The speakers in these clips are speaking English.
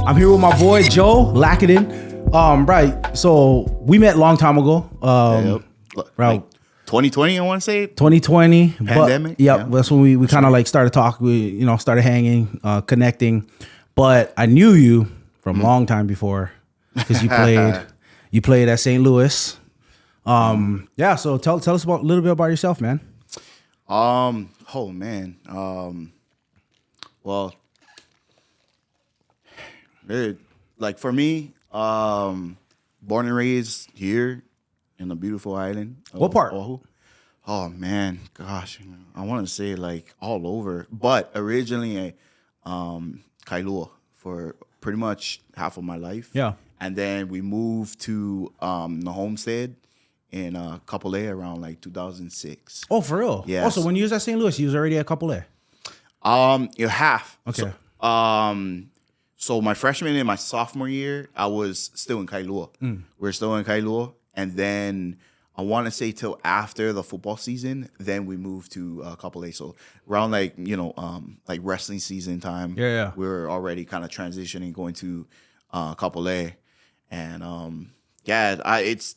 I'm here with my boy Joe Lacaden. Right. So we met a long time ago. Right. Like 2020, I want to say. 2020 Pandemic. But, yep. That's when we kind of like started talking. We started hanging, connecting. But I knew you from a long time before because you played at St. Louis. Yeah. So tell us a little bit about yourself, man. Oh man. Well, like for me, born and raised here in the beautiful island. What part? Oahu. Oh man, gosh, I want to say like all over, but originally, Kailua for pretty much half of my life. Yeah. And then we moved to the homestead in Kapolei around like 2006. Oh, for real? Yeah. Also, when you was at St. Louis, you was already at Kapolei. You're half. Okay. So my freshman and my sophomore year, I was still in Kailua. We were still in Kailua, and then I want to say till after the football season, then we moved to Kapolei. So around like like wrestling season time, Yeah. we were already kind of transitioning, going to Kapolei, and it's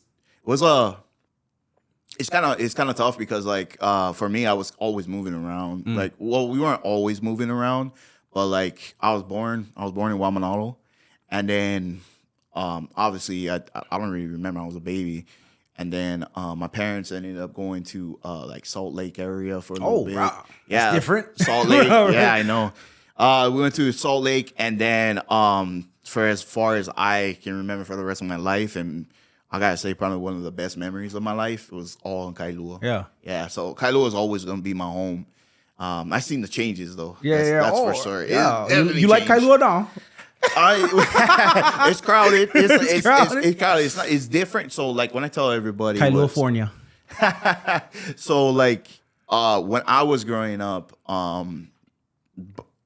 kind of tough because like for me, I was always moving around. Like, well, we weren't always moving around, but like I was born in Waimanalo, and then obviously I don't really remember, I was a baby, and then my parents ended up going to like Salt Lake area for a little bit. Wow. Yeah, it's different. Salt Lake. Yeah, I know. We went to Salt Lake, and then for as far as I can remember for the rest of my life, and I gotta say, probably one of the best memories of my life was all in Kailua. Yeah. So Kailua is always gonna be my home. I seen the changes though. That's for sure. Yeah. You like Kailua now? It's crowded. It's crowded. It's crowded. It's different. So like when I tell everybody, California. So like when I was growing up,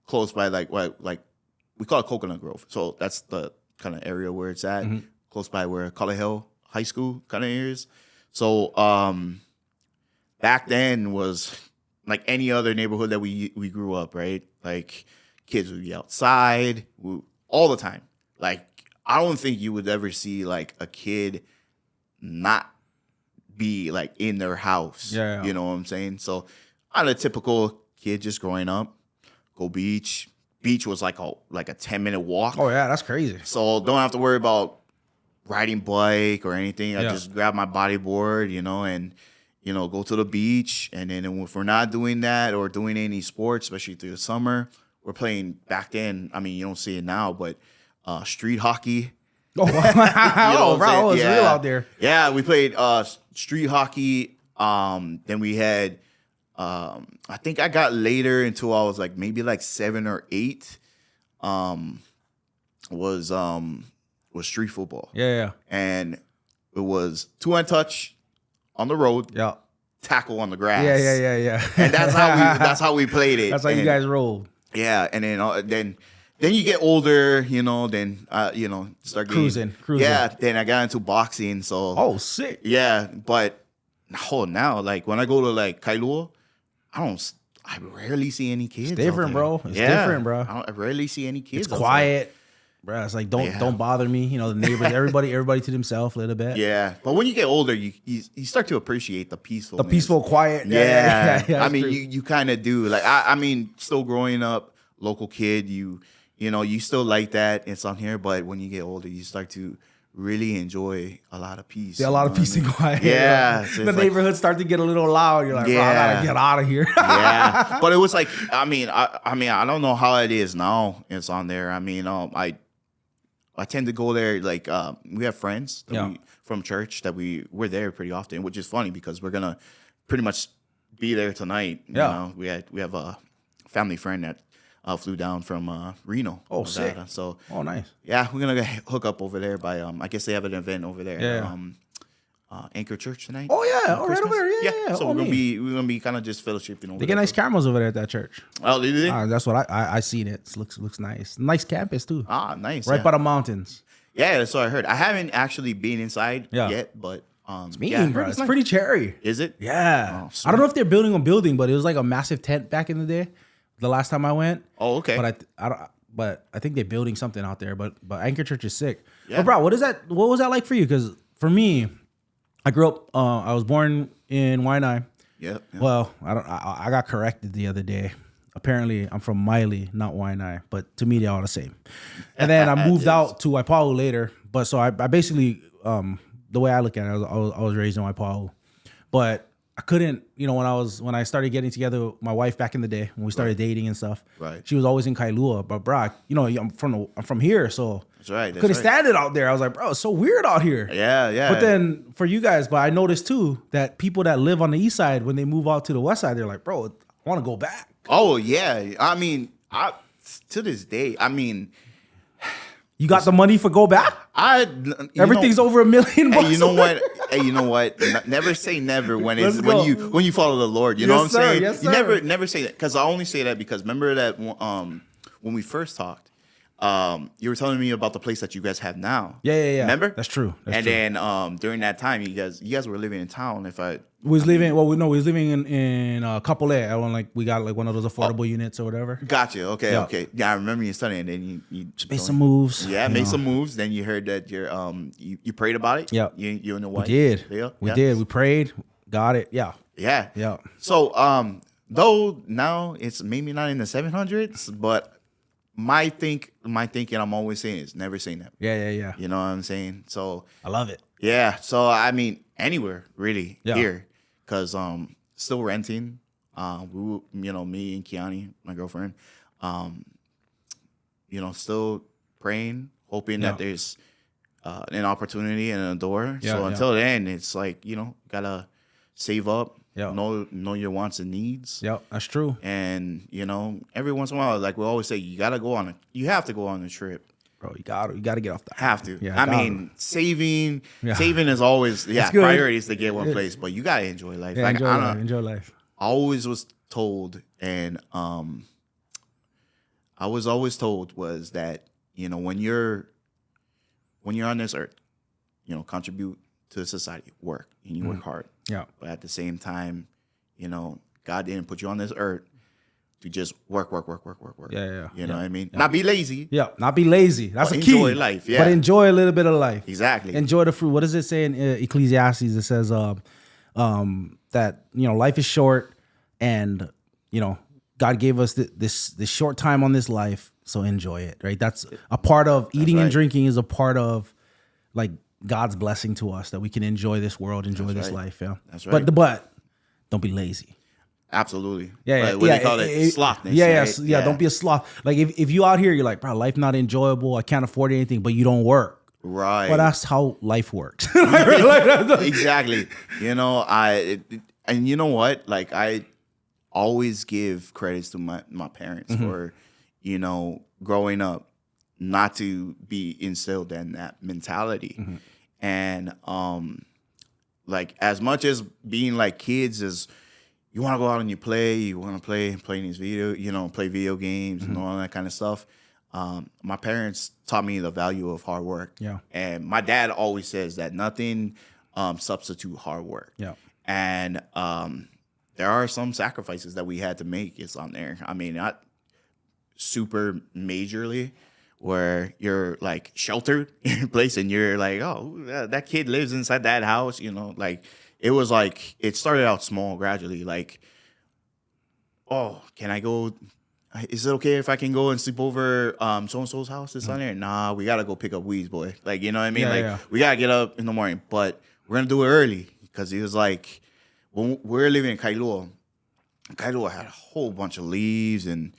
close by like we call it Coconut Grove. So that's the kind of area where it's at. Close by where Kalaheo High School kind of is. So back then was like any other neighborhood that we grew up, right? Like kids would be outside all the time. Like I don't think you would ever see like a kid not be like in their house. Yeah. You know what I'm saying? So I'm a typical kid just growing up. Go beach. Beach was like a 10-minute walk. Oh yeah, that's crazy. So don't have to worry about riding bike or anything. I just grab my bodyboard, and go to the beach. And then if we're not doing that or doing any sports, especially through the summer, we're playing back then. I mean, you don't see it now, but street hockey. Oh, bro, it's real out there. Yeah, we played street hockey. Then we had, I think I got later until I was like maybe like 7 or 8. Was street football. Yeah. And it was 2-hand touch on the road. Yeah. Tackle on the grass. Yeah. And that's how we played it. That's how you guys rolled. Yeah, and then you get older, then start cruising. Yeah, then I got into boxing. So oh, sick. Yeah, but now like when I go to like Kailua, I rarely see any kids. It's different, bro. It's different, bro. I rarely see any kids. It's quiet. Bro, it's like don't bother me. The neighbors, everybody to themselves a little bit. Yeah, but when you get older, you start to appreciate the peaceful, quiet. Yeah. I mean, true. you kind of do. Like I mean, still growing up, local kid, you still like that. It's on here, but when you get older, you start to really enjoy a lot of peace. Yeah, a lot of peace and quiet. Yeah, so the neighborhood start to get a little loud. You're like, bro, I gotta get out of here. Yeah, but it was like, I mean, I don't know how it is now. It's on there. I mean, I tend to go there, like, we have friends from church that we're there pretty often, which is funny because we're going to pretty much be there tonight. Yeah. We have a family friend that flew down from Reno. Oh, sick. So, oh, nice. Yeah, we're going to hook up over there by, I guess they have an event over there. Yeah. Anchor Church tonight. Oh yeah, right over there. Yeah. So we're gonna be kind of just fellowshipping over. They get nice cameras over there at that church. Oh, do they? That's what I seen it. It looks nice. Nice campus too. Ah, nice. Right by the mountains. Yeah, that's what I heard. I haven't actually been inside yet, but it's mean, bro. It's pretty cherry. Is it? Yeah. Oh, I don't know if they're building a building, but it was like a massive tent back in the day. The last time I went. Oh, okay. But but I think they're building something out there. But Anchor Church is sick. Yeah. But bro, what was that like for you? Because for me, I grew up. I was born in Waianae. Yeah. Well, I got corrected the other day. Apparently, I'm from Miley, not Waianae, but to me, they're all the same. And then I moved out to Waipahu later. But so I basically, the way I look at it, I was raised in Waipahu. But I couldn't, when I started getting together with my wife back in the day, when we started dating and stuff, Right. she was always in Kailua. But bro, I'm from here, so That's right. couldn't stand it out there. I was like, bro, it's so weird out here. Yeah. But then for you guys, but I noticed too that people that live on the east side, when they move out to the west side, they're like, bro, I want to go back. Oh yeah. I mean, to this day, I mean, You got the money for go back? Everything's over $1 million. Hey, you know what? Never say never when you follow the Lord. You know what I'm saying? Yes, you sir. never say that, because I only say that because remember that when we first talked, you were telling me about the place that you guys have now. Yeah. Remember? That's true. Then during that time, you guys were living in town. We was living in Kapolei. We got like one of those affordable units or whatever. Gotcha. Okay. Yeah. Okay. Yeah, I remember you studying. And then you Made some moves. Yeah, made some moves. Then you heard that you prayed about it. Yeah. You and the wife. We did. Yeah. We did. We prayed. Got it. Yeah. Yeah. Yeah. So though now it's maybe not in the 700s, but my thinking I'm always saying is never say never. Yeah. You know what I'm saying? So I love it. yeah. So I mean anywhere really Yeah. here, because still renting. Me and Kiani, my girlfriend, still praying, hoping that there's an opportunity and a door. Yeah, So yeah. until then, it's like, gotta save up, Yeah. know your wants and needs. Yeah, that's true. And, every once in a while, like we always say, you have to go on a trip. Bro, you gotta get off the Have to. Yeah, I mean, saving Yeah. is always, good. priorities to get one place, but you gotta enjoy life. Yeah, Like, enjoy life. I always was told, and I was always told was that, when you're on this earth, contribute to society, work, and you work hard. Yeah. But at the same time, God didn't put you on this earth to just work. Yeah. You know what I mean? Not be lazy. Yeah, not be lazy. That's But a key. enjoy life, yeah. But enjoy a little bit of life. Exactly. Enjoy the fruit. What does it say in Ecclesiastes? It says that life is short, and God gave us this short time on this life, so enjoy it. Right? That's a part of eating and right. drinking. Is a part of like God's blessing to us, that we can enjoy this world, enjoy this right. life. Yeah, That's right. But don't be lazy. Absolutely. Yeah, Like, what they call it, slothness. Right? Yeah. Don't be a sloth. Like if you out here, you're like, bro, life not enjoyable. I can't afford anything, but you don't work. Right. Well, that's how life works. Exactly. And you know what? Like, I always give credits to my parents for, growing up, not to be instilled in that mentality. And like, as much as being like kids is, you want to go out and you want to play these play video games and all that kind of stuff. My parents taught me the value of hard work. Yeah. And my dad always says that nothing substitute hard work. Yeah. And there are some sacrifices that we had to make. It's on there. I mean, not super majorly, where you're like sheltered in a place and you're like, oh, that kid lives inside that house, like it was like, it started out small gradually. Like, oh, can I go? Is it okay if I can go and sleep over so-and-so's house this Sunday? Nah, we got to go pick up weeds, boy. Like, you know what I mean? Yeah, We got to get up in the morning, but we're going to do it early, because he was like, when we're living in Kailua had a whole bunch of leaves, and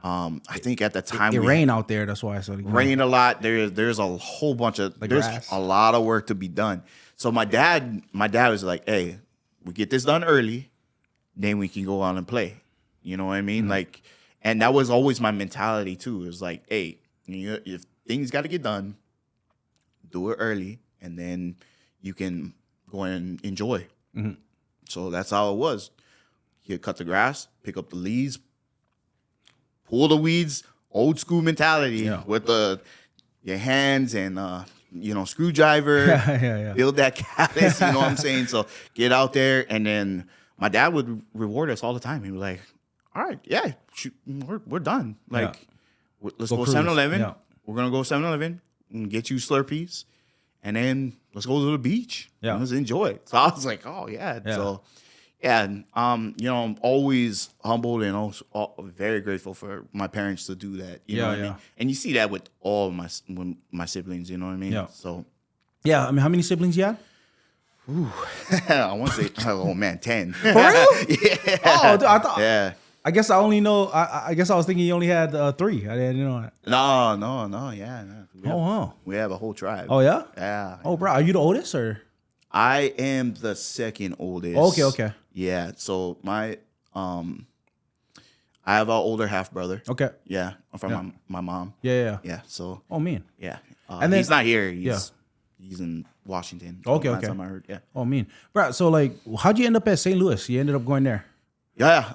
I think at the time it rained out there. That's why I said rain a lot. There's a whole bunch of there's grass. a lot of work to be done. So my dad was like, hey, we get this done early, then we can go on and play. You know what I mean? Like, and that was always my mentality too. It was like, hey, if things got to get done, do it early, and then you can go and enjoy. So that's how it was. You cut the grass, pick up the leaves, pull the weeds, old school mentality with your hands and screwdriver. Yeah. Build that callus. You know what I'm saying? So get out there, and then my dad would reward us all the time. He was like, "All right, yeah, shoot, we're done. Like let's Go go cruise. 7-Eleven. Yeah. We're gonna go 7-Eleven and get you Slurpees, and then let's go to the beach. Yeah. Let's enjoy it. So I was like, oh yeah. Yeah. So yeah, and, I'm always humbled and also very grateful for my parents to do that. You know what I mean? And you see that with all my siblings. You know what I mean? Yeah. So Yeah, I mean, how many siblings you had? I want to say, oh man, 10. For real? Yeah. Oh, dude, I thought. Yeah. I guess I only know. I guess I was thinking you only had 3. I didn't know that. No. Yeah. Wow. We have a whole tribe. Oh yeah. Yeah. Oh, bro, are you the oldest or? I am the second oldest. Okay. Yeah. So I have an older half brother. Okay. Yeah. From my mom. Yeah. Yeah. So. Oh man. Yeah. And then he's not here. He's in Washington. Okay. Last time I heard. Yeah. Oh man, bro. So like, how'd you end up at St. Louis? You ended up going there. Yeah.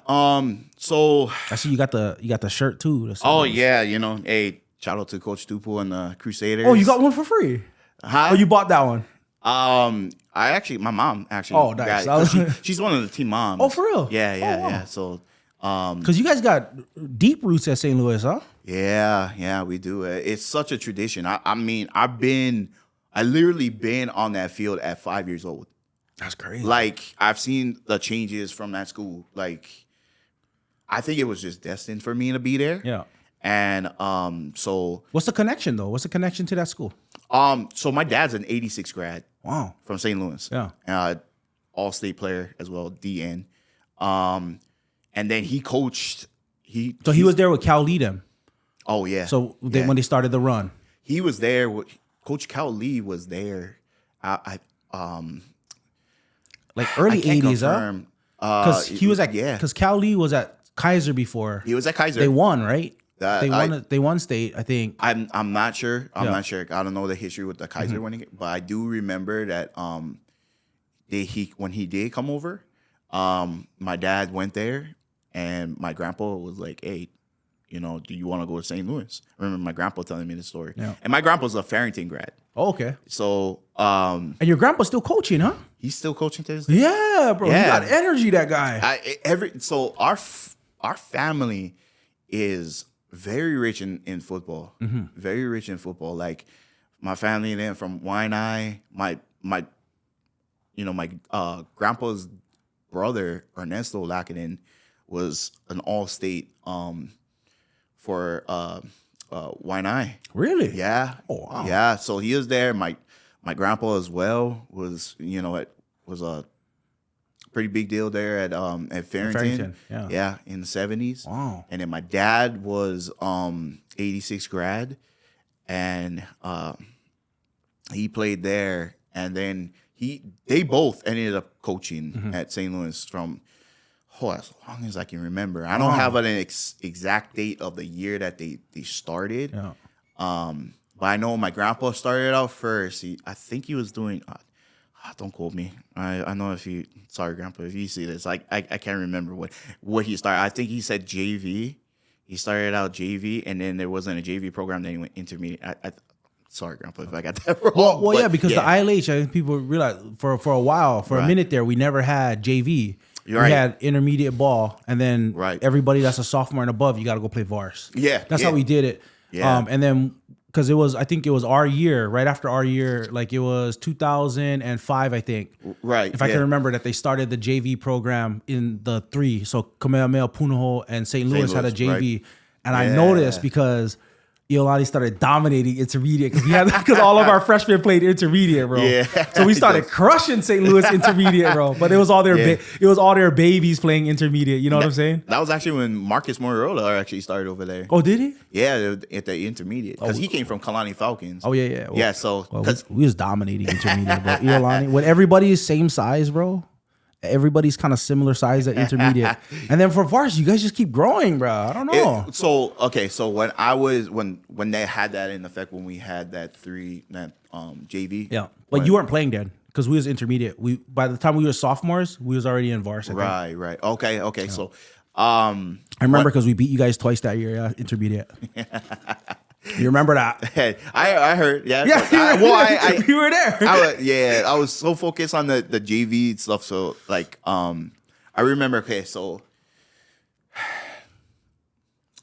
So. I see you got the shirt too. That's Oh nice. yeah. Hey, shout out to Coach Tupu and the Crusaders. Oh, you got one for free. Huh? Oh, you bought that one. My mom actually. Oh, nice. got it. She's one of the team moms. Oh, for real? Yeah. Oh, wow. Yeah. So. Because you guys got deep roots at St. Louis, huh? Yeah, we do. It's such a tradition. I mean, I literally been on that field at 5 years old. That's crazy. Like, I've seen the changes from that school. Like, I think it was just destined for me to be there. Yeah. And so What's the connection though? What's the connection to that school? so my dad's an 86 grad Wow. from St. Louis. Yeah. All-state player as well, DN. And then he coached. So he was there with Cal Lee them. Oh yeah. So when they started the run. He was there. Coach Cal Lee was there. Like early I can't 80s, huh? confirm. Because he was at because Cal Lee was at Kaiser before. He was at Kaiser. They won, right? I- They won state, I think. I'm not sure. I'm Yeah. not sure. I don't know the history with the Kaiser winning it, but I do remember that when he did come over, my dad went there, and my grandpa was like, "Hey, do you want to go to St. Louis?" I remember my grandpa telling me the story. Yeah. And my grandpa's a Farrington grad, Oh, okay. so And your grandpa's still coaching, huh? he's still coaching to this day. Yeah, bro. Yeah. He got energy, that guy. So our family is very rich in football. Very rich in football. Like my family then from Waianae, my grandpa's brother Ernesto Lacaden was an all-state for Waianae. Really? Yeah. Oh, wow. Yeah. So he was there. My grandpa as well was, it was a pretty big deal there at Farrington. Yeah. Yeah, in the 70s. Wow. And then my dad was 86 grad, and he played there, and then they both ended up coaching at St. Louis from as long as I can remember. I don't have an exact date of the year that they started. Yeah. But I know my grandpa started out first. I think he was doing. Don't quote me. I know sorry, grandpa, if you see this, I can't remember what he started. I think he said JV. He started out JV, and then there wasn't a JV program. Then he went intermediate. Sorry, grandpa, if I got that wrong. Well, yeah, because the ILH, I think people realize for a while, for a minute there, we never had JV. You're we right. had intermediate ball, and then everybody that's a sophomore and above, you got to go play vars. Yeah, that's how we did it. Yeah. And then because I think it was our year, right after our year, like it was 2005, I think. Right. If I can remember that they started the JV program in the 3. So Kamehameha, Punahou, and St. Louis had a JV. Right. And I noticed because Iolani started dominating intermediate because all of our freshmen played intermediate, bro. Yeah. So we started crushing St. Louis intermediate, bro. But it was all their babies playing intermediate. You know what I'm saying? That was actually when Marcus Morola actually started over there. Oh, did he? Yeah, at the intermediate because he came from Kalani Falcons. Oh yeah. Well, so we was dominating intermediate, bro. Iolani, when everybody's same size, bro. Everybody's kind of similar size at intermediate, and then for varsity, you guys just keep growing, bro. I don't know. So when I was when they had that in effect, when we had that JV, yeah, but you weren't playing then because we was intermediate. By the time we were sophomores, we was already in varsity. Right. Okay. Yeah. So I remember because we beat you guys twice that year, intermediate. You remember that? I heard. Yeah. You were there. I was so focused on the JV stuff. So like, I remember. Okay, so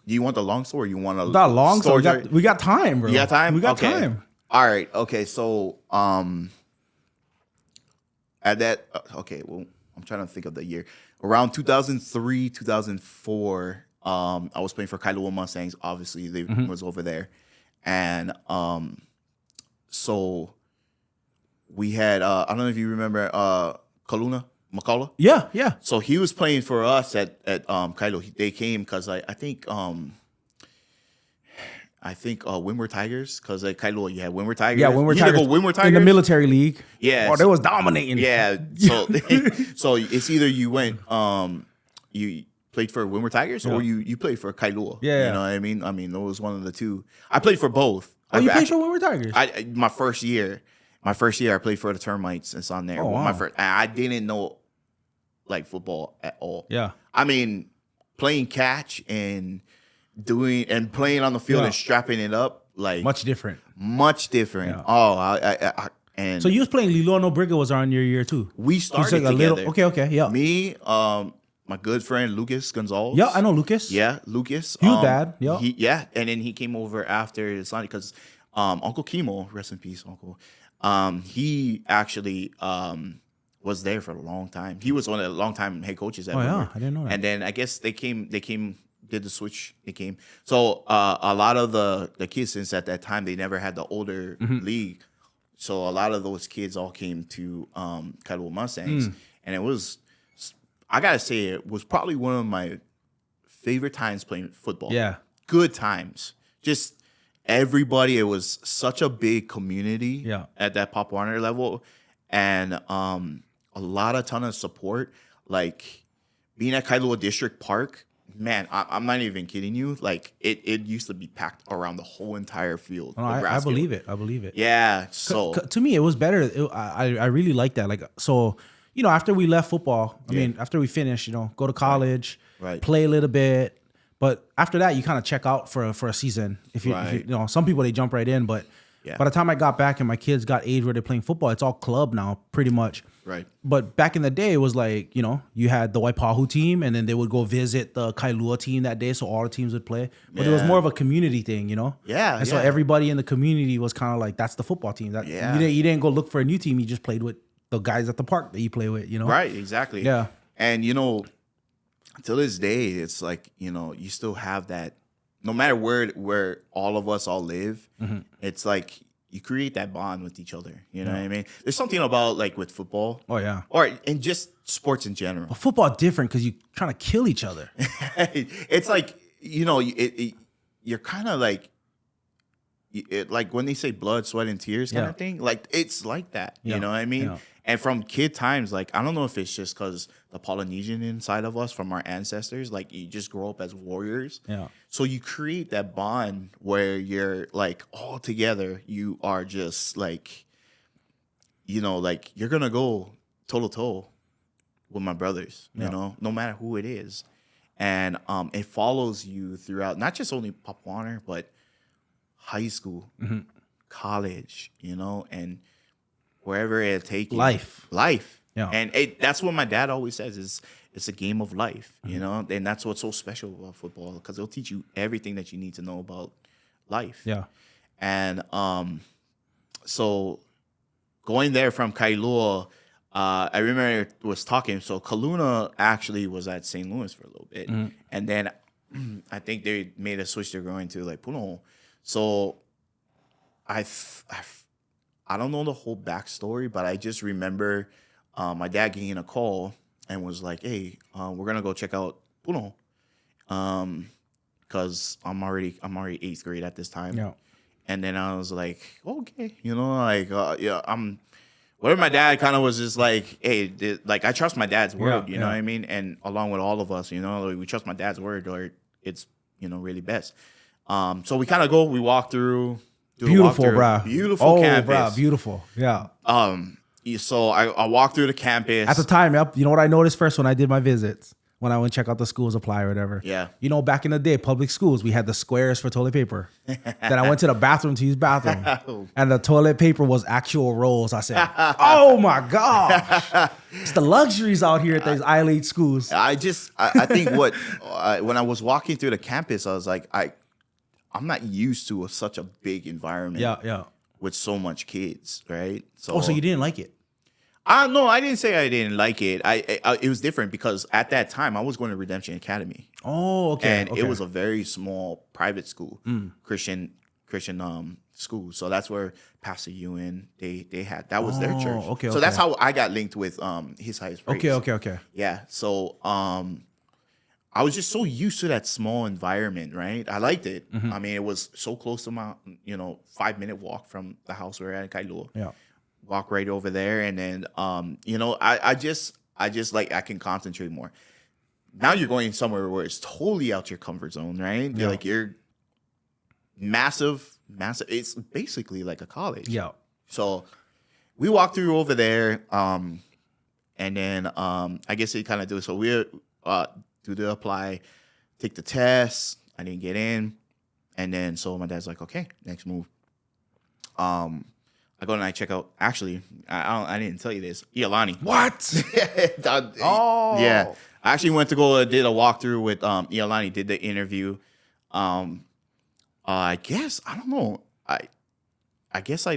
Do you want the long story? Or you want a Not long, so story? we got time, bro. You got time? We got Okay. time. All right. Okay. So at that okay, well, I'm trying to think of the year. Around 2003, 2004, I was playing for Kailua Mustangs. Obviously, they was over there. And so we had I don't know if you remember Kaluna McCullough. Yeah. So he was playing for us at Kailua. They came because I think Windward Tigers, because at Kailua you had Windward Tigers. Yeah, Windward You had to Tigers. go Windward Tigers In the military league. Yeah, Oh, they was dominating. Yeah, so so it's either you went you played for Windward Tigers or you played for Kailua. Yeah. You know what I mean? I mean, it was one of the two. I played for both. Oh, you played for Windward Tigers? My first year I played for the Termites. It's on there. Oh, wow. My first, I didn't know like football at all. Yeah. I mean, playing catch and playing on the field and strapping it up, like Much different. Yeah. Oh, and So you was playing Lilono Briga was on your year too. we started together. Okay, yeah. Me, my good friend Lucas Gonzalez. Yeah, I know Lucas. Yeah, Lucas. He was bad. Yeah. And then he came over after Sonny because Uncle Kimo, rest in peace, Uncle. He actually was there for a long time. He was one of the long time head coaches at Windward. I didn't know that. And then I guess they came, did the switch. They came. So a lot of the kids, since at that time they never had the older league, so a lot of those kids all came to Kailua Mustangs, and it was, I gotta say, it was probably one of my favorite times playing football. Yeah. Good times. Just everybody. It was such a big community. Yeah. At that Pop Warner level, and a ton of support. Like being at Kailua District Park. Man, I'm not even kidding you. Like it used to be packed around the whole entire field. No, I believe it. I believe it. Yeah. So To me, it was better. I really like that. Like, so, after we left football, I mean, after we finished, go to college, Right. play a little bit. But after that, you kind of check out for a season. If you some people, they jump right in. But by the time I got back and my kids got age where they're playing football, it's all club now, pretty much. Right. But back in the day, it was like, you had the Waipahu team, and then they would go visit the Kailua team that day, so all the teams would play. But it was more of a community thing, Yeah. And so everybody in the community was kind of like, that's the football team. You didn't go look for a new team. You just played with the guys at the park that you play with, Right, exactly. Yeah. And to this day, it's like, you still have that, no matter where all of us all live, it's like you create that bond with each other. You know what I mean? There's something about like with football. Oh, yeah. Or in just sports in general. But football different because you're trying to kill each other. It's like, you're kind of like, like when they say blood, sweat, and tears kind of thing, like it's like that. You know what I mean? Yeah. And from kid times, like I don't know if it's just because the Polynesian inside of us from our ancestors, like you just grow up as warriors. Yeah. So you create that bond where you're like all together. You are just like, like you're gonna go toe to toe with my brothers. No matter who it is, and it follows you throughout not just only Pop Warner, but high school, college, and wherever it take you. Life. Yeah. And that's what my dad always says is it's a game of life, and that's what's so special about football because it'll teach you everything that you need to know about life. Yeah. And so going there from Kailua, I remember was talking. So Kaluna actually was at St. Louis for a little bit, and then I think they made a switch. They're going to like Puno. So I don't know the whole backstory, but I just remember my dad getting a call and was like, "Hey, we're gonna go check out Puno, because I'm already 8th grade at this time." Yeah. And then I was like, "Okay, whatever." My dad kind of was just like, "Hey, like I trust my dad's word, you know what I mean?" And along with all of us, we trust my dad's word, or it's really best. So we kind of go, we walk through. Beautiful, bro. Beautiful campus. Bro, beautiful. Yeah. So I walked through the campus. At the time, you know what I noticed first when I did my visits? when I went check out the school supply or whatever. Yeah. You know, back in the day, public schools, we had the squares for toilet paper. Then I went to the bathroom to use bathroom. And the toilet paper was actual rolls. I said, oh my gosh. It's the luxuries out here at these Ivy League schools. I think when I was walking through the campus, I was like, I'm not used to such a big environment. Yeah. With so much kids, right? So you didn't like it? No, I didn't say I didn't like it. It was different because at that time I was going to Redemption Academy. Oh, okay. And it was a very small private school, Christian school. So that's where Pastor Ewan they had that was their church. Okay. So that's how I got linked with His Highest Praise. Okay. Yeah. So I was just so used to that small environment, right? I liked it. I mean, it was so close to my 5-minute walk from the house where we're at in Kailua. Yeah. Walk right over there, and then I just like I can concentrate more. Now you're going somewhere where it's totally out your comfort zone, right? Yeah. You're massive. It's basically like a college. Yeah. So we walked through over there, and then I guess they kind of do it. So we do the apply, take the test. I didn't get in, and then so my dad's like, okay, next move. I go and I check out. Actually, I didn't tell you this. Iolani. What? Oh. Yeah. I actually went to did a walkthrough with Iolani, did the interview. I guess, I don't know. I guess I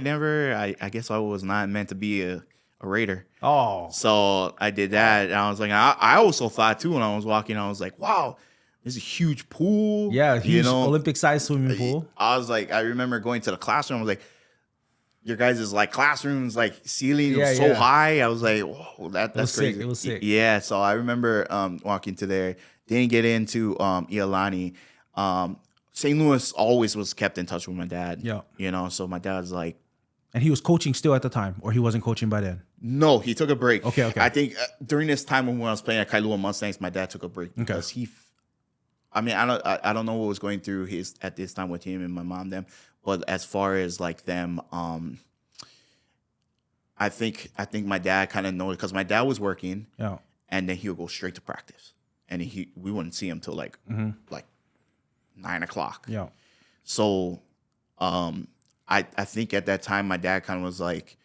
was not meant to be a Raider. Oh. So I did that. And I was like, I also thought too when I was walking, I was like, wow, there's a huge pool. Yeah, huge Olympic-sized swimming pool. I was like, I remember going to the classroom. I was like, your guys' like classrooms, like ceiling was so high. I was like, whoa, that's crazy. It was sick. Yeah. So I remember walking to there. Didn't get into Iolani. St. Louis always was kept in touch with my dad. Yeah. So my dad's like. And he was coaching still at the time, or he wasn't coaching by then? No, he took a break. Okay. I think during this time when I was playing at Kailua Mustangs, my dad took a break because I don't know what was going through at this time with him and my mom them. But as far as like them, I think my dad kind of noticed because my dad was working, and then he would go straight to practice, and we wouldn't see him till like 9 o'clock. Yeah. So, I think at that time my dad kind of was like,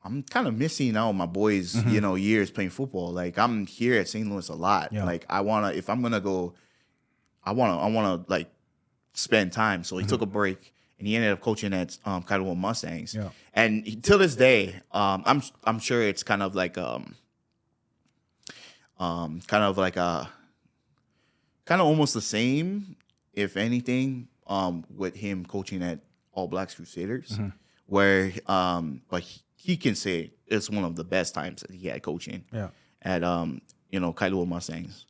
I'm kind of missing out my boys, years playing football. Like I'm here at St. Louis a lot. Yeah. Like if I'm gonna go, I wanna like spend time. So he took a break and he ended up coaching at Kailua Mustangs. Yeah. And till this day, I'm sure it's kind of like almost the same, if anything, with him coaching at All Blacks Crusaders, where but he can say it's one of the best times that he had coaching at Kailua Mustangs.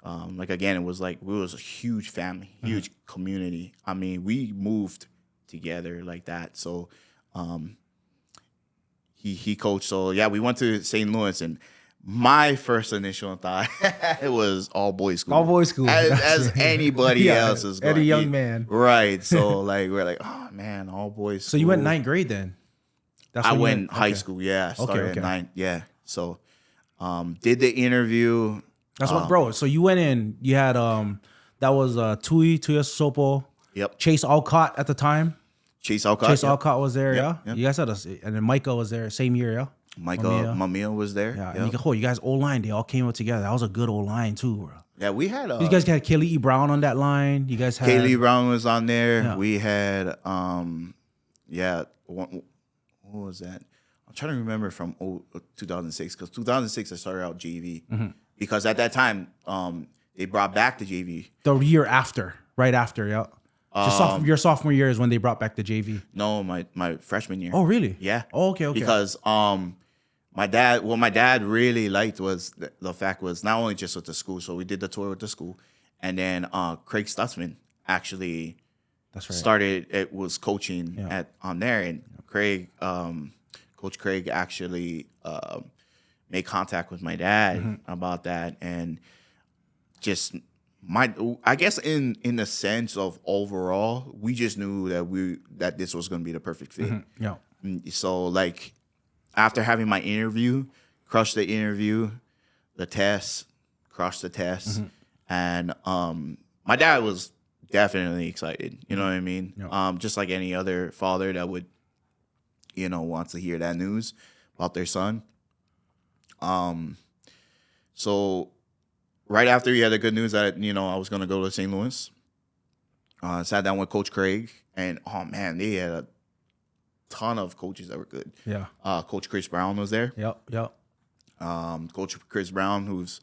Like again, it was like we was a huge family, huge community. I mean, we moved together like that. So he coached. So yeah, we went to St. Louis, and my first initial thought it was all boys school. All boys school. As anybody else is going. Any young man. Right. So like we're like, oh man, all boys school. So you went 9th grade then? I went high school, yeah. Started at 9th, yeah. So did the interview. That's what, bro. So you went in. You had that was Tuia Sopo. Yep. Chase Alcott at the time. Chase Alcott. Alcott was there. Yep. You guys had and then Micah was there same year. Yeah. Mamiya was there. Yeah. And you guys old line. They all came up together. That was a good old line too, bro. Yeah, we had. You guys had Kaylee E. Brown on that line. You guys had Kaylee Brown was on there. Yeah. We had what was that? I'm trying to remember from 2006 because 2006 I started out JV because at that time they brought back the JV. The year after, right after, yeah. Your sophomore year is when they brought back the JV. No, my freshman year. Oh, really? Yeah. Oh, okay. Because my dad really liked was the fact was not only just with the school, so we did the tour with the school, and then Craig Stutzman actually started. It was coaching on there, and Craig, Coach Craig actually made contact with my dad about that, and just I guess in the sense of overall, we just knew that this was going to be the perfect fit. Yeah. So like after having my interview, crushed the interview, the test, crushed the test, and my dad was definitely excited. You know what I mean? Yeah. Just like any other father that would, wants to hear that news about their son. So right after he had the good news that I was gonna go to St. Louis, sat down with Coach Craig, and oh man, they had a ton of coaches that were good. Yeah. Coach Chris Brown was there. Yep. Coach Chris Brown, who's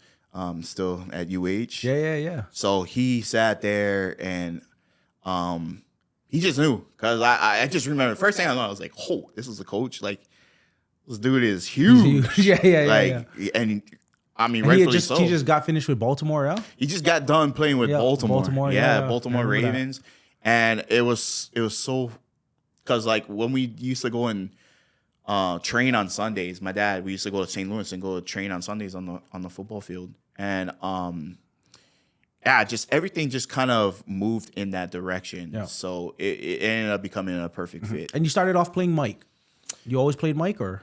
still at UH. Yeah. So he sat there and he just knew, because I just remember the first thing I know, I was like, oh, this is a coach. Like, this dude is huge. Yeah. And I mean, And rightfully so. He just got finished with Baltimore, yeah? He just got done playing with Baltimore. Baltimore Baltimore Ravens. And it was so, because like when we used to go and train on Sundays, we used to go to St. Louis and go train on Sundays on the football field. And just everything just kind of moved in that direction. Yeah. So it ended up becoming a perfect fit. And you started off playing Mike. You always played Mike, or?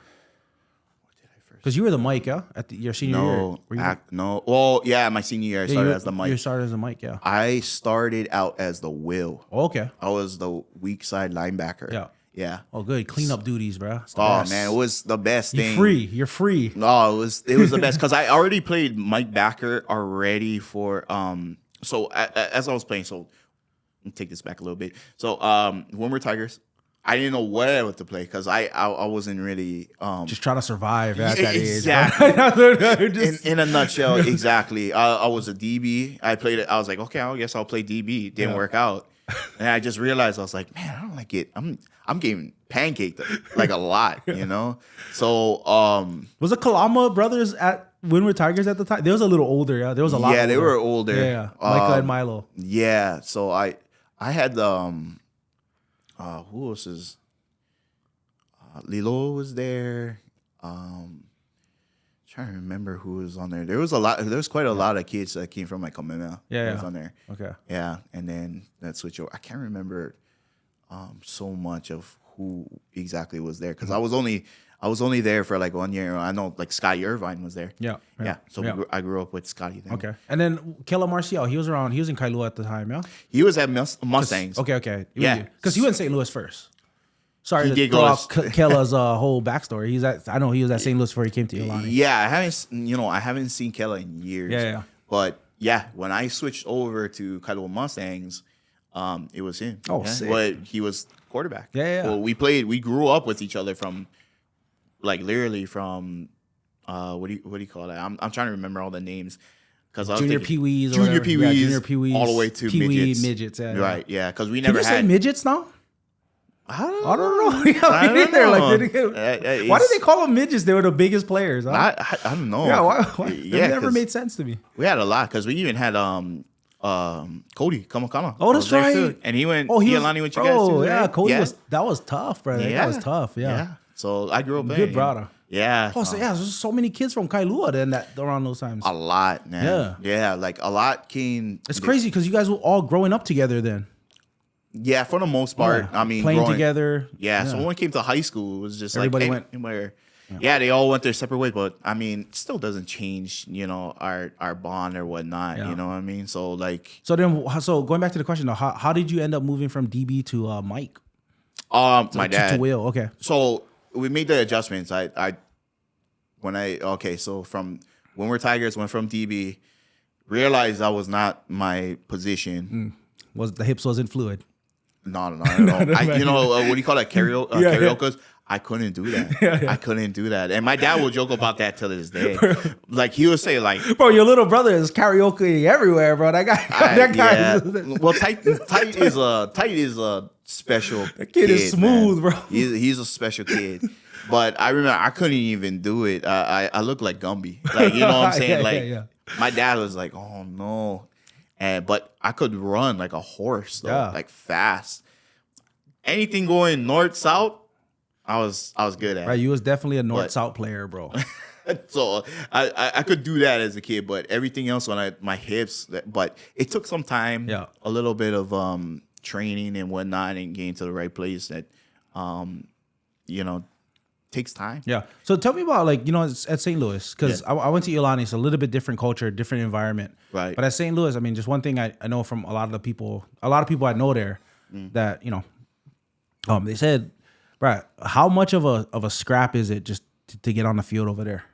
Because you were the Mike, yeah, your senior year. No. Well, yeah, my senior year I started as the Mike. You started as a Mike, yeah. I started out as the Will. Oh, okay. I was the weak side linebacker. Yeah. Oh, good. Cleanup duties, bro. Man, it was the best thing. You're free. No, it was the best, because I already played Mike backer already for So as I was playing, so let me take this back a little bit. So when we're Tigers, I didn't know what to play, because I wasn't really just trying to survive at that exactly. age. in a nutshell, exactly. I was a DB. I played it. I was like, okay, I guess I'll play DB. Didn't work out, and I just realized, I was like, man, I don't like it. I'm getting pancaked like a lot, So was it Kalama brothers at when we're Tigers at the time? They was a little older, yeah. There was a lot. Yeah, they were older. Yeah. Micah and Milo. Yeah. So I had who else is Lilo was there. Trying to remember who was on there. There was quite a lot of kids that came from like Kamema. Yeah. Was on there. Okay. Yeah, and then that switch over. I can't remember so much of who exactly was there, because I was only there for like 1 year. I know like Scotty Irvine was there. Yeah. So I grew up with Scotty then. Okay. And then Kella Marcial, he was in Kailua at the time, yeah? He was at Mustangs. Okay. Yeah. Because he went St. Louis first. Sorry He to did throw go off Kella's whole backstory. I know he was at St. Louis before he came to Ilani. Yeah, I haven't seen Kella in years. Yeah. But yeah, when I switched over to Kailua Mustangs, it was him. Oh, sick. But he was quarterback. Yeah. Well, we grew up with each other from, like, literally from, what do you call that? I'm trying to remember all the names, because Junior Pee-wees, Junior Pee-wees, all the way to midgets. Yeah, right? Yeah, because we Can never you say had midgets now? I don't I don't know. I don't know. Why did they call them midgets? They were the biggest players. Huh? I don't know. Yeah, why? Yeah, it never made sense to me. We had a lot, because we even had Cody Kamakama. Oh, that's right. Too. And he went. Alani went you guys. Oh, too, yeah. right? Cody that was tough, brother. Yeah. That was tough. Yeah. So I grew up Good playing. brother. Yeah. Oh, so there's so many kids from Kailua then around those times. A lot, man. Yeah, like a lot came. It's crazy because you guys were all growing up together then. Yeah, for the most part. Yeah. I mean, playing together. Yeah, so when it came to high school, it was just everybody like went. Yeah, they all went their separate ways, but I mean, it still doesn't change, our bond or whatnot. Yeah. You know what I mean? So like. So going back to the question though, how did you end up moving from DB to Mike? My dad. To Will. Okay. So we made the adjustments. So from when we're Tigers, went from DB, realized that was not my position. Was the hips wasn't fluid? No, not at all. What do you call that? Karaoke? I couldn't do that. I couldn't do that. And my dad will joke about that till this day. Like he would say, like, bro, your little brother is karaoke everywhere, bro. That guy. Yeah. Well, Tight is a special that kid is smooth, man. Bro. He's a special kid. But I remember I couldn't even do it. I looked like Gumby. Like, you know what I'm saying? My dad was like, oh no. But I could run like a horse though, like fast. Anything going north, south, I was good at. Right, you was definitely a north-south player, bro. So I could do that as a kid, but everything else on my hips. But it took some time, a little bit of training and whatnot, and getting to the right place that, takes time. Yeah. So tell me about like, it's at St. Louis, because I went to Ilani. It's a little bit different culture, different environment. Right. But at St. Louis, I mean, just one thing I know from a lot of people I know there that, they said, right, how much of a scrap is it just to get on the field over there?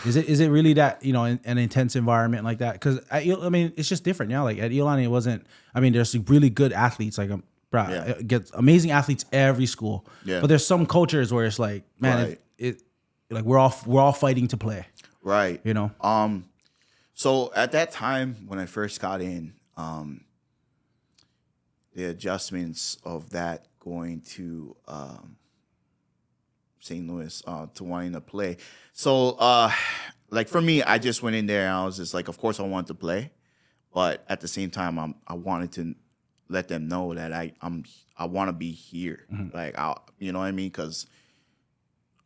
Is it really that, an intense environment like that? Because I mean, it's just different. Like at Ilani, it wasn't. I mean, there's really good athletes. Like, it gets amazing athletes every school. Yeah. But there's some cultures where it's like, man, it like we're all fighting to play. Right. So at that time when I first got in, the adjustments of that going to St. Louis to wanting to play. So like for me, I just went in there and I was just like, of course I wanted to play, but at the same time, I wanted to let them know that I want to be here. Like, you know what I mean? Because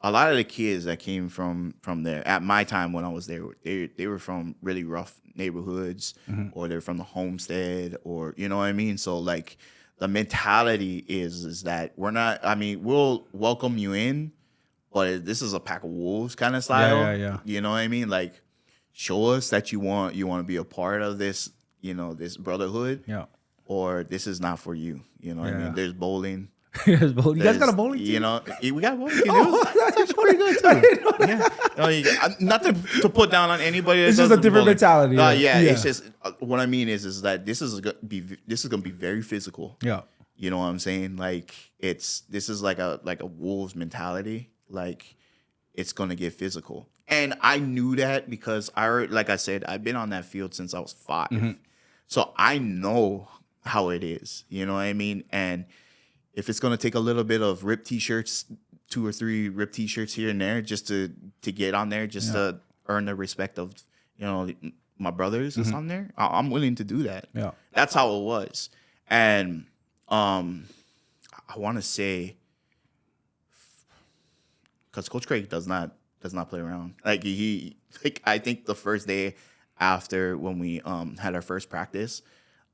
a lot of the kids that came from there at my time when I was there, they were from really rough neighborhoods, or they're from the homestead, or you know what I mean. So like the mentality is that we're not. I mean, we'll welcome you in, but this is a pack of wolves kind of style. Yeah. You know what I mean? Like, show us that you want to be a part of this. This brotherhood. Yeah. Or this is not for you. You know what I mean? There's bowling. You guys got a bowling team? We got a bowling team. That's actually pretty good too. Yeah. Not to put down on anybody. It's just a different mentality. It's just what I mean is that this is gonna be very physical. Yeah. You know what I'm saying? Like this is like a Wolves mentality. Like it's gonna get physical, and I knew that because like I said, I've been on that field since I was 5, so I know how it is. You know what I mean? And if it's gonna take a little bit of ripped t-shirts, 2 or 3 ripped t-shirts here and there, just to get on there, just to earn the respect of my brothers that's on there, I'm willing to do that. Yeah, that's how it was. And I want to say, because Coach Craig does not play around. Like I think the first day after when we had our first practice,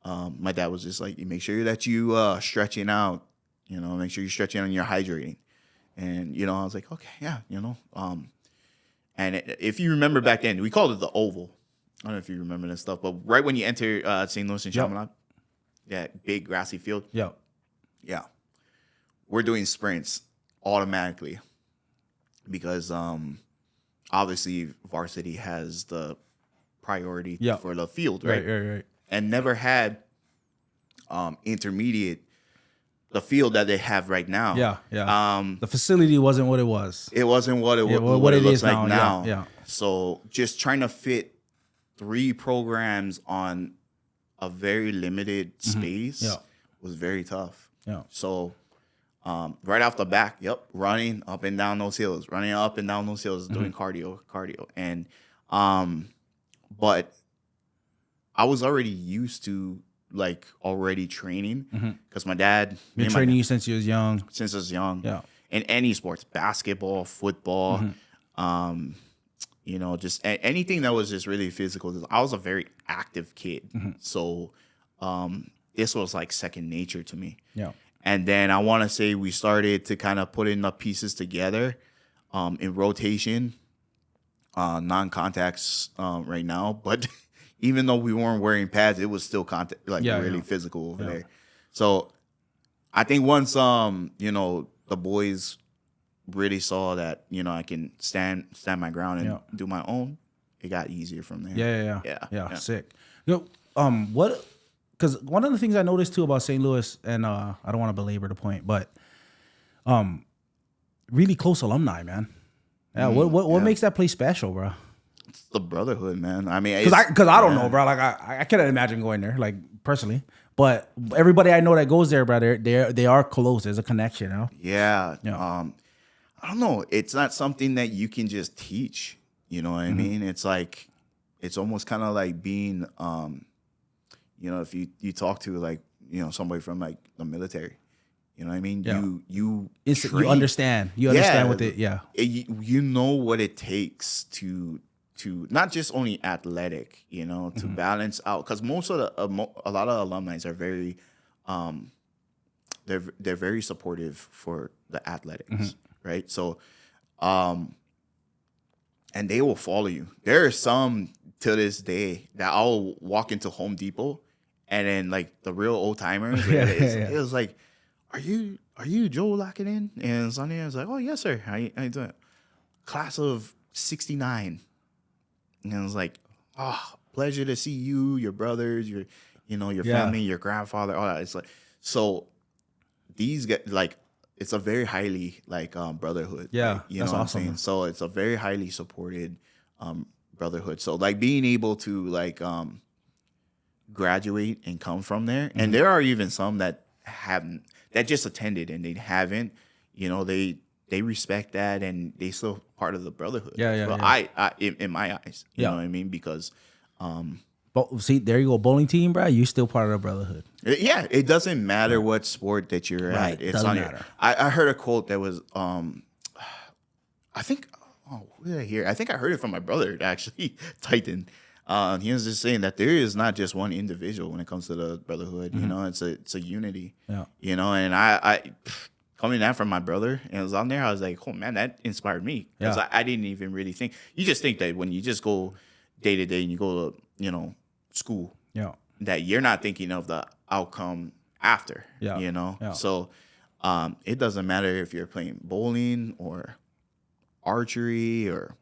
my dad was just like, make sure that you stretching out, make sure you're stretching out and you're hydrating. And, I was like, okay, yeah, and if you remember back then, we called it the Oval. I don't know if you remember that stuff, but right when you enter St. Louis and Chaminade, that big grassy field. Yeah. Yeah. We're doing sprints automatically because obviously varsity has the priority for the field, right? Right. And never had intermediate, the field that they have right now. Yeah. The facility wasn't what it was. It wasn't what it looks like now. Yeah. So just trying to fit 3 programs on a very limited space was very tough. Yeah. So right off the back, running up and down those hills, doing cardio. And but I was already used to already training because my dad been training you since you was young. Since I was young. Yeah. In any sports, basketball, football, just anything that was just really physical. I was a very active kid. So this was like second nature to me. Yeah. And then I want to say we started to kind of put in the pieces together in rotation, non-contacts right now. But even though we weren't wearing pads, it was still really physical over there. So I think once, the boys really saw that, I can stand my ground and do my own, it got easier from there. Yeah. Sick. What? Because one of the things I noticed too about St. Louis, and I don't want to belabor the point, but really close alumni, man. Yeah. What makes that place special, bro? It's the brotherhood, man. I mean, because I don't know, bro. Like I cannot imagine going there, like personally. But everybody I know that goes there, bro, they are close. There's a connection, Yeah. I don't know. It's not something that you can just teach. You know what I mean? It's like, it's almost kind of like being, if you talk to somebody from the military, you know what I mean? Yeah. You understand. You understand what it. Yeah. You know what it takes to not just only athletic, to balance out, because most of a lot of alumni are very, they're very supportive for the athletics, right? So, and they will follow you. There are some to this day that I'll walk into Home Depot, and then like the real old timers, it was like, are you Joe Lacaden? And Sonny was like, oh yes sir, how you doing? Class of '69, and I was like, oh, pleasure to see you, your brothers, your family, your grandfather, all that. It's like, so these guys, like, it's a very highly like brotherhood. Yeah, like, you that's know what awesome. I'm saying? So it's a very highly supported brotherhood. So like being able to like graduate and come from there, and there are even some that haven't, that just attended and they haven't, they respect that and they still part of the brotherhood. Well, I in my eyes, you know what I mean? Because but see, there you go, bowling team, bro. You still part of the brotherhood. yeah, it doesn't matter what sport that you're at. It's doesn't on matter. I heard a quote that was I think, who did I hear? I think I heard it from my brother actually, Titan. He was just saying that there is not just one individual when it comes to the brotherhood. It's a unity. Yeah. And I coming that from my brother and it was on there, I was like, oh man, that inspired me. Because I didn't even really think. You just think that when you just go day to day and you go to, school, that you're not thinking of the outcome after. So it doesn't matter if you're playing bowling or archery or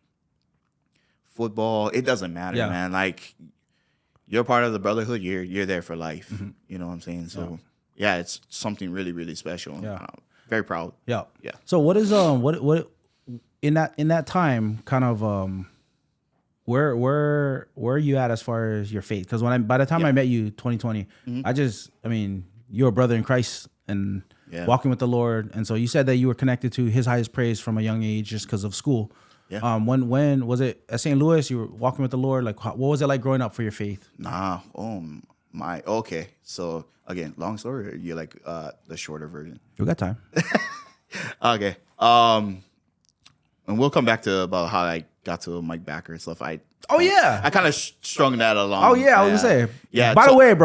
football. It doesn't matter, man. Like, you're part of the brotherhood. You're there for life. You know what I'm saying? So yeah, it's something really, really special. Very proud. Yeah. Yeah. So what is what in that time kind of where are you at as far as your faith? Because by the time I met you 2020, you're a brother in Christ and walking with the Lord. And so you said that you were connected to His highest praise from a young age just because of school. Yeah. When was it at St. Louis? You were walking with the Lord. Like, what was it like growing up for your faith? Okay. So again, long story. Or you like the shorter version? We got time. Okay. And we'll come back to about how I got to Mike Backer and stuff. I kind of strung that along. Oh yeah, I was gonna say. Yeah. By the way,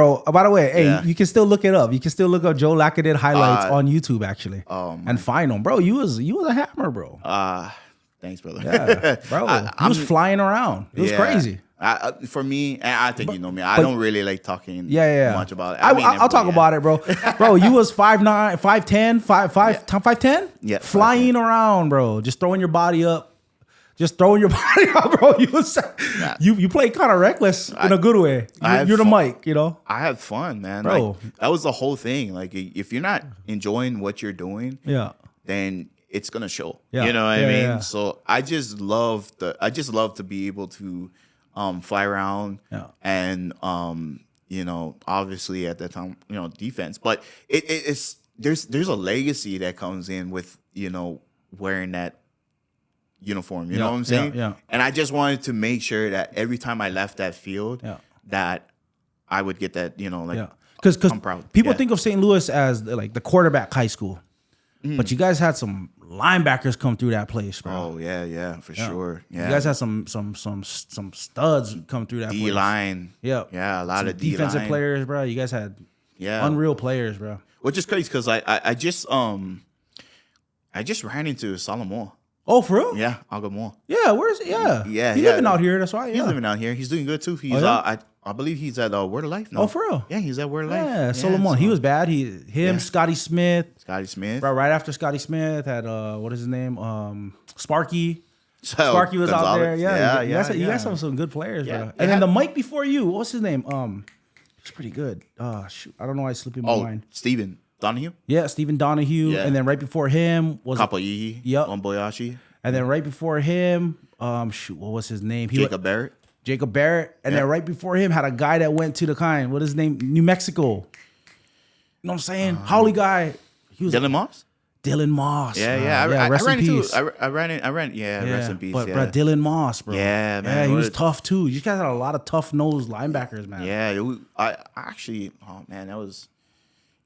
hey, you can still look it up. You can still look up Joe Lacaden highlights on YouTube actually, and find them, bro. You was a hammer, bro. Thanks, brother. Yeah, bro. He was flying around. It was crazy. For me, and I think you know me, I don't really like talking much about it. I'll talk about it, bro. Bro, you was 5'9", 5'10", 5'10"? Yeah. Flying around, bro. Just throwing your body up. Bro. You played kind of reckless in a good way. You're the mic, I had fun, man. Bro. Like, that was the whole thing. Like, if you're not enjoying what you're doing, then it's gonna show. You know what I mean? Yeah. So I just love to be able to fly around and obviously at that time, defense. But it's there's a legacy that comes in with, wearing that uniform. You know what I'm saying? Yeah. And I just wanted to make sure that every time I left that field, that I would get that, because I'm proud. People think of St. Louis as like the quarterback high school, but you guys had some linebackers come through that place, bro. Oh yeah, for sure. Yeah, you guys had some studs come through that D place. line. Yeah, a lot of D-line. defensive players, bro. You guys had unreal players, bro. Which is crazy because I just ran into Solomon. Oh, for real? Yeah, Algamore. Yeah, where's it? Yeah. He's living out here, that's why. He's living out here. He's doing good too. He's I believe he's at Word of Life now. Oh, for real? Yeah, he's at Word of Life. Yeah, Solomon. He was bad. Scotty Smith. Bro, right after Scotty Smith had what is his name? Sparky. Sparky was out there. Yeah. You guys have some good players, bro. And then the Mike before you, what's his name? He's pretty good. Shoot. I don't know why it's slipping my mind. Steven Donahue? Yeah, Stephen Donahue. Yeah. And then right before him was Kapoihi. Yep. Omboyashi. And then right before him, what was his name? Jacob Barrett. And then right before him had a guy that went to the what is his name? New Mexico. You know what I'm saying? Holly guy. He was Dylan Moss? Dylan Moss. Yeah. Rest in peace. I ran. Rest in peace. But bro, Dylan Moss, bro. Yeah, man. Yeah, he was tough too. You guys had a lot of tough nosed linebackers, man. Yeah, I actually, oh man, that was,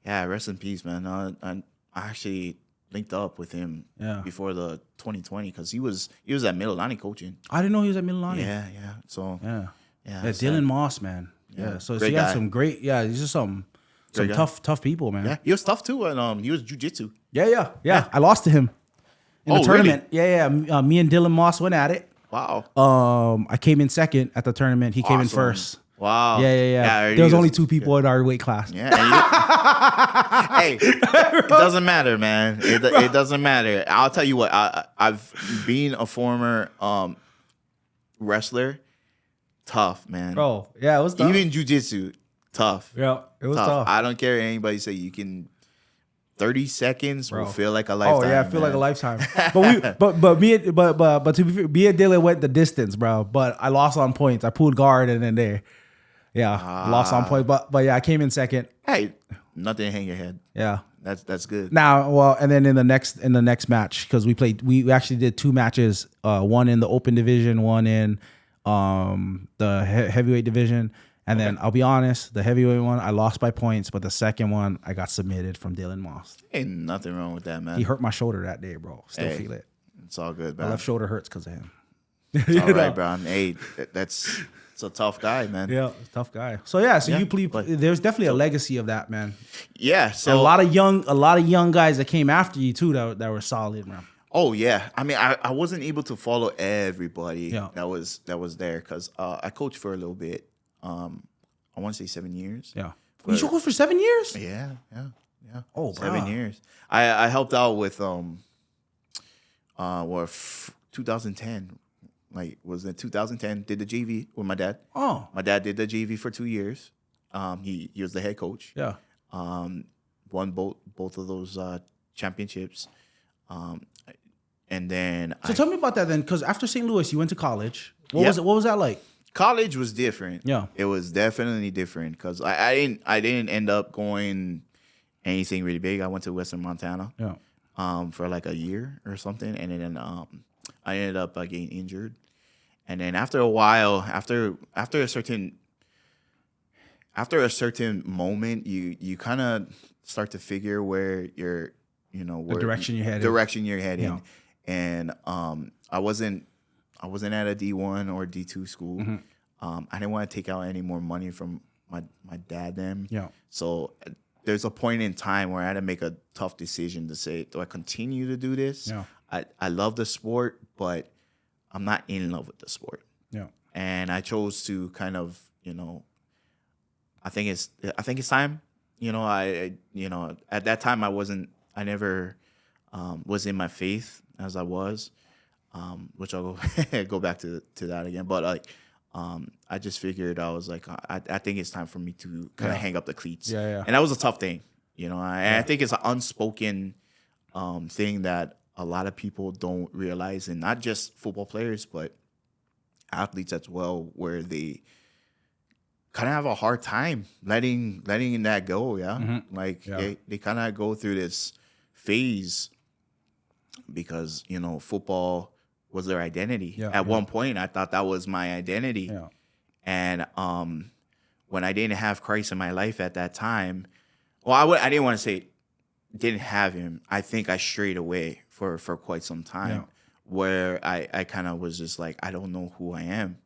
rest in peace, man. I actually linked up with him before the 2020 because he was at Mililani coaching. I didn't know he was at Mililani. Yeah. So Dylan Moss, man. Yeah. So he had some great. Yeah, he's just some tough people, man. Yeah, he was tough too, and he was jiu-jitsu. Yeah. I lost to him. in the Oh, tournament. Yeah. Me and Dylan Moss went at it. Wow. I came in second at the tournament. He came in Awesome. first. Wow. Yeah. There was only 2 people in our weight class. Yeah. Hey, it doesn't matter, man. It doesn't matter. I'll tell you what. I've been a former wrestler. Tough, man. Bro, yeah, it was tough. Even jiu-jitsu, tough. Yeah, it was tough. I don't care what anybody say. You can 30 seconds Bro. will feel like a lifetime. Oh yeah, feel like a lifetime. But to be fair, me and Dylan went the distance, bro. But I lost on points. I pulled guard and then there. Yeah, lost on point. But yeah, I came in second. Hey, nothing to hang your head. Yeah. That's good. Now, well, and then in the next match, because we actually did 2 matches, one in the open division, one in the heavyweight division. And then I'll be honest, the heavyweight one, I lost by points, but the second one, I got submitted from Dylan Moss. Ain't nothing wrong with that, man. He hurt my shoulder that day, bro. Still feel it. It's all good, My man. left shoulder hurts because of him. It's all right, bro. Hey, it's a tough guy, man. Yeah, tough guy. So you play. There's definitely a legacy of that, man. Yeah. So And a lot of young guys that came after you too that were solid, man. Oh yeah, I mean, I wasn't able to follow everybody that was there because I coached for a little bit. I want to say 7 years. Yeah, you coached for 7 years. Yeah. Oh, 7 years. I helped out with 2010. Like was in 2010. Did the JV with my dad. Oh, my dad did the JV for 2 years. He was the head coach. Yeah. Won both of those championships. And then tell me about that then, because after St. Louis, you went to college. What was that like? College was different. Yeah, it was definitely different because I didn't end up going anything really big. I went to Western Montana. Yeah. For like a year or something, and then I ended up getting injured. And then after a while, after a certain moment, you kind of start to figure where you're, where direction you're heading. Yeah. And I wasn't at a D1 or D2 school. Mm-hmm. I didn't want to take out any more money from my dad then. Yeah. So there's a point in time where I had to make a tough decision to say, do I continue to do this? Yeah. I love the sport, but I'm not in love with the sport. Yeah. And I chose to kind of, I think it's time. I at that time I never was in my faith as I was, which I'll go back to that again. But I just figured I was like, I think it's time for me to kind of hang up the cleats. Yeah. And that was a tough thing, I think it's an unspoken thing that a lot of people don't realize, and not just football players, but athletes as well, where they kind of have a hard time letting that go. Yeah. Mm-hmm. Like they kind of go through this phase because, football was their identity. Yeah, At one point, I thought that was my identity. Yeah. And when I didn't have Christ in my life at that time, well, I didn't want to say didn't have him. I think I strayed away for quite some time, where I kind of was just like, I don't know who I am.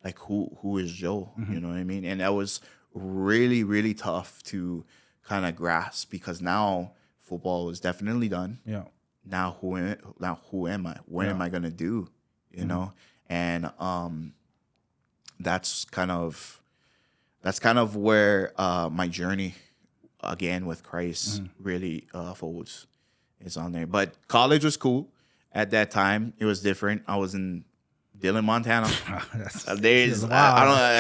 Like, who is Joe? Mm-hmm. You know what I mean? And that was really, really tough to kind of grasp, because now football is definitely done. Yeah. Now who am I? What am I gonna do? You know? And that's kind of where my journey again with Christ really folds. It's on there. But college was cool at that time. It was different. I was in Dillon, Montana. I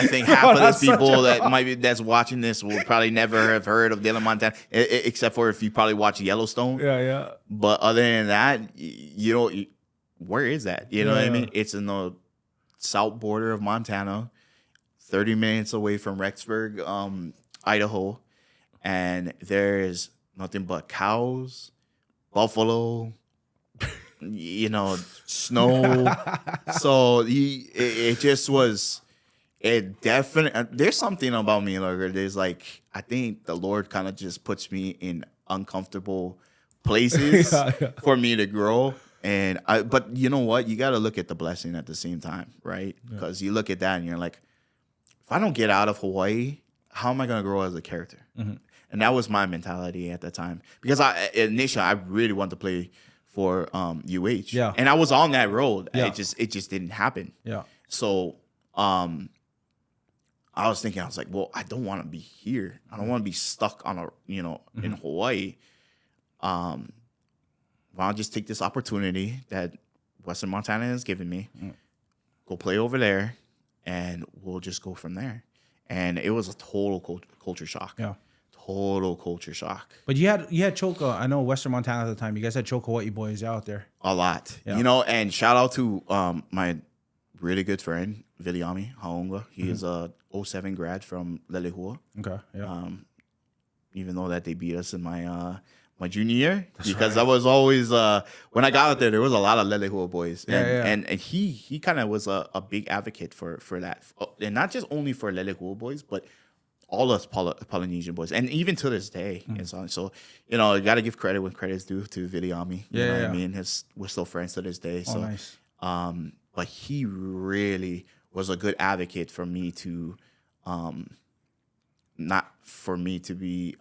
think half of those people that's watching this will probably never have heard of Dillon, Montana, except for if you probably watch Yellowstone. Yeah. But other than that, where is that? You know what I mean? It's in the south border of Montana, 30 minutes away from Rexburg, Idaho, and there's nothing but cows, buffalo, snow. So it just was there's something about me, like, there's like, I think the Lord kind of just puts me in uncomfortable places for me to grow. And but you know what? You got to look at the blessing at the same time, right? Because you look at that and you're like, if I don't get out of Hawaii, how am I going to grow as a character? Mm-hmm. And that was my mentality at the time, because initially I really wanted to play for UH. Yeah. And I was on that road. Yeah. It just didn't happen. Yeah. So I was thinking, I was like, well, I don't want to be here. I don't want to be stuck on in Hawaii. Why don't I just take this opportunity that Western Montana has given me, go play over there, and we'll just go from there. And it was a total culture shock. Yeah. Total culture shock. But you had Choka. I know Western Montana at the time. You guys had Choka Hawaii boys out there. A lot. Yeah. And shout out to my really good friend, Viliami Haonga. He is a 07 grad from Lelehua. Okay. Yeah. Even though that they beat us in my junior year. Because I was always when I got out there was a lot of Lelehua boys. And he kind of was a big advocate for that. And not just only for Lelehua boys, but all us Polynesian boys, and even to this day, and so you got to give credit when credit's due to Viliami. You know what I mean? We're still friends to this day. So, nice. But he really was a good advocate for me to, not for me to be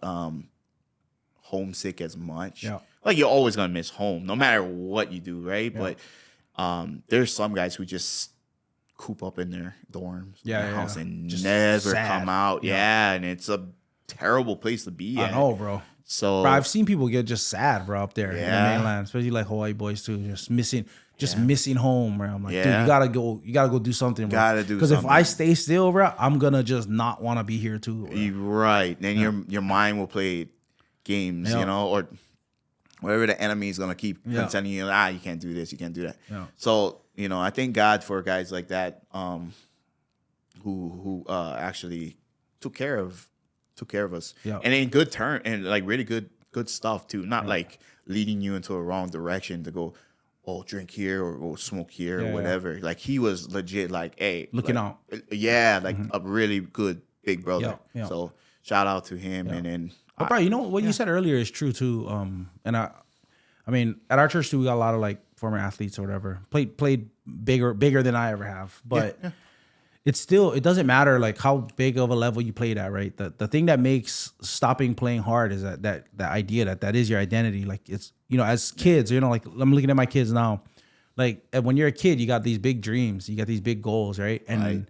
homesick as much. Yeah. Like you're always gonna miss home, no matter what you do, right? Yeah. But there's some guys who just coop up in their dorms, house, and just never come out. Yeah, and it's a terrible place to be at. I know, bro. So, bro, I've seen people get just sad, bro, up there in the mainland, especially like Hawaii boys too, just missing home, bro. I'm like, dude, you gotta go do something, bro. Because if I stay still, bro, I'm gonna just not want to be here too. Bro. You're right. Then your mind will play games, or whatever the enemy is gonna keep telling you, you can't do this, you can't do that. Yeah. So, I thank God for guys like that, who actually took care of us, and in good turn, and like really good stuff too. Not like leading you into a wrong direction to go, drink here or go smoke here or whatever. Like he was legit, like, hey, looking out. Yeah, like a really good big brother. Yeah. So shout out to him, and then. But bro, what you said earlier is true too. And I mean, at our church too, we got a lot of like former athletes or whatever. Played bigger than I ever have. But it doesn't matter like how big of a level you played at, right? The thing that makes stopping playing hard is that idea that is your identity. Like it's as kids, like I'm looking at my kids now. Like when you're a kid, you got these big dreams, you got these big goals, right? And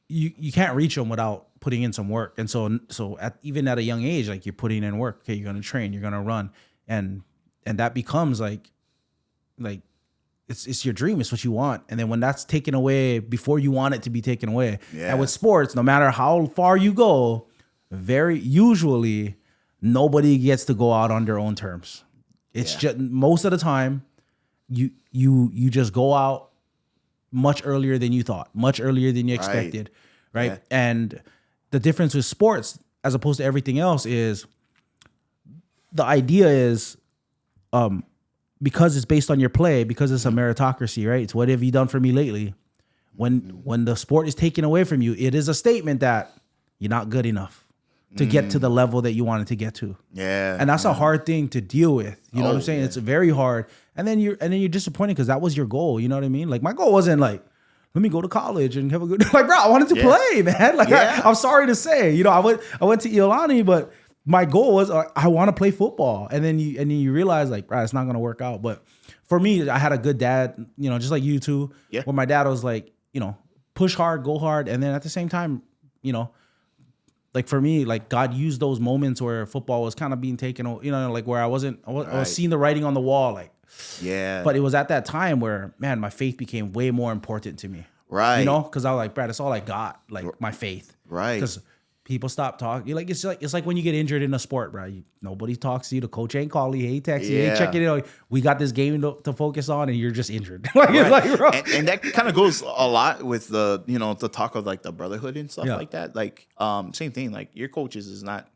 you can't reach them without putting in some work. And so even at a young age, like you're putting in work. Okay, you're gonna train, you're gonna run, and that becomes like it's your dream, it's what you want. And then when that's taken away before you want it to be taken away, and with sports, no matter how far you go, very usually nobody gets to go out on their own terms. It's just most of the time you just go out much earlier than you thought, much earlier than you expected, right? Yeah. And the difference with sports as opposed to everything else is the idea is because it's based on your play, because it's a meritocracy, right? It's what have you done for me lately? When the sport is taken away from you, it is a statement that you're not good enough to get to the level that you wanted to get to. Yeah. And that's a hard thing to deal with. You know what I'm saying? Yeah. It's very hard. And then you're disappointed because that was your goal. You know what I mean? Like my goal wasn't like, let me go to college and have a good like, bro, I wanted to play, man. Like I'm sorry to say, I went to Iolani, but my goal was I want to play football. And then you realize like, bro, it's not gonna work out. But for me, I had a good dad, just like you too, where my dad was like, push hard, go hard. And then at the same time, like for me, like God used those moments where football was kind of being taken, like where I was seeing the writing on the wall, like, but it was at that time where, man, my faith became way more important to me. Right. Because I was like, Brad, it's all I got, like my faith. Right. Because people stop talking. Like it's like when you get injured in a sport, bro. Nobody talks to you. The coach ain't calling you. He ain't texting you. He ain't checking it. We got this game to focus on, and you're just injured. And that kind of goes a lot with the talk of like the brotherhood and stuff like that. Like same thing. Like your coaches is not.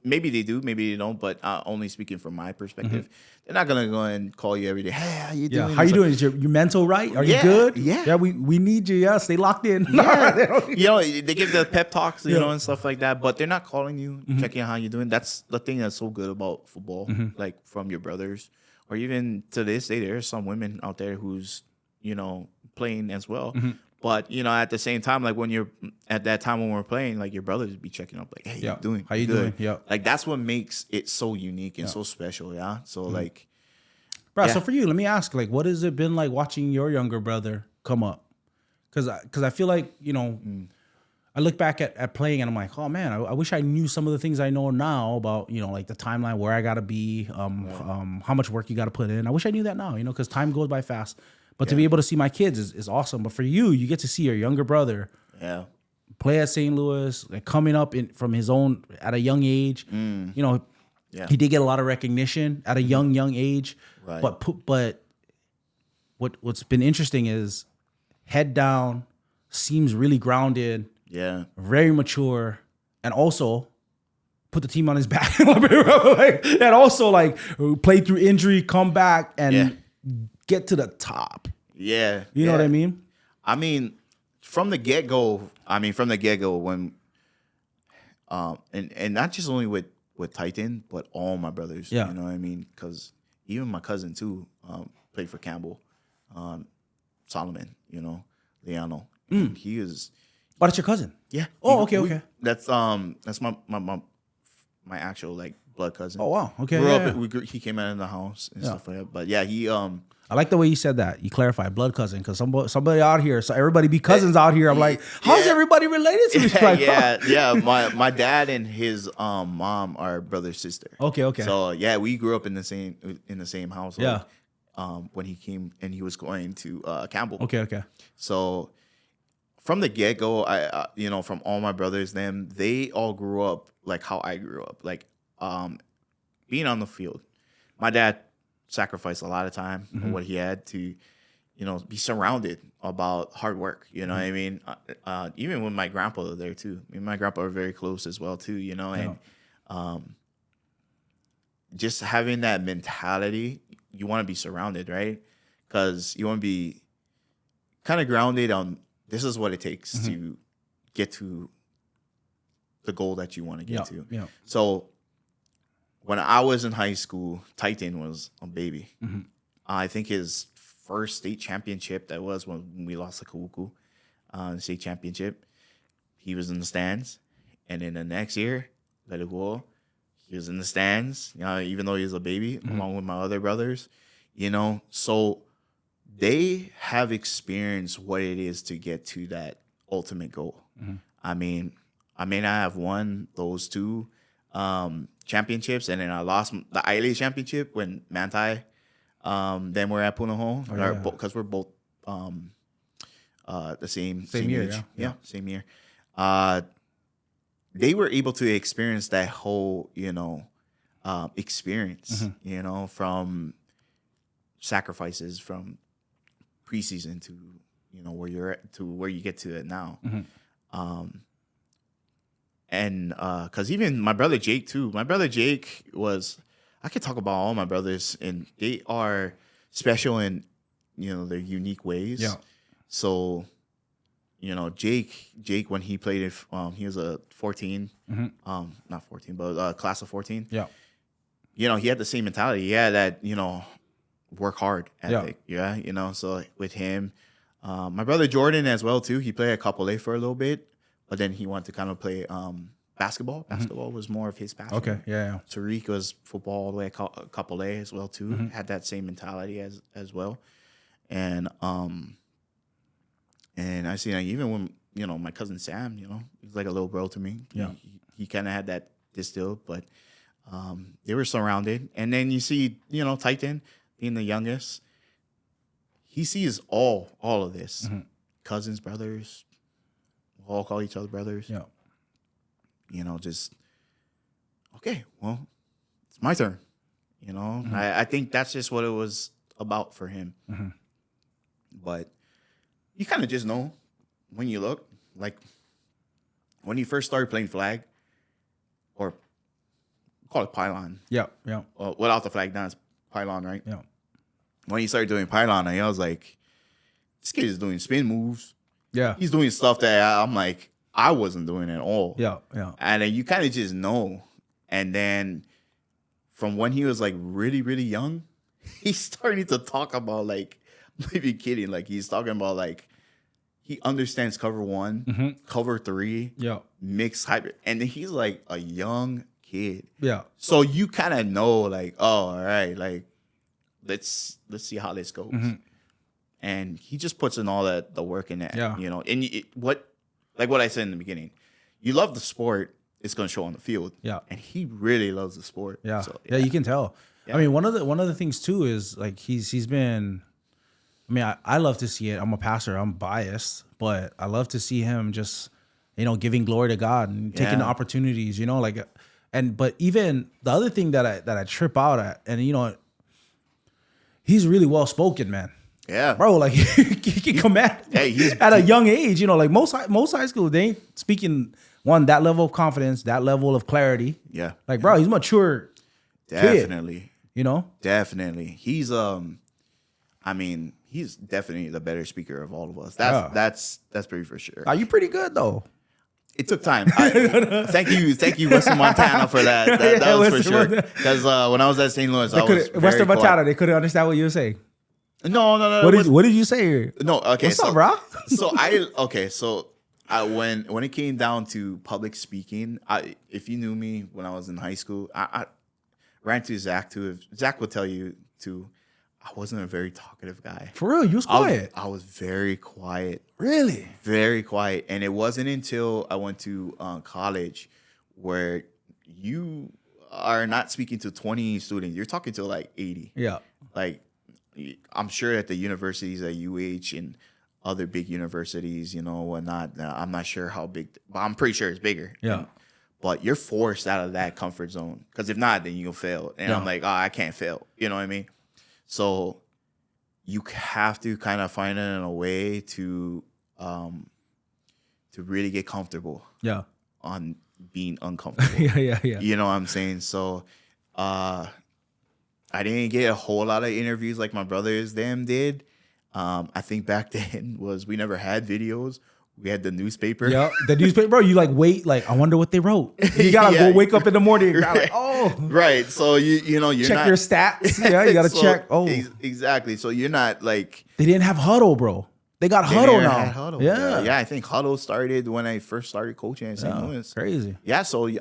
Maybe they do, maybe they don't. But only speaking from my perspective, they're not gonna go and call you every day. Hey, how you doing? How you doing? Is your mental right? Are you good? Yeah. We need you. Yeah, stay locked in. They give the pep talks, and stuff like that. But they're not calling you, checking how you're doing. That's the thing that's so good about football, like from your brothers, or even to this day, there are some women out there who's playing as well. But at the same time, like when you're at that time when we're playing, like your brothers be checking up, like, hey, you doing? How you doing? Yeah, like that's what makes it so unique and so special. Yeah, so like, Bro, Yeah. so for you, let me ask, like, what has it been like watching your younger brother come up? Because I feel like, I look back at playing and I'm like, oh man, I wish I knew some of the things I know now about, like the timeline, where I gotta be, how much work you gotta put in. I wish I knew that now, because time goes by fast. But to be able to see my kids is awesome. But for you, you get to see your younger brother Yeah. play at St. Louis, like coming up from his own at a young age. Yeah. He did get a lot of recognition at a young age. Right. But what's been interesting is head down, seems really grounded, Yeah. very mature, and also put the team on his back. And also like play through injury, come back, and get to the top. Yeah. You know what I mean? I mean, from the get go, when and not just only with Titan, but all my brothers. Yeah. You know what I mean? Because even my cousin too played for Campbell, Solomon. Leano. And he is. Oh, that's your cousin. Yeah. Oh, okay. That's my actual like blood cousin. Oh, wow. Okay. Grew yeah, up. yeah. He came out in the house and stuff like that. But yeah, he I like the way you said that. You clarified blood cousin, because somebody out here, so everybody be cousins out here. I'm like, how's everybody related to me? Like, yeah. My dad and his mom are brother sister. Okay. So yeah, we grew up in the same household. Yeah. When he came and he was going to Campbell. Okay. So from the get go, I from all my brothers, they all grew up like how I grew up, like being on the field. My dad sacrificed a lot of time and what he had to, be surrounded about hard work. You know what I mean? Even with my grandpa there too. Me and my grandpa are very close as well too. And just having that mentality, you want to be surrounded, right? Because you want to be kind of grounded on this is what it takes to get to the goal that you want to get to. Yeah. So when I was in high school, Titan was a baby. I think his first state championship, that was when we lost to Kawuku, state championship. He was in the stands. And then the next year, let it go. He was in the stands, even though he was a baby, along with my other brothers. So they have experienced what it is to get to that ultimate goal. I mean, I may not have won those two championships, and then I lost the ILA championship when Manti then we're at Punahou, because we're both the same year, age. yeah. Same year. They were able to experience that whole, experience, from sacrifices from preseason to, where you're at, to where you get to it now. And because even my brother Jake too. My brother Jake I could talk about all my brothers, and they are special in, their unique ways. Yeah. So, Jake when he played, he was a 14, not 14, but class of 14. Yeah. He had the same mentality. He had that, work hard ethic. Yeah. So with him, my brother Jordan as well too. He played at Couple A for a little bit, but then he wanted to kind of play basketball. Basketball was more of his passion. Okay. Yeah. Tariq was football all the way at Couple A as well too. Had that same mentality as well. And I see, like, even when my cousin Sam, he's like a little bro to me. Yeah. He kind of had that distilled, but they were surrounded. And then you see, Titan being the youngest, he sees all of this. Cousins, brothers, all call each other brothers. Yeah. Just, okay, well, it's my turn. I think that's just what it was about for him. But you kind of just know when you look, like when he first started playing flag, or call it pylon. Yeah. Without the flag, now it's pylon, right? Yeah. When he started doing pylon, I was like, this kid is doing spin moves. Yeah. He's doing stuff that I'm like, I wasn't doing at all. Yeah. And then you kind of just know. And then from when he was like really, really young, he's starting to talk about, like, maybe kidding, like he's talking about, like, he understands cover 1, cover 3, mixed hybrid. And then he's like a young kid. Yeah. So you kind of know, like, oh, all right, like let's see how this goes. And he just puts in all the work in that. Yeah. You know, and what I said in the beginning, you love the sport, it's going to show on the field. Yeah. And he really loves the sport. Yeah. So, Yeah, you can tell. Yeah. I mean, one of the things too is like he's been. I mean, I love to see it. I'm a pastor. I'm biased, but I love to see him just, giving glory to God and taking the opportunities. But even the other thing that I trip out at, and he's really well spoken, man. Yeah, bro. Like he can command. He's at a young age. Like most high school, they ain't speaking that level of confidence, that level of clarity. Yeah, like bro, he's mature. Definitely. Kid, definitely. He's I mean, he's definitely the better speaker of all of us. That's pretty for sure. Are you pretty good though? It took time. Thank you, Western Montana, for that. That was for sure. Because when I was at St. Louis, I was Western Montana. They couldn't understand what you were saying. No. What did you say here? No, okay. What's up, bro? So when it came down to public speaking, if you knew me when I was in high school, I ran to Zach too. Zach would tell you too. I wasn't a very talkative guy. For real, you was quiet. I was very quiet. Really? Very quiet. And it wasn't until I went to college where you are not speaking to 20 students. You're talking to like 80. Yeah. Like, I'm sure at the universities at UH and other big universities, whatnot. I'm not sure how big, but I'm pretty sure it's bigger. Yeah. But you're forced out of that comfort zone. Because if not, then you'll fail. And I'm like, I can't fail. You know what I mean? So you have to kind of find it in a way to really get comfortable. Yeah. On being uncomfortable. Yeah. You know what I'm saying? So I didn't get a whole lot of interviews like my brothers them did. I think back then we never had videos. We had the newspaper. Yeah, the newspaper, bro. You wait, I wonder what they wrote. You gotta go wake up in the morning. And right. Right. So you're check not, your stats. Yeah, you gotta check. Oh, exactly. So you're not like they didn't have Huddle, bro. They got Huddle now. Huddle. Yeah. Yeah. I think Huddle started when I first started coaching at St. Louis. Crazy. Yeah. So you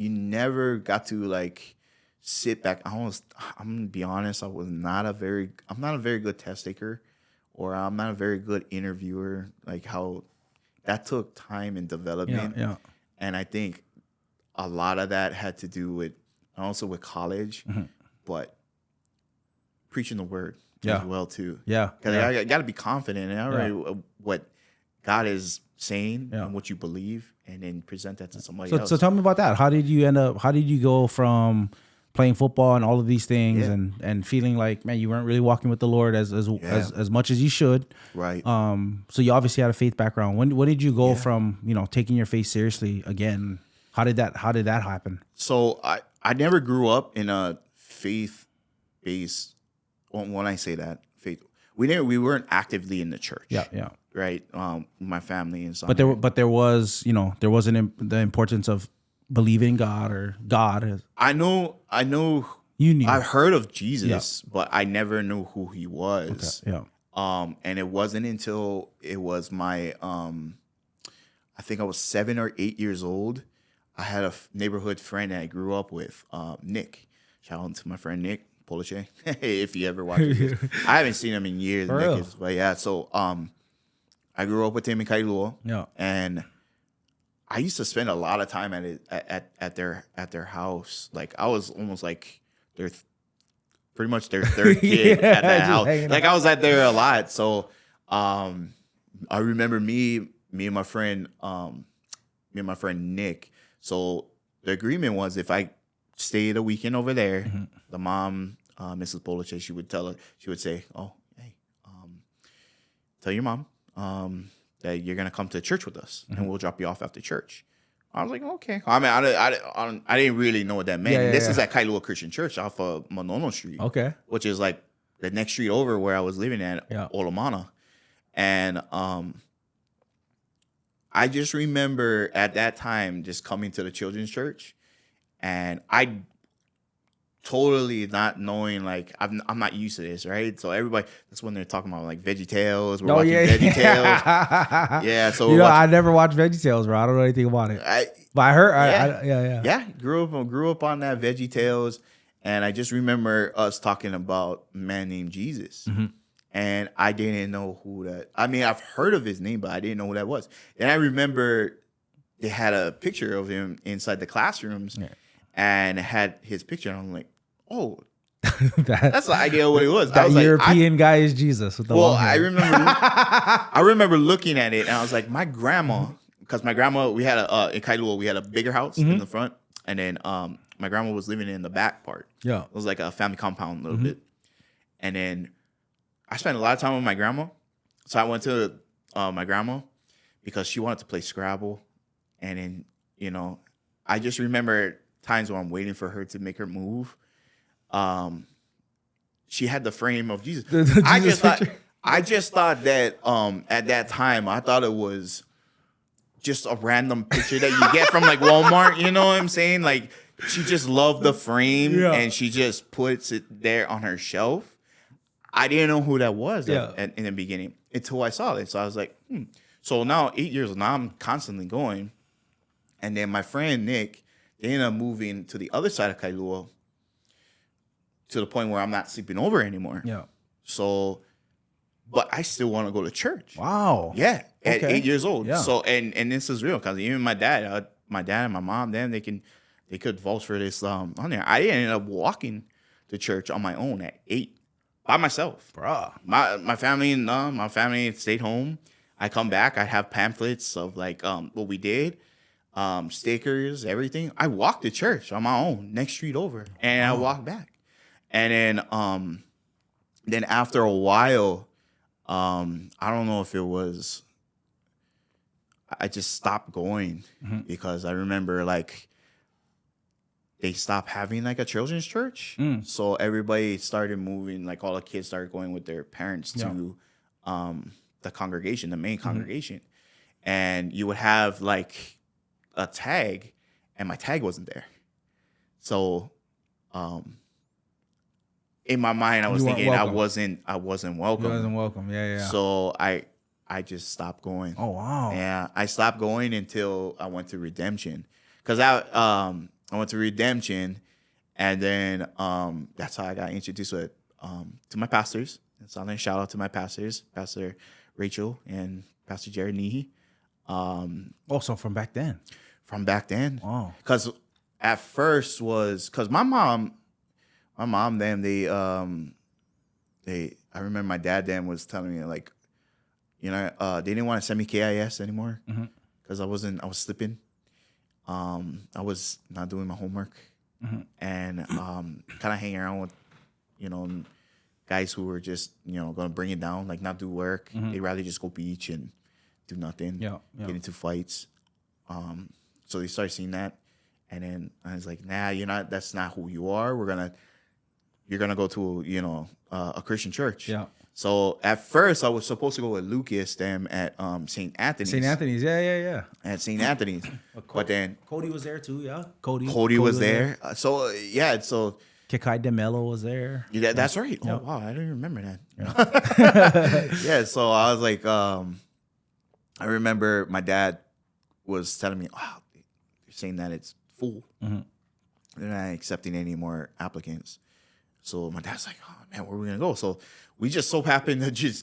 never got to sit back. I'm gonna be honest. I'm not a very good test taker, or I'm not a very good interviewer. Like how. That took time and development. Yeah. And I think a lot of that had to do with college, but preaching the word as well too. Yeah. Because I got to be confident in what God is saying and what you believe, and then present that to somebody else. So tell me about that. How did you go from playing football and all of these things and feeling like, man, you weren't really walking with the Lord as much as you should. Right. So you obviously had a faith background. When did you go from, taking your faith seriously again? How did that happen? So I never grew up in a faith-based, when I say that, faith, we weren't actively in the church. Yeah. Right. My family and stuff. But there was the importance of believing God or God. I know. You knew. I've heard of Jesus, but I never knew who he was. Okay. Yeah. And it wasn't until it was my, I think I was 7 or 8 years old. I had a neighborhood friend that I grew up with, Nick. Shout out to my friend Nick Poliche, if he ever watches this. I haven't seen him in years. But yeah, so I grew up with him in Kailua. Yeah. And I used to spend a lot of time at their house. Like I was almost like pretty much their third kid at that house. Like I was at there a lot. So I remember me and my friend Nick. So the agreement was if I stayed a weekend over there, the mom, Mrs. Poliche, she would say, "Oh, hey, tell your mom that you're gonna come to church with us, and we'll drop you off after church." I was like, okay. I mean, I didn't really know what that meant. This is at Kailua Christian Church off of Monono Street, which is like the next street over where I was living at, Olomana. And I just remember at that time just coming to the children's church, and I totally not knowing, like, I'm not used to this, right? So everybody, that's when they're talking about like VeggieTales. We're watching VeggieTales. Yeah, so I never watched VeggieTales, bro. I don't know anything about it. But I heard, yeah. Grew up on that VeggieTales, And I just remember us talking about a man named Jesus. And I didn't know who that. I mean, I've heard of his name, but I didn't know who that was. And I remember they had a picture of him inside the classrooms, and had his picture. And I'm like, oh, that's the idea of what it was. That I was European guy is Jesus with the long hair. I remember looking at it, and I was like, my grandma, because my grandma, we had in Kailua, we had a bigger house in the front, and then my grandma was living in the back part. Yeah, it was like a family compound a little bit, and then I spent a lot of time with my grandma, so I went to my grandma because she wanted to play Scrabble, and then I just remember times when I'm waiting for her to make her move. She had the frame of Jesus. I just thought that at that time, I thought it was just a random picture that you get from like Walmart. You know what I'm saying? Like, she just loved the frame and she just puts it there on her shelf. I didn't know who that was in the beginning until I saw it. So I was like, So now 8 years now, I'm constantly going. And then my friend Nick, they ended up moving to the other side of Kailua, to the point where I'm not sleeping over anymore. Yeah. So, but I still want to go to church. Wow. Yeah. At 8 years old. Yeah. So, and this is real, because even my dad and my mom, then they could vouch for this on there. I ended up walking to church on my own at 8 by myself. Bruh. My family stayed home. I come back. I have pamphlets of like what we did. Stickers, everything. I walked to church on my own, next street over, and I walked back. And then after a while, I don't know if it was, I just stopped going because I remember like they stopped having like a children's church. So everybody started moving, like all the kids started going with their parents to the congregation, the main congregation. And you would have like a tag, and my tag wasn't there. So in my mind, I was thinking I wasn't welcome. You wasn't welcome. Yeah. So I just stopped going. Oh wow. Yeah, I stopped going until I went to Redemption, because I went to Redemption, and then that's how I got introduced to my pastors. And so then shout out to my pastors, Pastor Rachel and Pastor Jared Nehe. Also from back then. From back then. Wow. Because at first because my mom then I remember my dad then was telling me like, they didn't want to send me KIS anymore because I was slipping. I was not doing my homework and kind of hanging around with, guys who were just, going to bring it down, like not do work. They'd rather just go beach and do nothing, get into fights. So they started seeing that. And then I was like, nah, that's not who you are. You're going to go to, a Christian church. Yeah. So at first I was supposed to go with Lucas, them at St. Anthony's. St. Anthony's, yeah. At St. Anthony's. But then Cody was there too, yeah. Cody was there. So Kekai DeMello was there. Yeah, that's right. Yep. Oh wow, I didn't remember that. Yeah, so I was like, I remember my dad was telling me, "Oh, they're saying that it's full. They're not accepting any more applicants." So my dad's like, "Oh man, where are we gonna go?" So we just so happened to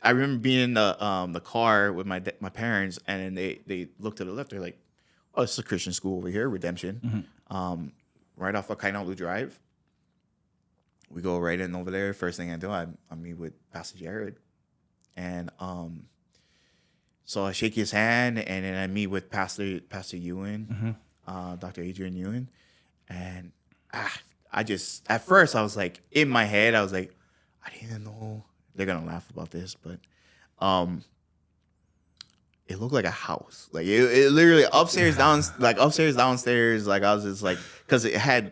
I remember being in the car with my parents, and then they looked to the left. They're like, "Oh, it's a Christian school over here, Redemption, right off of Kainaloo Drive." We go right in over there. First thing I do, I meet with Pastor Jared, and so I shake his hand, and then I meet with Pastor Ewan, Dr. Adrian Ewan, and at first I was like, in my head I was like, I didn't know they're gonna laugh about this, but it looked like a house, like it literally upstairs downstairs, like I was just like, because it had.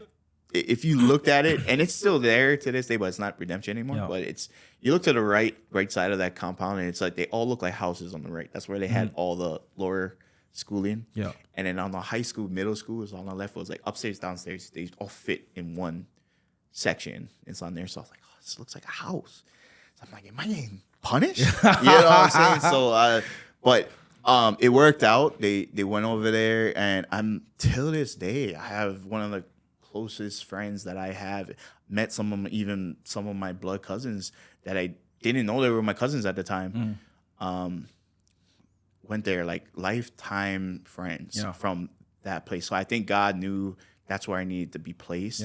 If you looked at it, and it's still there to this day, but it's not Redemption anymore. Yeah. But you look to the right side of that compound, and it's like they all look like houses on the right. That's where they had all the lower schooling. Yeah. And then on the high school, middle school, is on the left was like upstairs, downstairs. They all fit in one section. It's on there. So I was like, oh, this looks like a house. So I'm like, am I getting punished? You know what I'm saying? So, but it worked out. They went over there, and I'm till this day I have one of the closest friends that I have. Met even some of my blood cousins that I didn't know they were my cousins at the time. Went there, like lifetime friends from that place. So I think God knew that's where I needed to be placed.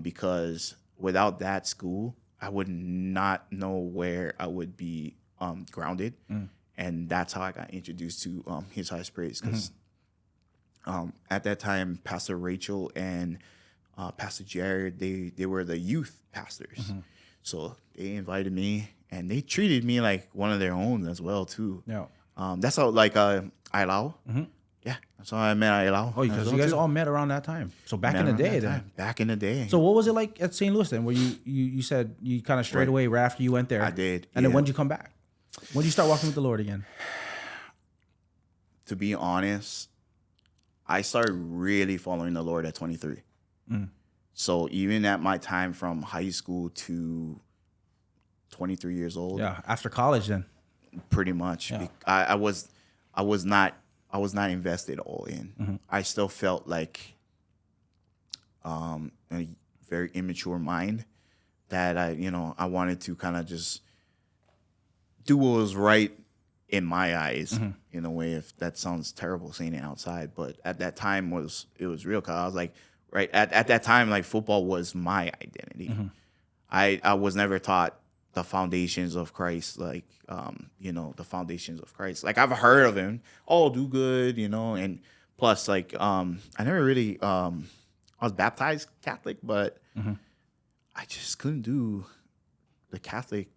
Because without that school, I would not know where I would be grounded. And that's how I got introduced to His Highest Praise. Because at that time, Pastor Rachel and Pastor Jared, they were the youth pastors. So they invited me, and they treated me like one of their own as well too. That's how like Ailao. Yeah, that's how I met Ailao. Oh, because you guys all met around that time. So back in the day, then. Back in the day. So what was it like at St. Louis then? Where you said you kind of straight away right after you went there? I did. And then when did you come back? When did you start walking with the Lord again? To be honest, I started really following the Lord at 23. So even at my time from high school to 23 years old. Yeah, after college then. Pretty much. Yeah. I was not invested all in. I still felt like a very immature mind that I wanted to kind of just do what was right in my eyes, in a way. If that sounds terrible saying it outside, but at that time it was real. Cause I was like, right at that time, like football was my identity. I was never taught the foundations of Christ, like the foundations of Christ. Like I've heard of him, do good, and plus like I never really I was baptized Catholic, but I just couldn't do the Catholic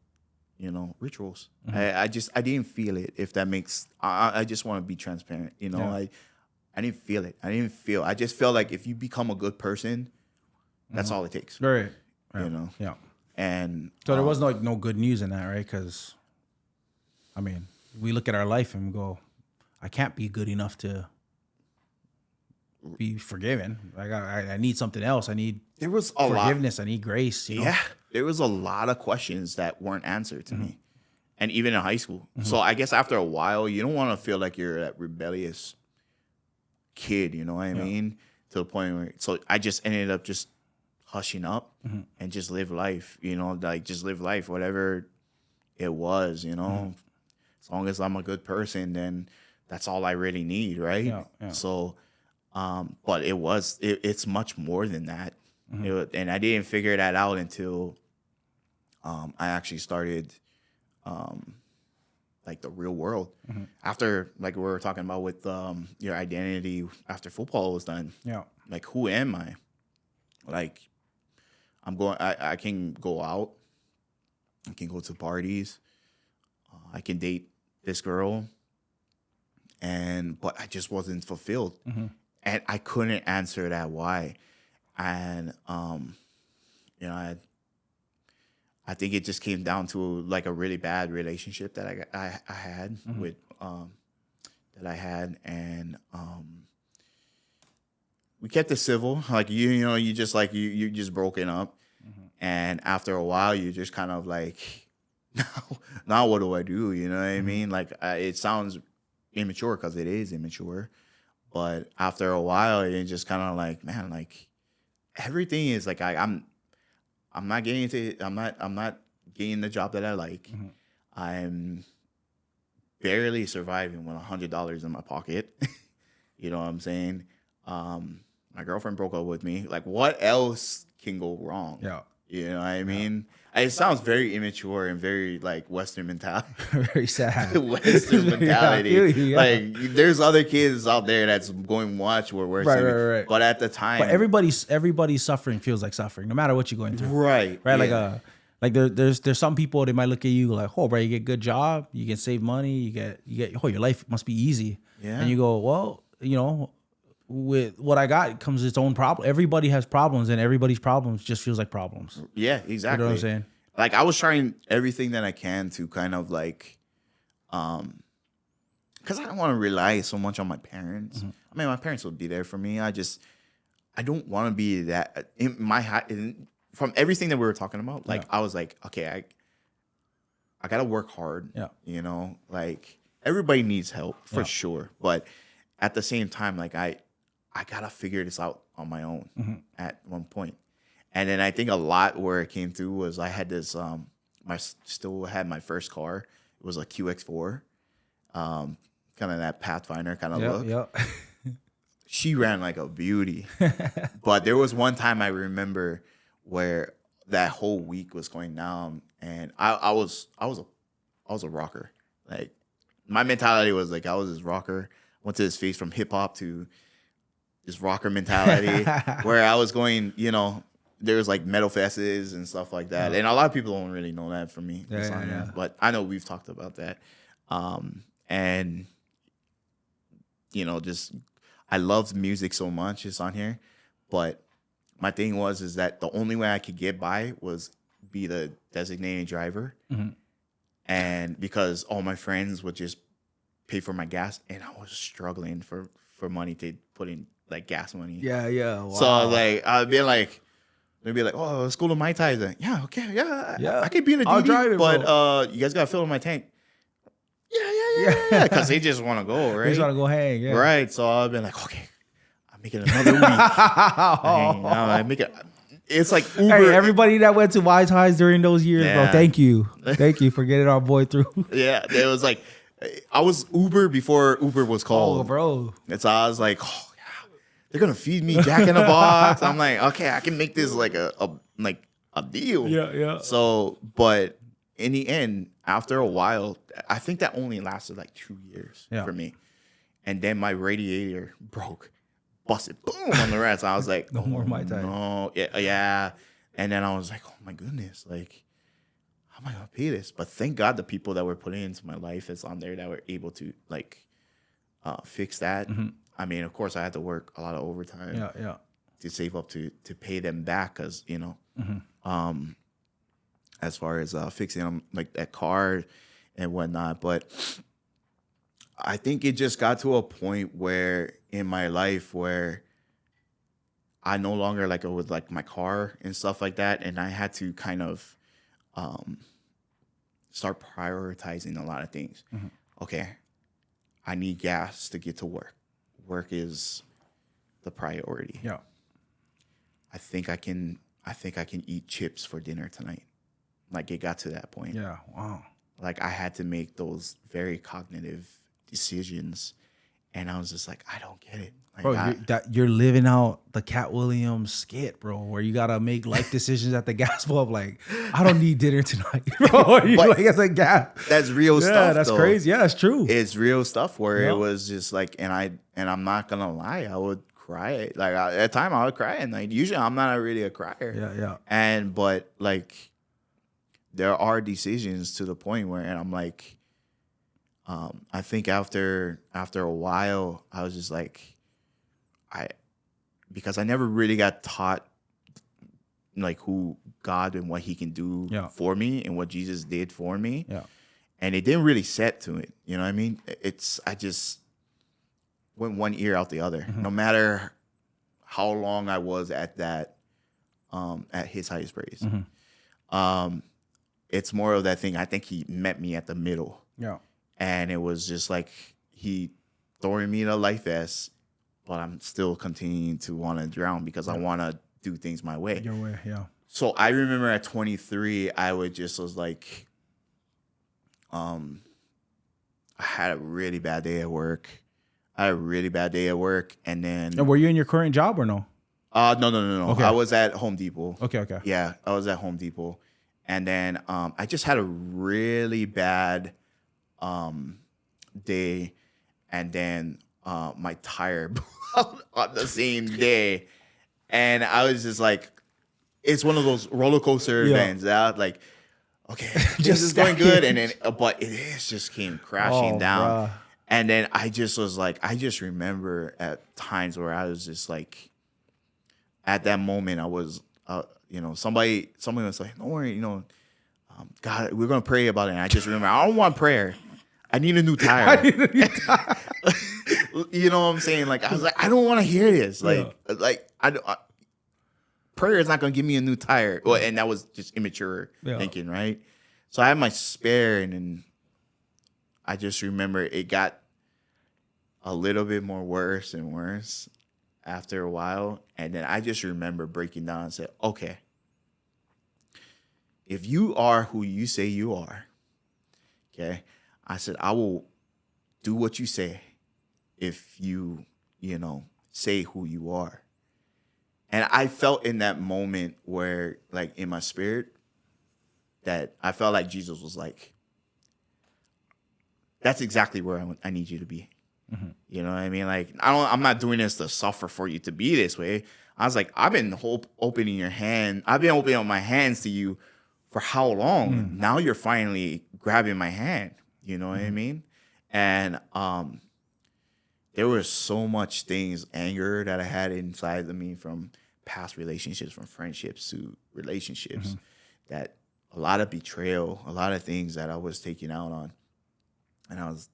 rituals. I didn't feel it. If that makes I just want to be transparent. I didn't feel it. I just felt like if you become a good person, that's all it takes. Right. Yeah. And so there was no good news in that, right? Because I mean, we look at our life and we go, I can't be good enough to be forgiven. Like I need something else. I need forgiveness. I need grace. Yeah, there was a lot of questions that weren't answered to me, and even in high school. So I guess after a while, you don't want to feel like you're that rebellious kid. You know what I mean? To the point where I just ended up just hushing up and just live life. Like just live life, whatever it was. As long as I'm a good person, then that's all I really need, right? Yeah. So, but it's much more than that. And I didn't figure that out until I actually started like the real world. After, like we were talking about with your identity after football was done. Yeah. Like, who am I? Like, I can go out. I can go to parties. I can date this girl. But I just wasn't fulfilled. And I couldn't answer that why. And, I think it just came down to like a really bad relationship that I had with, and, we kept it civil. Like, you just like, you just broken up. And after a while, you just kind of like, now what do I do? You know what I mean? Like, it sounds immature because it is immature. But after a while, it's just kind of like, man, like everything is like, I'm not getting I'm not getting the job that I like. I'm barely surviving with $100 in my pocket. You know what I'm saying? My girlfriend broke up with me. Like, what else can go wrong? Yeah. You know what I mean? It sounds very immature and very like Western mentality. Very sad. Western mentality. Like, there's other kids out there that's going to watch where we're right. But at the time, but everybody's suffering feels like suffering, no matter what you're going through. Right. Yeah. Like there's some people they might look at you like, oh, bro, you get a good job, you can save money, you get your life must be easy. Yeah. And you go, well, with what I got comes its own problem. Everybody has problems, and everybody's problems just feels like problems. Yeah, exactly. You know what I'm saying? Like, I was trying everything that I can to kind of like, because I don't want to rely so much on my parents. I mean, my parents will be there for me. I don't want to be that in my from everything that we were talking about. Like, I was like, okay, I gotta work hard. Yeah. Like everybody needs help for sure, but at the same time, like I gotta figure this out on my own at one point. And then I think a lot where it came through was I had this still had my first car. It was a QX4, kind of that Pathfinder kind of look. Yep. She ran like a beauty. But there was one time I remember where that whole week was going down, and I was a rocker. Like my mentality was like I was this rocker. Went to this phase from hip hop to this rocker mentality where I was going, there was like metal fests and stuff like that. And a lot of people don't really know that from me. Yeah. But I know we've talked about that. And just I loved music so much. It's on here. But my thing is that the only way I could get by was be the designated driver. Mm-hmm. And because all my friends would just pay for my gas, and I was struggling for money to put in like gas money. Yeah. Wow. So like I'd be like, they'd be like, "Oh, let's go to Mai Tais." Then yeah, okay, yeah. I could be in a I'll DD, drive it, but you guys gotta fill in my tank. Yeah. Because they just want to go, right? They just want to go hang, yeah. Right. So I've been like, okay, I'm making another week. I make it. It's like Uber. Hey, everybody that went to Mai Tais during those years, Yeah. bro, thank you for getting our boy through. Yeah, it was like I was Uber before Uber was called. Oh, bro. And so I was like, oh yeah, they're gonna feed me Jack in the Box. I'm like, okay, I can make this like a deal. Yeah. So, but in the end, after a while, I think that only lasted like 2 years for me. And then my radiator broke, busted, boom, on the rest. I was like, no more Mai Tai. No, yeah. And then I was like, oh my goodness, like, how am I gonna pay this? But thank God the people that were putting into my life is on there that were able to like fix that. Mm-hmm. I mean, of course, I had to work a lot of overtime. Yeah. To save up to pay them back, because as far as fixing them like that car and whatnot. But I think it just got to a point where in my life where I no longer like it with like my car and stuff like that, and I had to kind of start prioritizing a lot of things. Mm-hmm. Okay, I need gas to get to work. Work is the priority. Yeah. I think I can eat chips for dinner tonight. Like it got to that point. Yeah. Wow. Like I had to make those very cognitive decisions, and I was just like, I don't get it. Like, bro, you're living out the Cat Williams skit, bro, where you gotta make life decisions at the gas pump. Like, I don't need dinner tonight, bro. Like it's like gas. That's real stuff. Yeah, that's though. crazy. Yeah, that's true. It's real stuff where it was just like, and I'm not gonna lie, I would cry. Like at the time, I would cry, and like usually I'm not really a crier. Yeah. But like, there are decisions to the point where, and I'm like, I think after a while, I was just like, because I never really got taught like who God and what He can do for me and what Jesus did for me. Yeah. And it didn't really set to it. You know what I mean? I just went one ear out the other. Mm-hmm. No matter how long I was at that, at His highest praise. Mm-hmm. It's more of that thing. I think He met me at the middle. Yeah. And it was just like He throwing me in a life vest, but I'm still continuing to want to drown because I want to do things my way. Your way, yeah. So I remember at 23, I was like, I had a really bad day at work. And then. And were you in your current job or no? No. Okay. I was at Home Depot. Okay. Yeah, I was at Home Depot. And then I just had a really bad day. And then my tire blew out on the same day. And I was just like, it's one of those roller coaster events that like, okay, this is going good. And then, but it just came crashing down. Bruh. And then I just was like, I just remember at times where I was just like, at that moment, I was, somebody was like, don't worry, God, we're going to pray about it. And I just remember, I don't want prayer. I need a new tire. You know what I'm saying? Like, I was like, I don't want to hear this. Prayer is not going to give me a new tire. Well, and that was just immature thinking, right? So I had my spare, and then I just remember it got a little bit more worse and worse after a while. And then I just remember breaking down and said, okay, if you are who you say you are, okay, I said, I will do what you say if you say who you are. And I felt in that moment where, like, in my spirit, that I felt like Jesus was like, that's exactly where I need you to be. Mm-hmm. You know what I mean? Like, I'm not doing this to suffer for you to be this way. I was like, I've been opening my hands to you for how long? Mm. Now you're finally grabbing my hand. You know what I mean? And there was so much things, anger that I had inside of me from past relationships, from friendships to relationships, that a lot of betrayal, a lot of things that I was taking out on. And I was,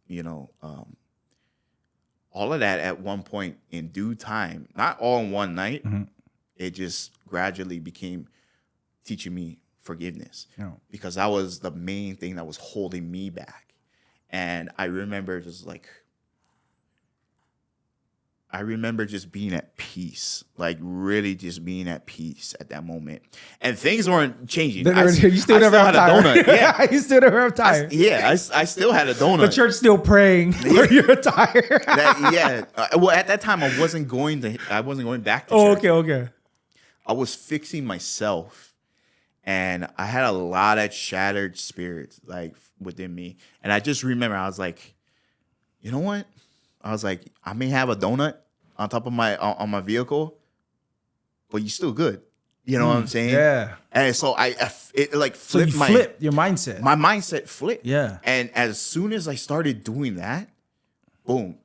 all of that at one point in due time, not all in one night, it just gradually became teaching me forgiveness. Yeah. Because that was the main thing that was holding me back. And I remember just being at peace, like really just being at peace at that moment. And things weren't changing. You still never had a donut. Yeah, you still never have tire. I still had a donut. The church still praying for your tire. Well, at that time, I wasn't going back to church. Okay. I was fixing myself, and I had a lot of shattered spirits like within me. And I just remember I was like, you know what? I was like, I may have a donut on top of on my vehicle, but you're still good. You know what I'm saying? Yeah. And so it like flipped. So you flipped your mindset. My mindset flipped. Yeah. And as soon as I started doing that, boom,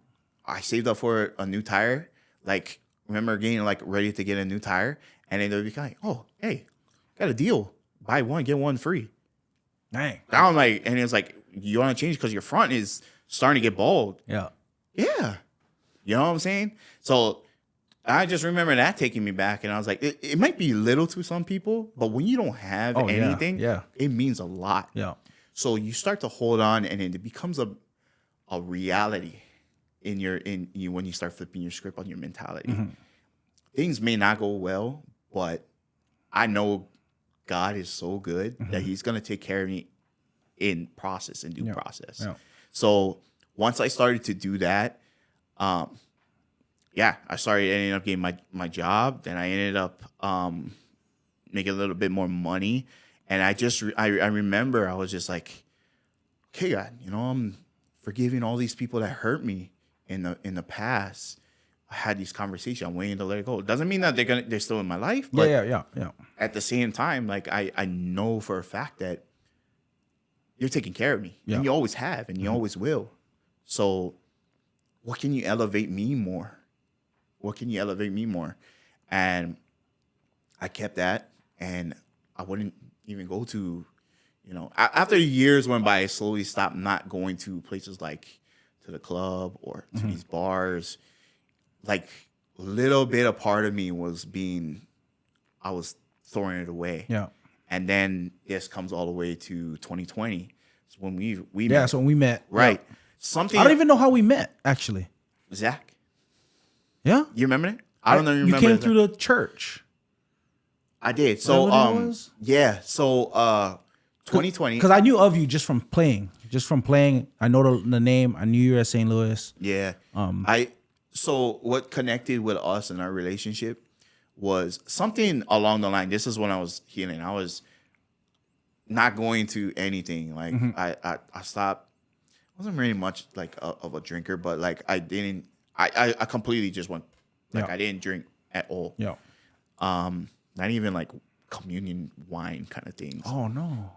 I saved up for a new tire. Like, remember getting like ready to get a new tire, and then they'd be like, "Oh, hey, got a deal. Buy one, get one free." Dang. I'm like, and it's like, you want to change because your front is starting to get bald. Yeah. Yeah. You know what I'm saying? So I just remember that taking me back, and I was like, it might be little to some people, but when you don't have anything, it means a lot. Yeah. So you start to hold on, and it becomes a reality in you when you start flipping your script on your mentality. Mm-hmm. Things may not go well, but I know God is so good that He's gonna take care of me in due process. Yeah. So once I started to do that, I ended up getting my job. Then I ended up making a little bit more money. And I remember I was just like, okay, God, I'm forgiving all these people that hurt me in the past. I had these conversations. I'm waiting to let it go. It doesn't mean that they're still in my life. But yeah. At the same time, like I know for a fact that you're taking care of me. Yeah. And you always have, and you always will. So what can you elevate me more? And I kept that, and I wouldn't even go to, after years went by, I slowly stopped not going to places like to the club or to these bars. Like, little bit of part of me I was throwing it away. Yeah. And then this comes all the way to 2020. It's when we met. Yeah, that's when we met. Right. Yeah. I don't even know how we met, actually. Zach. Yeah. You remember it? I don't know. You remember? You came through the church. I did. So, yeah. So, 2020. Because I knew of you just from playing. I know the name. I knew you were at St. Louis. Yeah. So what connected with us in our relationship was something along the line. This is when I was healing. I was not going to anything. Like I stopped. I wasn't very much like of a drinker, but like I completely just went. Like I didn't drink at all. Yeah. Not even like communion wine kind of things. Oh no.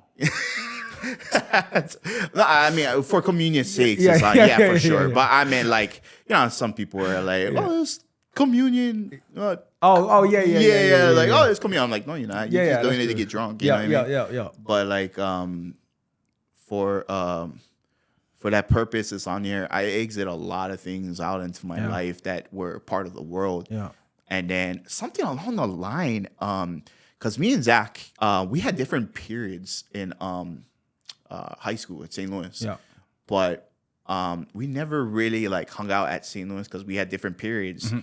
I mean, for communion's sake, for sure. Yeah. But I meant like, some people are like, oh, it's communion. Yeah. Like, oh, it's communion. I'm like, no, you're not. You're just doing it to get drunk. You know what I mean? Yeah. But like, for that purpose, it's on here. I exit a lot of things out into my life that were part of the world. Yeah. And then something along the line, because me and Zach, we had different periods in high school at St. Louis. Yeah. But we never really like hung out at St. Louis because we had different periods.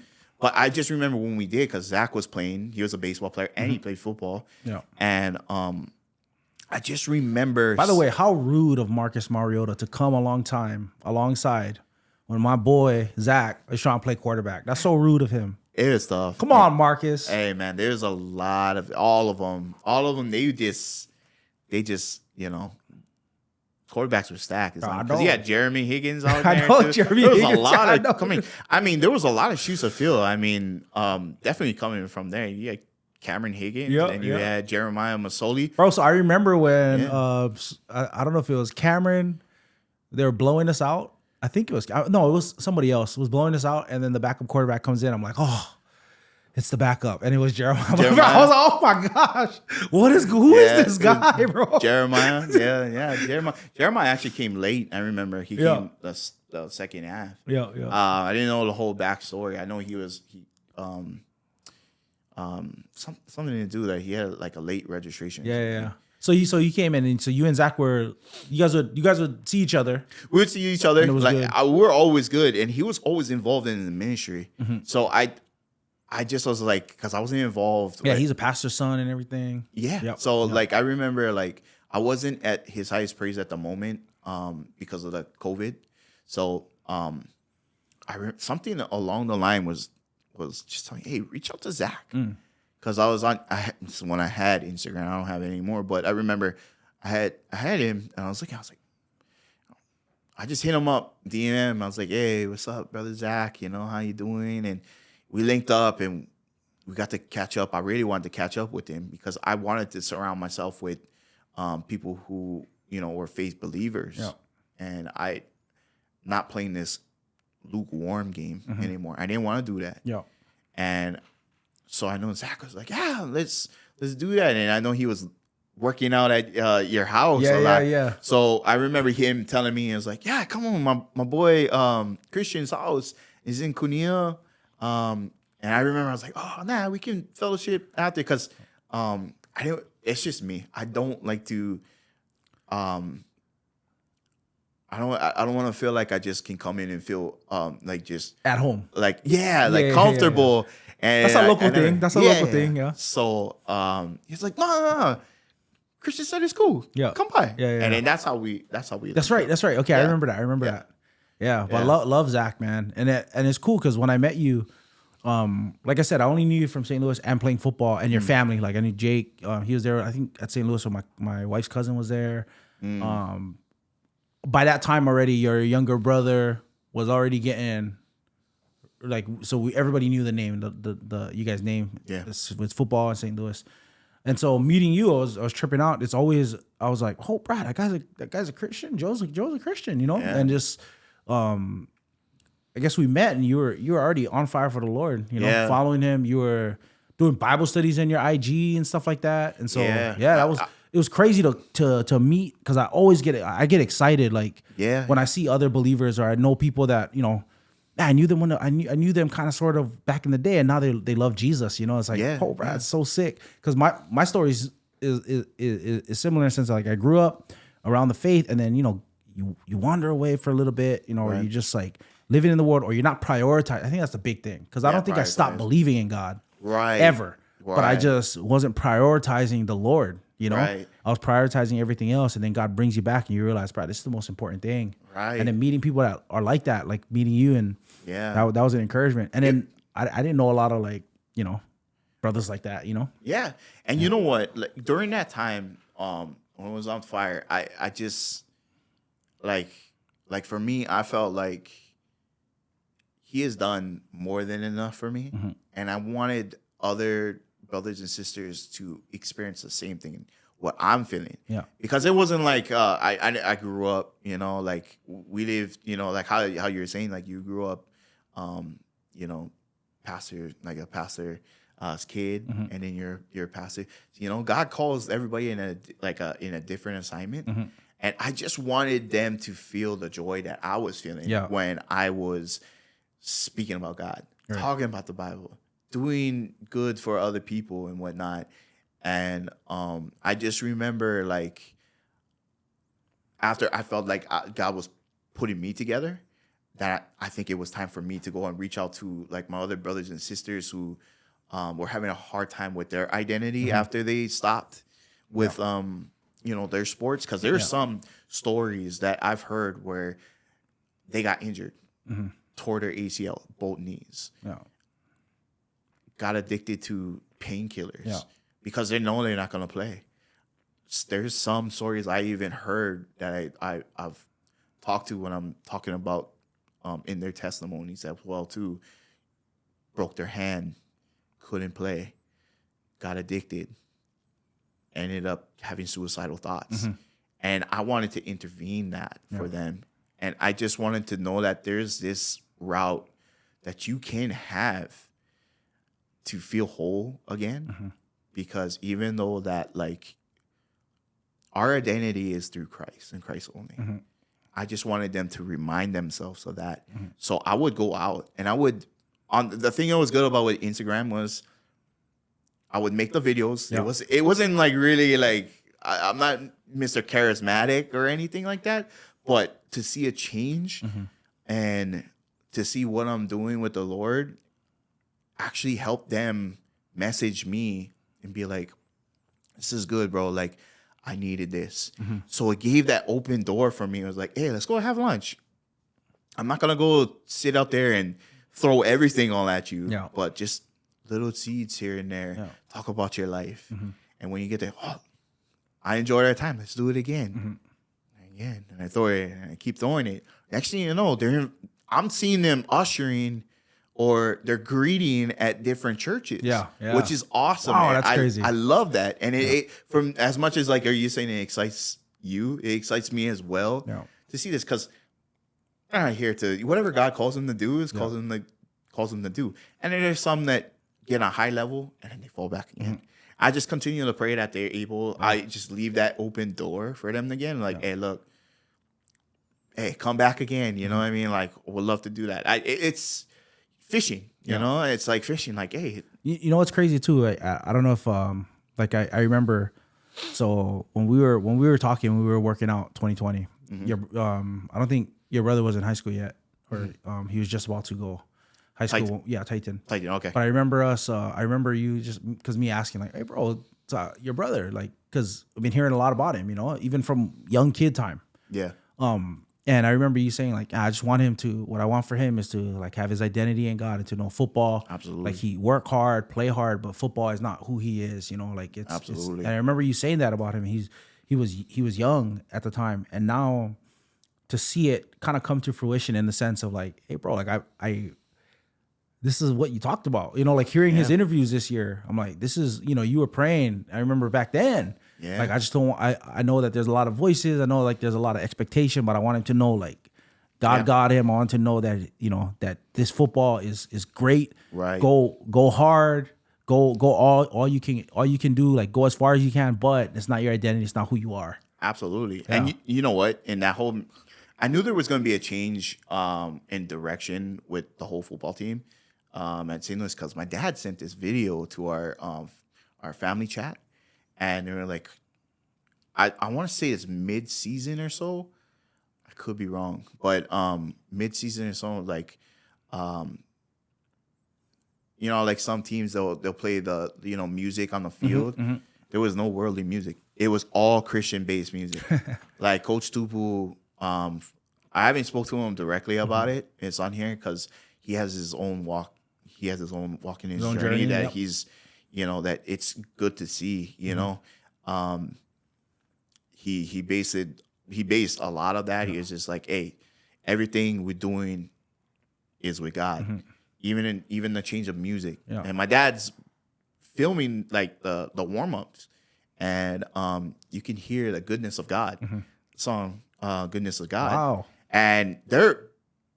But I just remember when we did, because Zach was playing. He was a baseball player and he played football. Yeah. And I just remember. By the way, how rude of Marcus Mariota to come alongside when my boy Zach is trying to play quarterback. That's so rude of him. It is tough. Come on, Marcus. Hey man, there's a lot of all of them. They just quarterbacks were stacked. Because you had Jeremy Higgins out there. I know Jeremy There was Higgins. a lot of coming. I mean, there was a lot of shoes to fill. I mean, definitely coming from there. You had Cameron Higgins, and you had Jeremiah Masoli. Bro, so I remember when I don't know if it was Cameron, they were blowing us out. I think it was it was somebody else was blowing us out, and then the backup quarterback comes in. I'm like, oh, it's the backup, and it was Jeremiah. I was like, oh my gosh, who is this guy, bro? Jeremiah, Jeremiah actually came late. I remember he came the second half. Yeah. I didn't know the whole backstory. I know something to do that he had like a late registration. Yeah. So you came in, and so you and Zach you guys would see each other. We would see each other. And it was good. We were always good, and he was always involved in the ministry. Mm-hmm. So I just was like, because I wasn't involved. Yeah, he's a pastor's son and everything. Yeah. Yep. So like I remember like I wasn't at his highest praise at the moment because of the COVID. So something along the line was just telling, hey, reach out to Zach. Because when I had Instagram, I don't have it anymore. But I remember I had him, and I was like, I just hit him up, DM him. I was like, hey, what's up, brother Zach? How you doing? And we linked up, and we got to catch up. I really wanted to catch up with him because I wanted to surround myself with people who were faith believers. Yeah. And I not playing this lukewarm game anymore. I didn't want to do that. Yeah. And so I know Zach was like, yeah, let's do that. And I know he was working out at your house a lot. Yeah. So I remember him telling me, he was like, yeah, come on, my boy Christian's house is in Cunha. And I remember I was like, oh, nah, we can fellowship out there. Because it's just me. I don't like to I don't want to feel like I just can come in and feel like just at home. Like comfortable. Yeah. And that's a local thing. That's a local thing, yeah. So he's like, no. Christian said it's cool. Yeah. Come by. Yeah. And then that's how we That's right. Okay, yeah. I remember that. Yeah. But love Zach, man. And it's cool because when I met you, like I said, I only knew you from St. Louis and playing football and your family. Like I knew Jake. He was there, I think, at St. Louis, so my wife's cousin was there. By that time already, your younger brother was already getting everybody knew the name, the you guys' name. Yeah, with football in St. Louis, and so meeting you, I was tripping out. It's always I was like, oh, Brad, that guy's a Christian. Joe's a Christian, and just I guess we met, and you were already on fire for the Lord, following him. You were doing Bible studies in your IG and stuff like that, and so it was crazy to meet because I always get excited when I see other believers or I know people that I knew them I knew them kind of sort of back in the day, and now they love Jesus. It's like, oh, Brad, it's so sick. Because my story is similar in the sense that, like, I grew up around the faith, and then you wander away for a little bit, or you just like living in the world, or you're not prioritized. I think that's the big thing because I don't think I stopped believing in God ever, but I just wasn't prioritizing the Lord. I was prioritizing everything else, and then God brings you back, and you realize, Brad, this is the most important thing. Right. And then meeting people that are like that, like meeting you, and that was an encouragement. And then I didn't know a lot of brothers like that, Yeah. And you know what? Like, during that time, when I was on fire, I just like for me, I felt like he has done more than enough for me, and I wanted other brothers and sisters to experience the same thing, what I'm feeling. Yeah. Because it wasn't like I grew up, like we lived, like how you were saying, like you grew up, pastor, like a pastor's kid, and then you're a pastor. God calls everybody in a different assignment. And I just wanted them to feel the joy that I was feeling when I was speaking about God, talking about the Bible, doing good for other people and whatnot. And I just remember, like, after I felt like God was putting me together, that I think it was time for me to go and reach out to like my other brothers and sisters who were having a hard time with their identity after they stopped with their sports, because there's some stories that I've heard where they got injured, tore their ACL, both knees, got addicted to painkillers because they know they're not going to play. There's some stories I even heard that I've talked to when I'm talking about in their testimonies as well too. Broke their hand, couldn't play, got addicted, ended up having suicidal thoughts. And I wanted to intervene that for them. And I just wanted to know that there's this route that you can have to feel whole again. Because even though that like our identity is through Christ and Christ only, I just wanted them to remind themselves of that. So I would go out and I would, the thing that was good about with Instagram was I would make the videos. It wasn't like really like, I'm not Mr. Charismatic or anything like that, but to see a change and to see what I'm doing with the Lord actually helped them message me and be like, this is good, bro. Like, I needed this. So it gave that open door for me. It was like, hey, let's go have lunch. I'm not going to go sit out there and throw everything all at you, but just little seeds here and there. Talk about your life. And when you get there, oh, I enjoyed our time. Let's do it again. Again. And I throw it and I keep throwing it. Next thing you know, I'm seeing them ushering or they're greeting at different churches, which is awesome. Wow, man. that's crazy. I love that. And it from as much as like, are you saying it excites you? It excites me as well to see this, because I'm not here to, whatever God calls them to do is calls them to do. And then there's some that get on a high level and then they fall back again. I just continue to pray that they're able. I just leave that open door for them again. Like, hey, look, hey, come back again. You know what I mean? Like, would love to do that. It's fishing, you know? It's like fishing. Like, hey. You know what's crazy too? I don't know if like I remember. So when we were talking, we were working out 2020. Your I don't think your brother was in high school yet, or he was just about to go high school. Titan. Okay. But I remember I remember you just because me asking like, hey bro, it's, your brother, like, because I've been hearing a lot about him, you know, even from young kid time. Yeah. And I remember you saying like, I just want him to, what I want for him is to like have his identity in God and to know football. Absolutely. Like he work hard, play hard, but football is not who he is, you know, like it's, absolutely. And I remember you saying that about him. He was young at the time. And now to see it kind of come to fruition in the sense of like, hey bro, like I this is what you talked about, you know, like hearing his interviews this year. I'm like, this is, you know, you were praying. I remember back then. Yeah. Like I just don't. I know that there's a lot of voices. I know like there's a lot of expectation, but I want him to know like God got him. I want to know that, you know, that this football is great. Right. Go hard. Go all you can do. Like go as far as you can, but it's not your identity. It's not who you are. Absolutely. Yeah. And you know what? In that whole, I knew there was going to be a change in direction with the whole football team at St. Louis, because my dad sent this video to our family chat. And they were like, I want to say it's mid-season or so. I could be wrong. But mid-season or so, like, you know, like some teams, they'll play the, you know, music on the field. There was no worldly music. It was all Christian-based music. Like Coach Tupu, I haven't spoke to him directly about it. It's on here because he has his own walk. He has his own walk in his journey that he's, you know, that it's good to see, you know. He based a lot of that. He was just like, hey, everything we're doing is with God. Even the change of music. And my dad's filming like the warm-ups, and you can hear the goodness of God. Song Goodness of God. Wow. And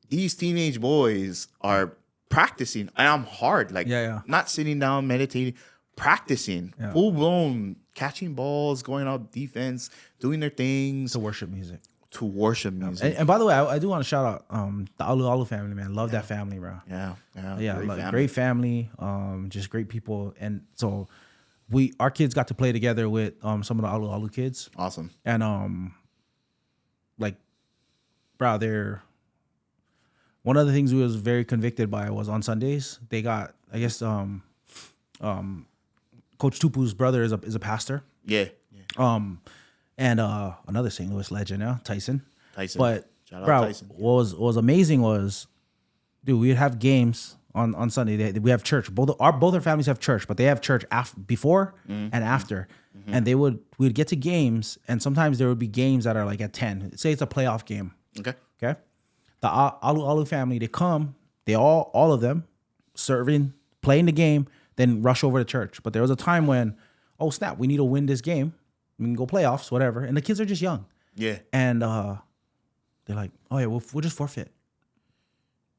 these teenage boys are practicing, and I'm hard, like not sitting down meditating, practicing, full blown catching balls, going out defense, doing their things to worship music. And by the way, I do want to shout out the Alu Alu family, man. Love that family, bro. Great family, just great people. And so our kids got to play together with some of the Alu Alu kids. Awesome. And like, bro, they're one of the things we was very convicted by was on Sundays they got, I guess, Coach Tupu's brother is a pastor. Yeah. And another St. Louis legend, Tyson. But Shout out bro, Tyson. what was amazing was, dude, we'd have games on Sunday. We have church. Both our families have church, but they have church before and after. And we'd get to games, and sometimes there would be games that are like at 10. Say it's a playoff game. Okay. The Alu family, they come, they all of them serving, playing the game, then rush over to church. But there was a time when, oh snap, we need to win this game. We can go playoffs, whatever. And the kids are just young. Yeah. And they're like, oh yeah, we'll just forfeit.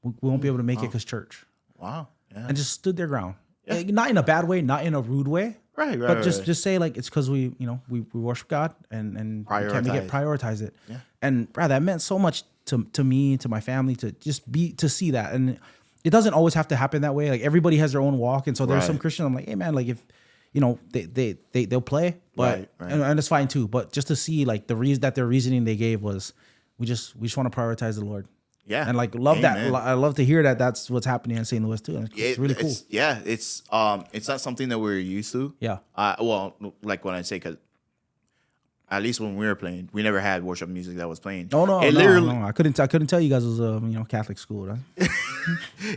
We won't be able to make it because church. Wow. Yeah. And just stood their ground. Yeah. Like, not in a bad way, not in a rude way. Right. But just say like it's because we worship God and prioritize it. Yeah. And bro, that meant so much to me, to my family, to see that. And it doesn't always have to happen that way. Like everybody has their own walk, and so there's some Christians. I'm like, hey man, like if they'll play, but and it's fine too. But just to see like their reasoning they gave was we just want to prioritize the Lord. Yeah. And like love that. I love to hear that that's what's happening in St. Louis too. It's really cool. It's not something that we're used to. Yeah. Well, like when I say, because at least when we were playing, we never had worship music that was playing. Oh no, no. I couldn't tell you guys it was a Catholic school. Right?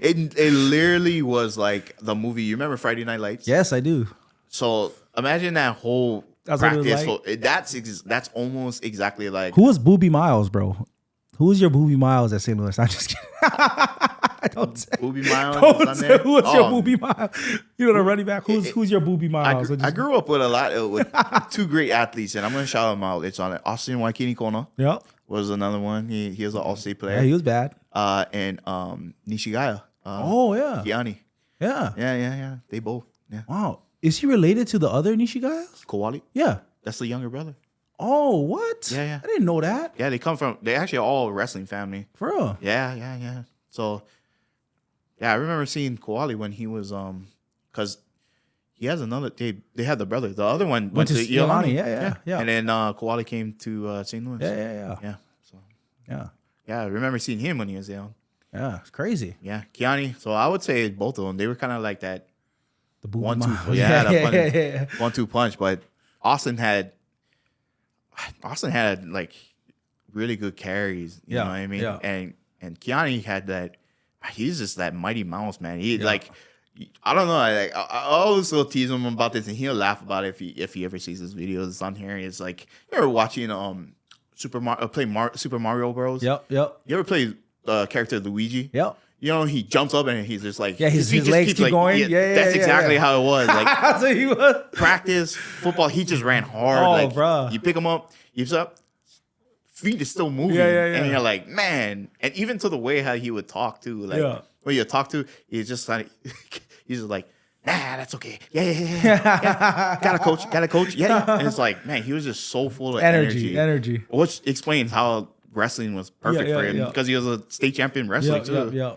It literally was like the movie. You remember Friday Night Lights? Yes, I do. So imagine that whole That's practice. what it That's almost exactly like. Who was Booby Miles, bro? Who was your Booby Miles at St. Louis? I'm just kidding. Don't say. Booby Miles? Who was your Booby Miles? You know the running back. Who's your Booby Miles? I grew up with with two great athletes, and I'm gonna shout them out. It's on it. Austin Waikini Kono. Yep. Was another one. He was an all-state player. Yeah, he was bad. And Nishigaya. Yeah. Kiani. Yeah. They both. Yeah. Wow. Is he related to the other Nishigayas? Kowali. Yeah. That's the younger brother. Oh, what? Yeah. I didn't know that. Yeah, they actually all wrestling family. For real? Yeah. So, yeah, I remember seeing Kowali when he was, because he has another, they had the brother. The other one went to Iolani. Yeah. And then Kowali came to St. Louis. Yeah. So, yeah. Yeah, I remember seeing him when he was young. Yeah, it's crazy. Yeah, Kiani. So I would say both of them, they were kind of like that. The Booby 1-2. Miles. Yeah, 1-2 punch. But Austin had like really good carries. You know what I mean? Yeah. And Kiani had that. He's just that mighty mouse, man. He like, I don't know. I always will tease him about this, and he'll laugh about it if he ever sees his videos. It's on here. It's like you ever watching Super Mario Bros. Yep. You ever play character Luigi? Yep. You know, he jumps up and he's just like, his legs keep going. That's exactly how it was. Like so he was practice football, he just ran hard. Bro. You pick him up, he's up, feet is still moving, and you're like, man. And even to the way how he would talk too, like when you talk to, he's just like, he's just like, nah, that's okay. Yeah. Got a coach. Yeah. And it's like, man, he was just so full of energy. Which explains how wrestling was perfect for him because he was a state champion wrestler too. Yeah.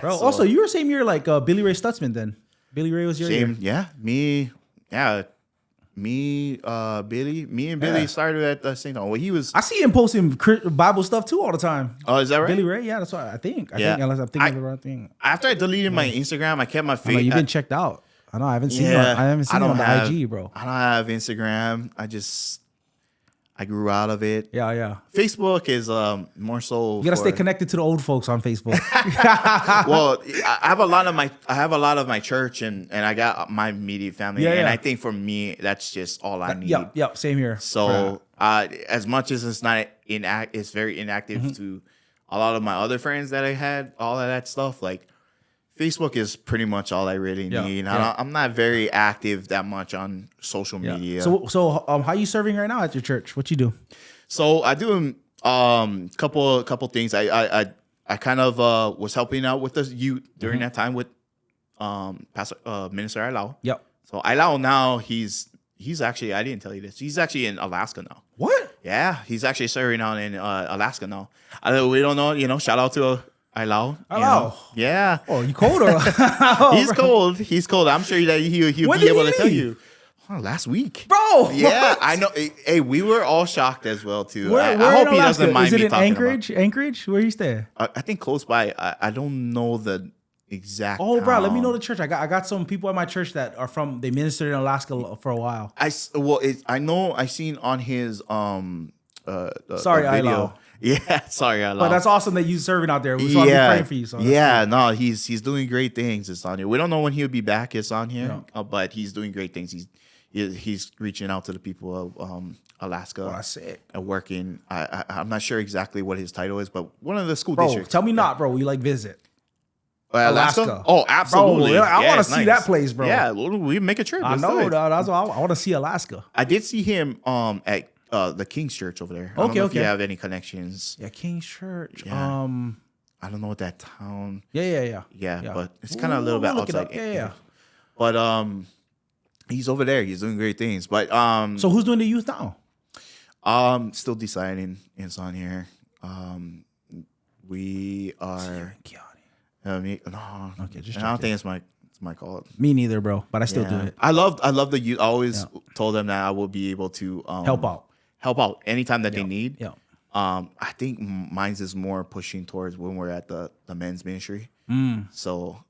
Bro, also, you were same year like Billy Ray Stutzman then. Billy Ray was your year. Me, Billy started at the same time. Well, he was. I see him posting Bible stuff too all the time. Oh, is that right? Billy Ray, yeah, that's what I think. I think unless I'm thinking of the right thing. After I deleted my Instagram, I kept my face. You've been checked out. I know. I haven't seen you. I haven't seen you on the IG, bro. I don't have Instagram. I grew out of it. Yeah. Facebook is more so. You gotta stay connected to the old folks on Facebook. Well, I have a lot of my church and I got my immediate family. And I think for me, that's just all I need. Yep. Same here. So as much as it's not it's very inactive to a lot of my other friends that I had, all of that stuff. Like Facebook is pretty much all I really need. I'm not very active that much on social media. So how you serving right now at your church? What you do? So I do couple things. I kind of was helping out with the youth during that time with Pastor Minister Ailao. Yep. So Ailao now he's actually, I didn't tell you this. He's actually in Alaska now. What? Yeah, he's actually serving out in Alaska now. We don't know. Shout out to Ailao. Yeah. Oh, you cold or? He's cold. I'm sure that he'll be able to tell you. last week, bro. Yeah, what? I know. Hey, we were all shocked as well too. Where I hope in he Alaska? doesn't mind Is it me in talking Anchorage? Anchorage? Where you stay? I think close by. I don't know the exact. Oh, bro, let me know town. the church. I got some people at my church that are from. They ministered in Alaska for a while. I know I seen on his Sorry, video. Ilo. Yeah, sorry, I But that's awesome that you serving out there. So I'll be praying for you. So that's yeah, cool. no, he's doing great things. It's on here. We don't know when he'll be back. It's on here, Yeah. but he's doing great things. He's reaching out to the people of Alaska. Oh, that's sick. And working. I'm not sure exactly what his title is, but one of the school Bro, districts. tell me not, bro. We like visit. Alaska? Oh, absolutely. Bro, I want to it's see that place, bro. Yeah, we make a trip. I Let's do know, it. dog. That's why I want to see Alaska. I did see him at the King's Church over there. I don't know if you have any connections. Yeah, King's Church. Yeah. I don't know what that town. Yeah. Yeah, but it's kind of a little bit look it outside. up. Yeah. But he's over there. He's doing great things. But So who's doing the youth now? still deciding. It's on here. We are. No, Okay, just I don't think it's my call. Me neither, bro. But I still do it. I love the youth. I always told them that I will be able to Help out anytime that they need. Yeah. I think mine's is more pushing towards when we're at the men's ministry. So,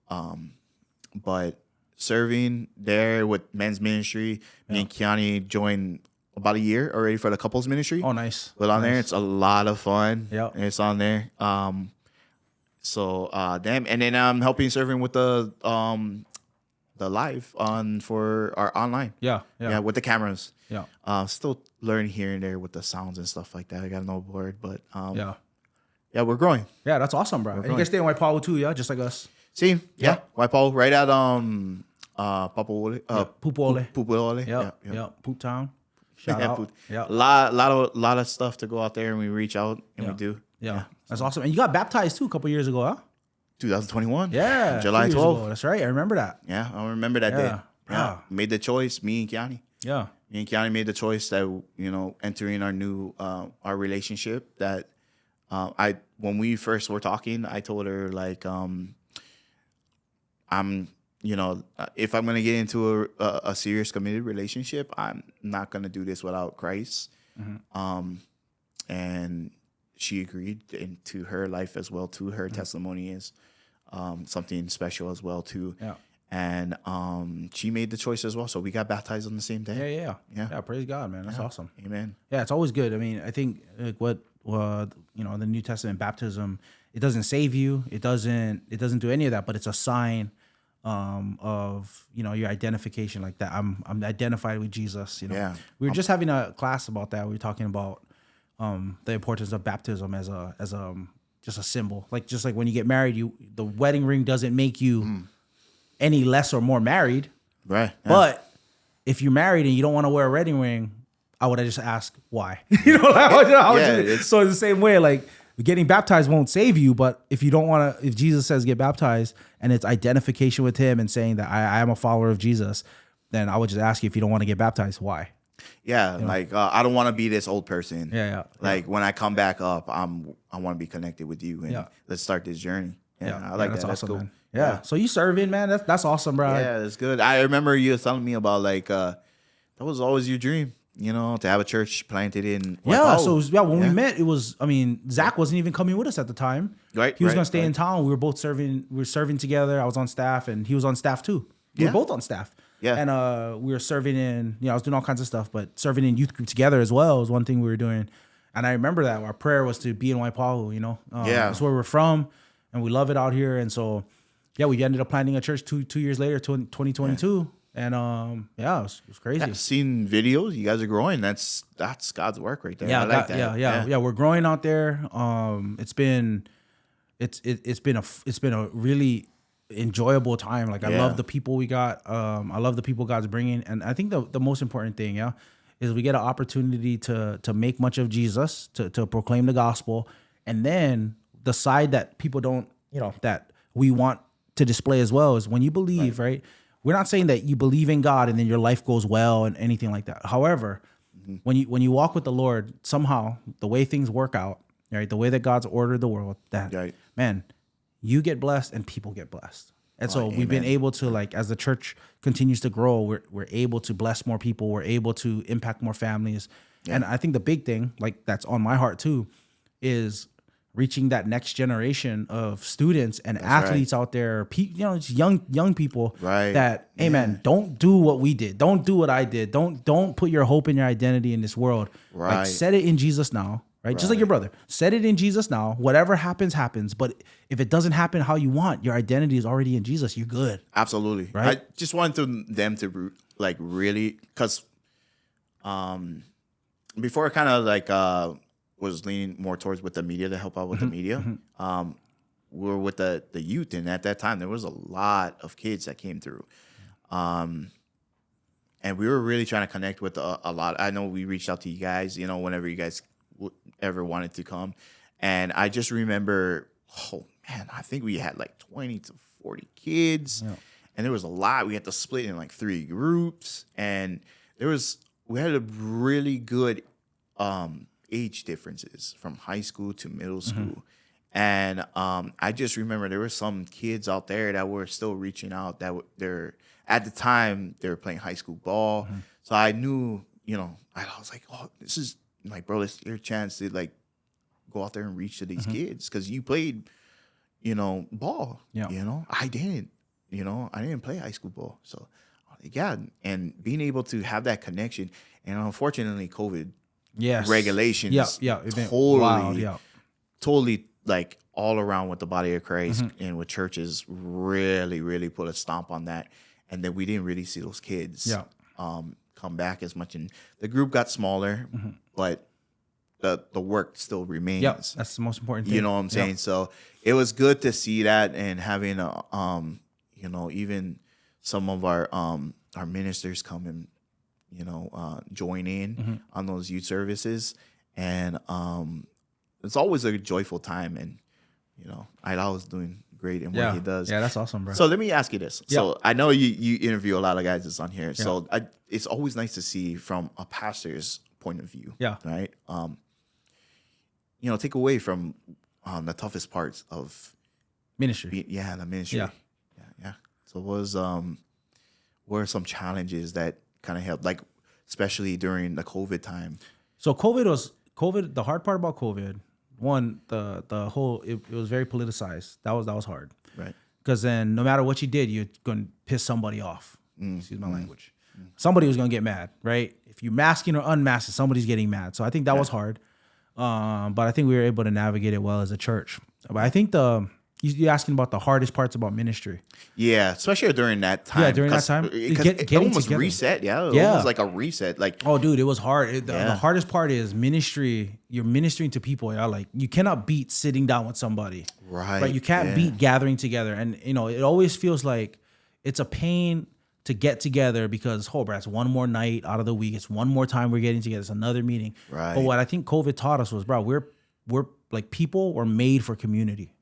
but serving there with men's ministry, me and Kiani joined about a year already for the couples ministry. Oh, nice. But on there, it's a lot of fun. Yeah. And it's on there. So and then I'm helping serving with the live on for our online. Yeah. With the cameras. Yeah. Still learning here and there with the sounds and stuff like that. I got no board, but Yeah, we're growing. Yeah, that's awesome, bro. And you growing. guys stay in White Paul too, yeah, just like us. See, Yeah. White Paul, right at Papawole, Pupole. Pupole. Yeah. Poop Town. Shout Yeah, out. Poop. Yeah. lot of stuff to go out there, and we reach out and we do. Yeah. That's awesome. And you got baptized too a couple years ago, huh? 2021. Yeah. July 2 years 12th. ago. That's right. I remember that. Yeah, I remember that day. Yeah. Yeah, made the choice. Me and Kiani. Yeah. Me and Kiani made the choice that entering our new our relationship. That when we first were talking, I told her like I'm if I'm gonna get into a serious committed relationship, I'm not gonna do this without Christ. And she agreed into her life as well too. Her testimony is something special as well too. Yeah. And she made the choice as well. So we got baptized on the same day. Yeah. Praise God, man. That's awesome. Amen. Yeah, it's always good. I mean, I think like what the New Testament baptism, it doesn't save you. It doesn't do any of that, but it's a sign of your identification like that. I'm identified with Jesus. Yeah. We were just having a class about that. We were talking about the importance of baptism as just a symbol. Just like when you get married, the wedding ring doesn't make you any less or more married. Right. Yeah. But if you're married and you don't want to wear a wedding ring, I would have just asked why. So it's the same way, like getting baptized won't save you, but if you don't want to, if Jesus says get baptized and it's identification with him and saying that I am a follower of Jesus, then I would just ask you, if you don't want to get baptized, why? Yeah, like I don't want to be this old person. Yeah. Like when I come back up, I want to be connected with you, and let's start this journey. Yeah, I like that. That's awesome, cool. man. Yeah. So you serving, man. That's awesome, bro. Yeah, that's good. I remember you telling me about that was always your dream, to have a church planted in. When we met, it was. I mean, Zach wasn't even coming with us at the time. Right. He was gonna stay in town. We were both serving. We were serving together. I was on staff, and he was on staff too. We were both on staff. Yeah. And we were serving in. I was doing all kinds of stuff, but serving in youth group together as well was one thing we were doing. And I remember that our prayer was to be in Waipahu. That's where we're from, and we love it out here. And so, we ended up planting a church two years later, 2022. And it was crazy. I've seen videos. You guys are growing. That's God's work right there. I like that. Yeah. We're growing out there. It's been a really enjoyable time. Like I love the people we got. I love the people God's bringing. And I think the most important thing, is we get an opportunity to make much of Jesus, to proclaim the gospel, and then the side that people don't, that we want to display as well is when you believe, right? We're not saying that you believe in God and then your life goes well and anything like that. However, when you walk with the Lord, somehow the way things work out, right? The way that God's ordered the world, man, you get blessed and people get blessed. And so we've been able to, like, as the church continues to grow, we're able to bless more people. We're able to impact more families. Yeah. And I think the big thing, like, that's on my heart too, is reaching that next generation of students and athletes out there, you know, just young people that, hey man, don't do what we did. Don't do what I did. Don't put your hope and your identity in this world. Like, set it in Jesus now. Right? Just like your brother. Set it in Jesus now. Whatever happens, happens. But if it doesn't happen how you want, your identity is already in Jesus. You're good. Absolutely. Right? I just wanted them to, like, really, because before I kind of, like, was leaning more towards with the media to help out with the media, we were with the youth. And at that time, there was a lot of kids that came through. And we were really trying to connect with a lot. I know we reached out to you guys, you know, whenever you guys ever wanted to come. And I just remember, oh man, I think we had like 20 to 40 kids. Yeah. And there was a lot. We had to split in like 3 groups. And we had a really good age differences from high school to middle school. And I just remember there were some kids out there that were still reaching out, that at the time they were playing high school ball. So I knew, you know, I was like, oh, this is, like, bro, it's your chance to, like, go out there and reach to these kids, because you played, you know, ball. Yeah. You know, I didn't. You know, I didn't play high school ball. So, yeah, and being able to have that connection, and unfortunately, COVID regulations, totally, like, all around with the body of Christ and with churches really, really put a stomp on that, and then we didn't really see those kids. Come back as much, and the group got smaller, but the work still remains. Yeah, that's the most important thing. You know what I'm saying? So it was good to see that, and having you know, even some of our ministers come and, you know, join in on those youth services, and it's always a joyful time, and, you know, Idol's doing great in what he does. Yeah, that's awesome, bro. So let me ask you this. So I know you interview a lot of guys that's on here. So it's always nice to see from a pastor's point of view. Yeah. Right. You know, take away from the toughest parts of ministry. The ministry. Yeah. So what are some challenges that kind of helped, like, especially during the COVID time? So COVID. The hard part about COVID, one, the whole, it was very politicized. That was hard. Right. Because then no matter what you did, you're going to piss somebody off. Excuse my language. Somebody was going to get mad, right? If you're masking or unmasking, somebody's getting mad. So I think that was hard. But I think we were able to navigate it well as a church. But I think you're asking about the hardest parts about ministry. Yeah, especially during that time. Yeah, during that time. It almost reset. Yeah, it was like a reset. Like, oh, dude, it was hard. The hardest part is ministry. You're ministering to people. Yeah, like, you cannot beat sitting down with somebody. Right. You can't beat gathering together. And, you know, it always feels like it's a pain to get together, because, bro, it's one more night out of the week. It's one more time we're getting together. It's another meeting. Right. But what I think COVID taught us was, bro, we're like, people were made for community.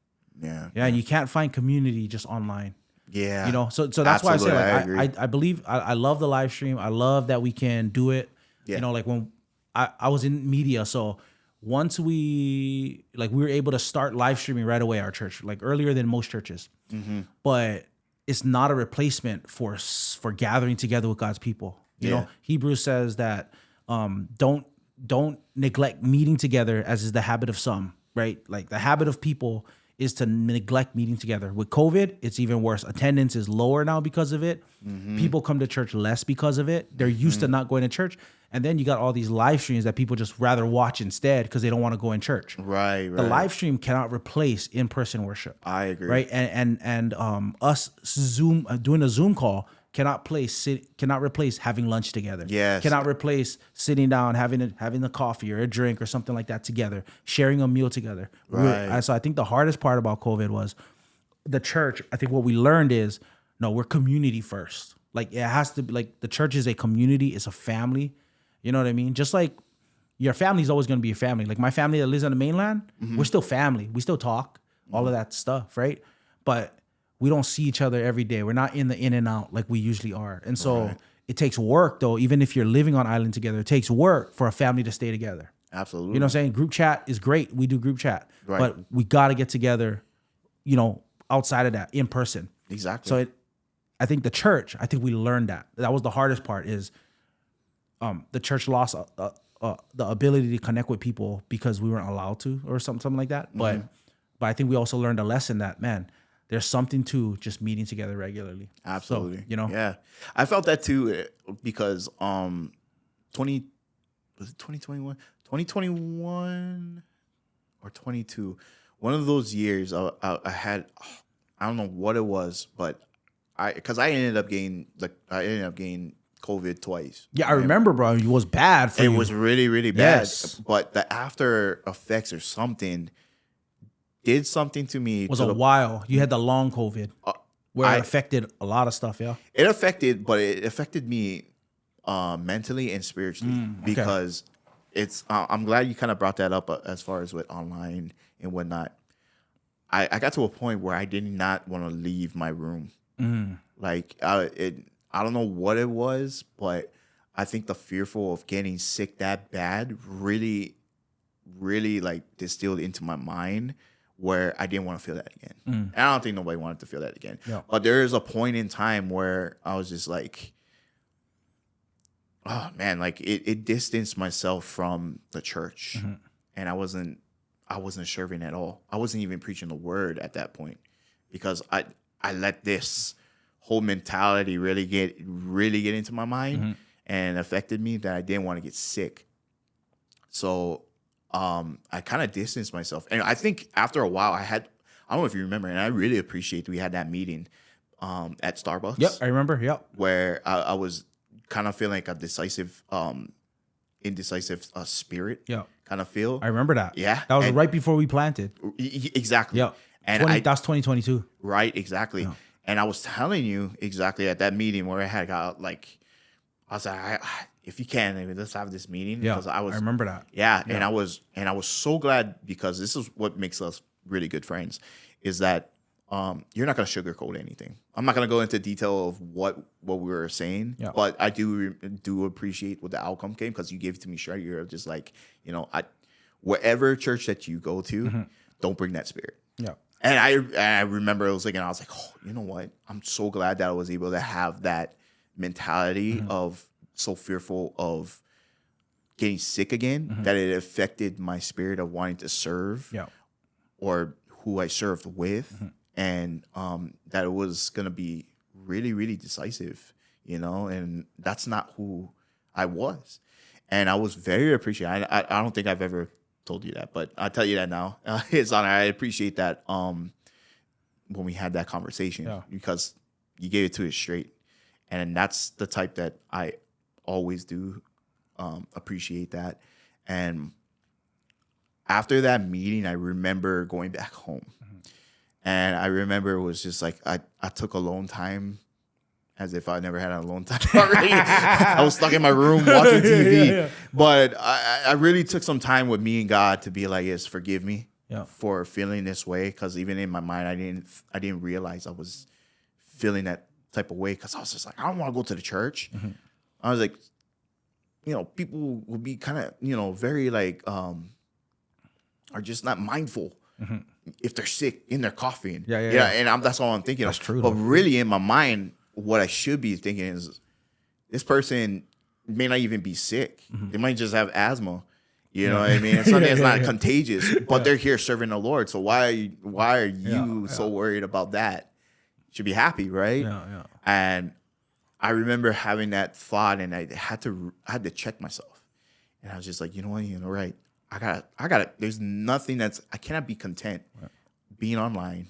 Yeah. And you can't find community just online. Yeah. You know, so that's why I say, like, I believe, I love the live stream. I love that we can do it. Yeah. You know, like, when I was in media, so once we were able to start live streaming right away, our church, like, earlier than most churches. But it's not a replacement for gathering together with God's people. You know, Hebrews says that don't neglect meeting together, as is the habit of some, right? Like, the habit of people is to neglect meeting together. With COVID, it's even worse. Attendance is lower now because of it. People come to church less because of it. They're used to not going to church. And then you got all these live streams that people just rather watch instead because they don't want to go in church. Right. The live stream cannot replace in-person worship. I agree. Right. And us doing a Zoom call cannot replace having lunch together. Yes. Cannot replace sitting down, having a coffee or a drink or something like that together, sharing a meal together. Right. So I think the hardest part about COVID was the church. I think what we learned is, no, we're community first. Like, it has to be, like, the church is a community, it's a family. You know what I mean? Just like your family is always going to be your family. Like, my family that lives on the mainland, we're still family. We still talk, all of that stuff, right? But we don't see each other every day. We're not in and out like we usually are. And so it takes work, though. Even if you're living on island together, it takes work for a family to stay together. Absolutely. You know what I'm saying? Group chat is great. We do group chat. Right. But we got to get together, you know, outside of that, in person. Exactly. So I think the church, I think we learned that. That was the hardest part is the church lost the ability to connect with people because we weren't allowed to or something like that. But I think we also learned a lesson that, man, there's something to just meeting together regularly. Absolutely. So, you know? Yeah. I felt that too because 2021? 2021 or 22. One of those years I had, I don't know what it was, but because I ended up getting COVID twice. Yeah, I remember, bro. It was bad for It you. was really, really bad. Yes. But the after effects or something did something to me. It was a while. You had the long COVID where it affected a lot of stuff, yeah? It affected me mentally and spiritually because I'm glad you kind of brought that up as far as with online and whatnot. I got to a point where I did not want to leave my room. Like I don't know what it was, but I think the fearful of getting sick that bad really, really like distilled into my mind where I didn't want to feel that again. And I don't think nobody wanted to feel that again. Yeah. But there is a point in time where I was just like, oh man, like it distanced myself from the church. And I wasn't serving at all. I wasn't even preaching the word at that point because I let this whole mentality really get into my mind and affected me that I didn't want to get sick. So I kind of distanced myself. And I think after a while I don't know if you remember, and I really appreciate we had that meeting at Starbucks. Yep, I remember. Yep. Where I was kind of feeling like a indecisive spirit. Yeah. Kind of feel. I remember that. Yeah. That was right before we planted. Exactly. Yeah. And that's 2022. Right, exactly. Yeah. And I was telling you exactly at that meeting where I had got like, I was like, if you can, let's have this meeting. Yeah, I remember that. Yeah, and I was so glad because this is what makes us really good friends, is that you're not going to sugarcoat anything. I'm not going to go into detail of what we were saying, but I do appreciate what the outcome came because you gave it to me straight. You're just like, whatever church that you go to, don't bring that spirit. Yeah. And I remember I was like, oh, you know what? I'm so glad that I was able to have that mentality of so fearful of getting sick again that it affected my spirit of wanting to serve or who I served with. And that it was going to be really, really decisive, and that's not who I was. And I was very appreciative. I don't think I've ever told you that, but I'll tell you that now. It's honor. I appreciate that when we had that conversation because you gave it to us straight. And that's the type that I always do appreciate that. And after that meeting, I remember going back home. And I remember it was just like I took alone time as if I never had an alone time already. I was stuck in my room watching TV. Yeah. But I really took some time with me and God to be like, yes, forgive me for feeling this way. Because even in my mind, I didn't realize I was feeling that type of way. Because I was just like, I don't want to go to the church. I was like, people will be kind of, very like, are just not mindful. If they're sick in their coughing. Yeah. And that's all I'm thinking. That's true. But really in my mind, what I should be thinking is this person may not even be sick. They might just have asthma. You know what I mean? It's something that's not contagious, but they're here serving the Lord. So why are you so worried about that? You should be happy, right? Yeah. And I remember having that thought, and I had to check myself. And I was just like, you know what? Right. I gotta. There's nothing I cannot be content being online,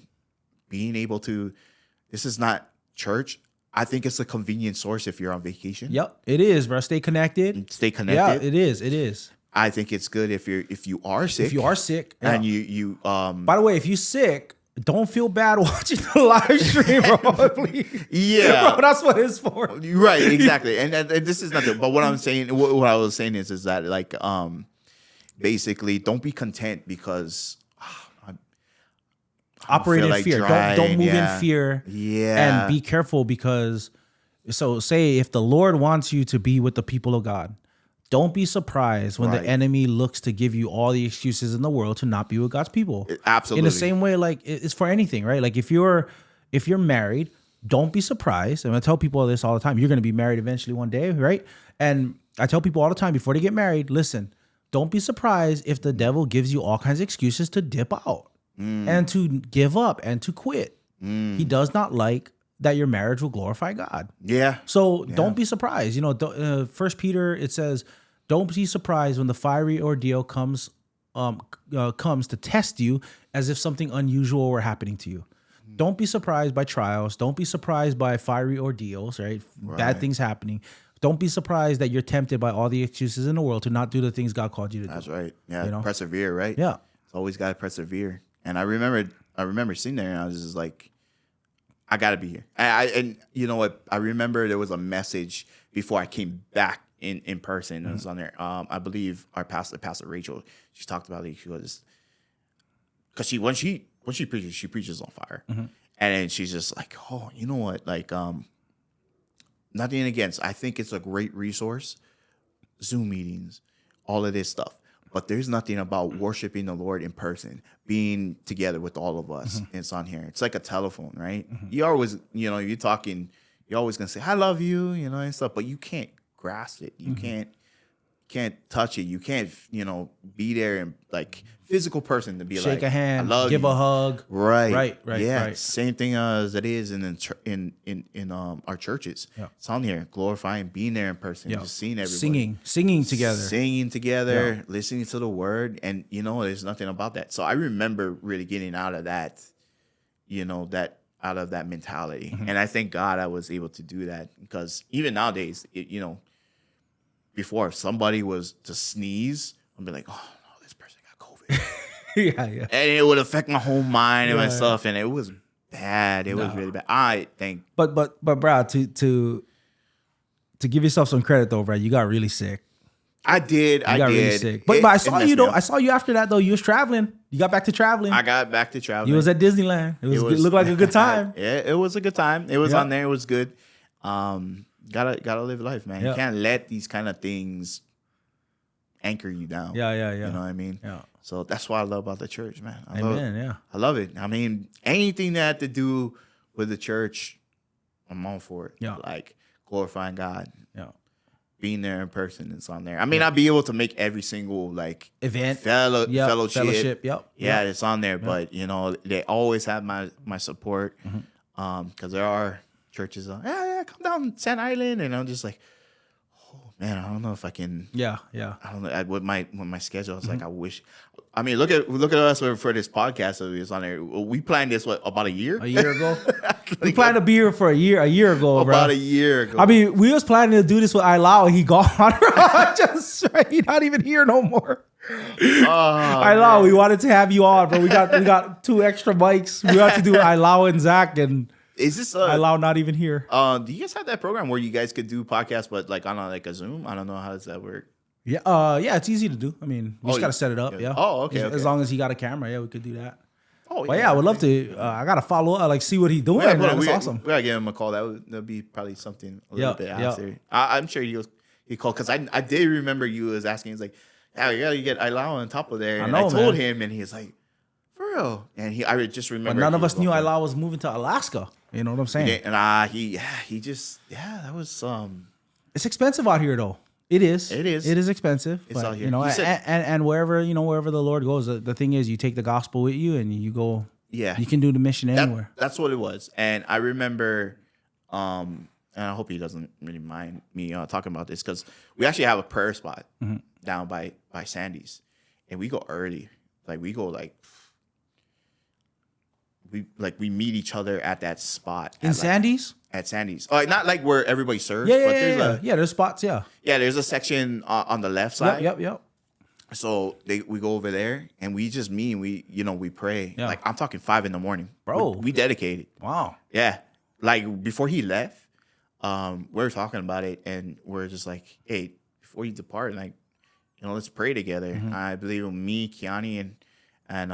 being able to. This is not church. I think it's a convenient source if you're on vacation. Yep, it is, bro. Stay connected. Stay connected. Yeah, it is. It is. I think it's good if you are sick. If you are sick, and you By the way, if you're sick, don't feel bad watching the live stream, bro. Please. Yeah, bro, that's what it's for. Right, exactly. And this is nothing. But what I'm saying, what I was saying is that like basically, don't be content because. Operate in fear. Don't move in fear. Yeah. And be careful because, so say if the Lord wants you to be with the people of God, don't be surprised when the enemy looks to give you all the excuses in the world to not be with God's people. Absolutely. In the same way, like it's for anything, right? Like if you're if you're married, don't be surprised. And I tell people this all the time. You're going to be married eventually one day, right? And I tell people all the time before they get married, listen, don't be surprised if the devil gives you all kinds of excuses to dip out and to give up and to quit. He does not like that your marriage will glorify God. Yeah. So don't be surprised. You know, First Peter, it says, don't be surprised when the fiery ordeal comes to test you as if something unusual were happening to you. Don't be surprised by trials. Don't be surprised by fiery ordeals, right? Bad things happening. Don't be surprised that you're tempted by all the excuses in the world to not do the things God called you to do. That's right. Yeah, You know? persevere, right? Yeah. It's always got to persevere. And I remember sitting there and I was just like, I got to be here. And you know what? I remember there was a message before I came back in person. It was on there. I believe our pastor Rachel, she talked about it. She was, because when she preaches on fire. And then she's just like, oh, you know what? Like, nothing against. I think it's a great resource. Zoom meetings, all of this stuff. But there's nothing about worshiping the Lord in person, being together with all of us. And it's on here. It's like a telephone, right? You always, you're talking, you're always going to say, I love you, and stuff, but you can't grasp it. You can't touch it. You can't, be there and like physical person to be Shake like, a hand, I love give you. a hug. Right. Yeah. Right. Same thing as it is in our churches. Yeah. It's on here, glorifying, being there in person, Yeah. just seeing everybody. Singing together. Singing together, listening to the word. And, there's nothing about that. So I remember really getting out of that, out of that mentality. And I thank God I was able to do that because even nowadays, before if somebody was to sneeze, I'd be like, oh, no, this person got COVID. Yeah. And it would affect my whole mind and my stuff. And it was bad. It was really bad. I think. But Brad, to give yourself some credit though, Brad, you got really sick. I did. You got really sick. But I saw you though. I saw you after that though. You was traveling. You got back to traveling. I got back to traveling. You was at Disneyland. It looked like a good time. Yeah, it was a good time. It was on there. It was good. Gotta live life, man. Yeah. You can't let these kind of things anchor you down. Yeah. You know what I mean? Yeah. So that's what I love about the church, man. Amen. I love it. I mean, anything that had to do with the church, I'm all for it. Yeah. Like glorifying God. Yeah. Being there in person, it's on there. I mean, I'd be able to make every single like Event. fellowship. Yep. Yeah, it's on there. But they always have my support. Because there are churches come down Sand Island, and I'm just like, oh man, I don't know if I can. Yeah. I don't know. With my schedule, I was like, I wish. I mean, look at us for this podcast that was on there. We planned this about a year ago. We planned to be here for a year ago, bro. About a year ago. I mean, we was planning to do this with Ilau, and he gone. He's not even here no more. Ilau, we wanted to have you on, but we got 2 extra mics. We have to do Ilau and Zach, and is this Ilau not even here? Do you guys have that program where you guys could do podcasts, but like on a Zoom? I don't know, how does that work? Yeah, it's easy to do. I mean, we just gotta set it up. Yeah. Oh, okay. As long as he got a camera, we could do that. Oh, but I would love to. I gotta follow up, like see what he's doing. That's awesome. We gotta give him a call. That'd be probably something a little bit after. I'm sure he called because I did remember you was asking. He's like, "Yeah, you gotta get Ilau on top of there." And I told him, and he's like, "For real?" And I just remember. But none of us knew Ilau was moving to Alaska. You know what I'm saying? And he just that was It's expensive out here though. It is. It is. It is expensive. It's out here. And wherever the Lord goes, the thing is, you take the gospel with you and you go. Yeah. You can do the mission anywhere. That's what it was. And I remember, and I hope he doesn't really mind me talking about this because we actually have a prayer spot down by Sandy's, and we go early. Like we go we meet each other at that spot in Sandy's. At Sandy's, not like where everybody serves. But there's spots. Yeah, there's a section on the left side. Yep. So we go over there and we just meet and we pray. Yeah. Like I'm talking 5 a.m, bro. We dedicated. Wow. Yeah, like before he left, we were talking about it and we're just like, hey, before you depart, like let's pray together. I believe in me, Kiani, and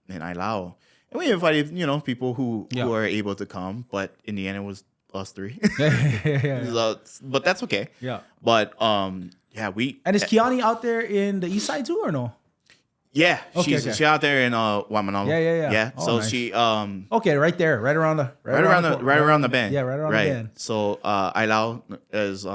Ilau. And we invited, people who are able to come, but in the end, it was us 3. So, but that's okay. Yeah. But And is Kiani out there in the east side too, or no? Yeah, Okay, she's out there in Waimanalo. Yeah. Oh, So nice. she Okay, right there, right around the bend. Yeah, right around the bend. So Ailao is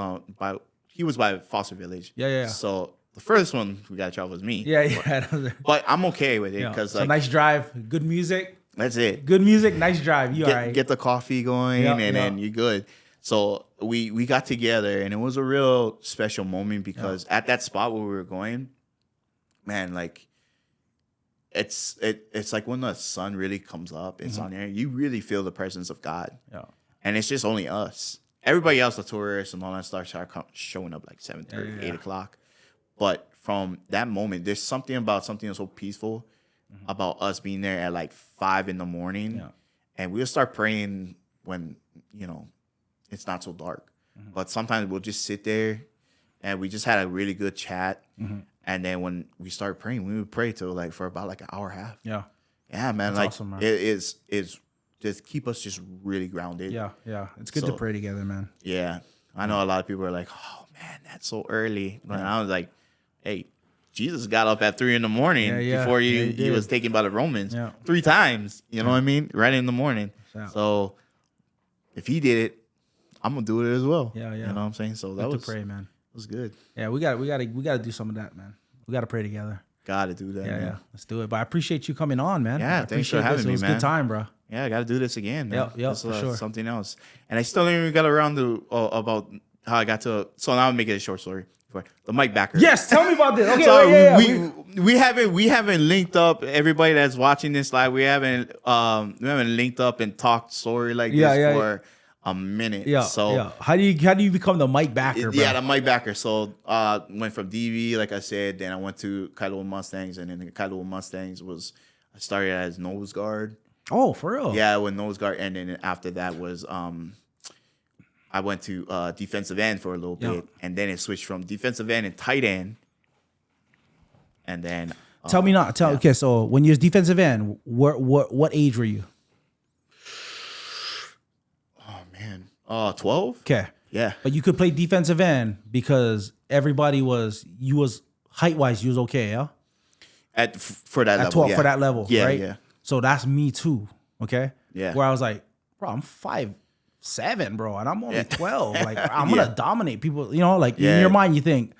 he was by Foster Village. Yeah. So the first one we got to travel was me. Yeah. But I'm okay with it because so nice drive, good music. That's it. Good music, nice drive. You all right? Get the coffee going, and then you're good. So we got together, and it was a real special moment because at that spot where we were going, man, like it's like when the sun really comes up, it's on there. You really feel the presence of God. Yeah. And it's just only us. Everybody else, the tourists and all that stuff, start showing up like 7:30, 8 o'clock. But from that moment, there's something that's so peaceful about us being there at like 5 a.m. Yeah. And we'll start praying when, it's not so dark. But sometimes we'll just sit there and we just had a really good chat. And then when we start praying, we would pray till for about like an hour and a half. Yeah. Yeah, man. That's awesome, man. It is just keep us just really grounded. Yeah. It's good to pray together, man. Yeah. I know a lot of people are like, oh man, that's so early. But I was like, hey, Jesus got up at 3 a.m. before he was taken by the Romans 3 times. You know what I mean? Right in the morning. Yeah. So if he did it, I'm gonna do it as well. Yeah. You know what I'm saying? So that was to pray, man. It was good. Yeah, we gotta do some of that, man. We gotta pray together. Gotta do that. Yeah. Let's do it. But I appreciate you coming on, man. Yeah, thanks for having me, man. It was a good time, bro. Yeah, I gotta do this again, man. Yep, for sure. Something else. And I still didn't even got around to about how I got to. So now I'll make it a short story. The mic backer. Yes, tell me about this. Okay, so we haven't linked up. Everybody that's watching this live, we haven't linked up and talked story like this for a minute. Yeah. So yeah. How do you become the mic backer, bro? Yeah, the mic backer. So went from DV, like I said, then I went to Kailua Mustangs, and then the Kailua Mustangs I started as nose guard. Oh, for real? Yeah, with nose guard, and then after that was I went to defensive end for a little bit, and then it switched from defensive end and tight end, and then Okay, so when you was defensive end, what age were you? Oh man, 12. Okay, yeah, but you could play defensive end because everybody was height wise, you was okay, yeah. For that level, 12, yeah. for that level, yeah, right? Yeah. So that's me too. Okay. Yeah. Where I was like, bro, I'm 5'7", bro, and I'm only 12. Like, I'm gonna dominate people. In your mind, you think.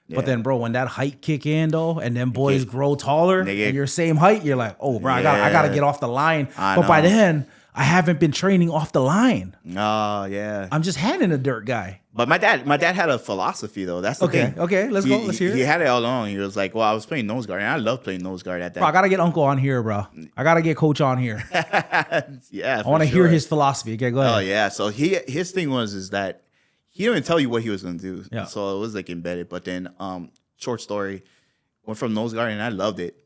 But then, bro, when that height kick in though, and then boys grow taller, and you're same height, you're like, oh, bro, I gotta get off the line. But by then, I haven't been training off the line. Oh yeah. I'm just handing a dirt guy. But my dad had a philosophy though. That's the thing. Okay, let's go. Let's hear it. He had it all along. He was like, well, I was playing nose guard, and I love playing nose guard at that. Bro, I gotta get Uncle on here, bro. I gotta get Coach on here. Yeah, I want to hear his philosophy. Okay, go ahead. Oh yeah. So his thing is that he didn't tell you what he was gonna do. Yeah. So it was like embedded. But then short story, went from nose guard, and I loved it.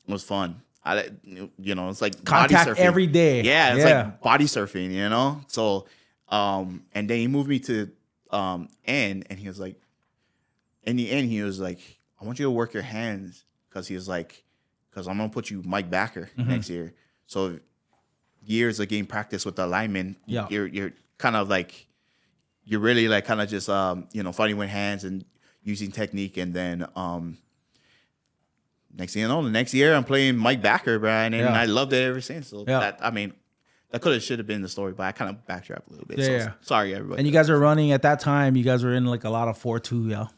It was fun. It's like contact body surfing every day. Yeah, it's like body surfing, So, and then he moved me to end, and he was like, in the end, he was like, I want you to work your hands because I'm gonna put you Mike backer next year. So, years of getting practice with the linemen, you're kind of like, you're really like kind of just fighting with hands and using technique, and then next thing you know, the next year I'm playing Mike backer, Brian, and I loved it ever since. So that should have been the story, but I kind of backtracked a little bit. So sorry, everybody. And you guys are running at that time. You guys were in like a lot of 4-2,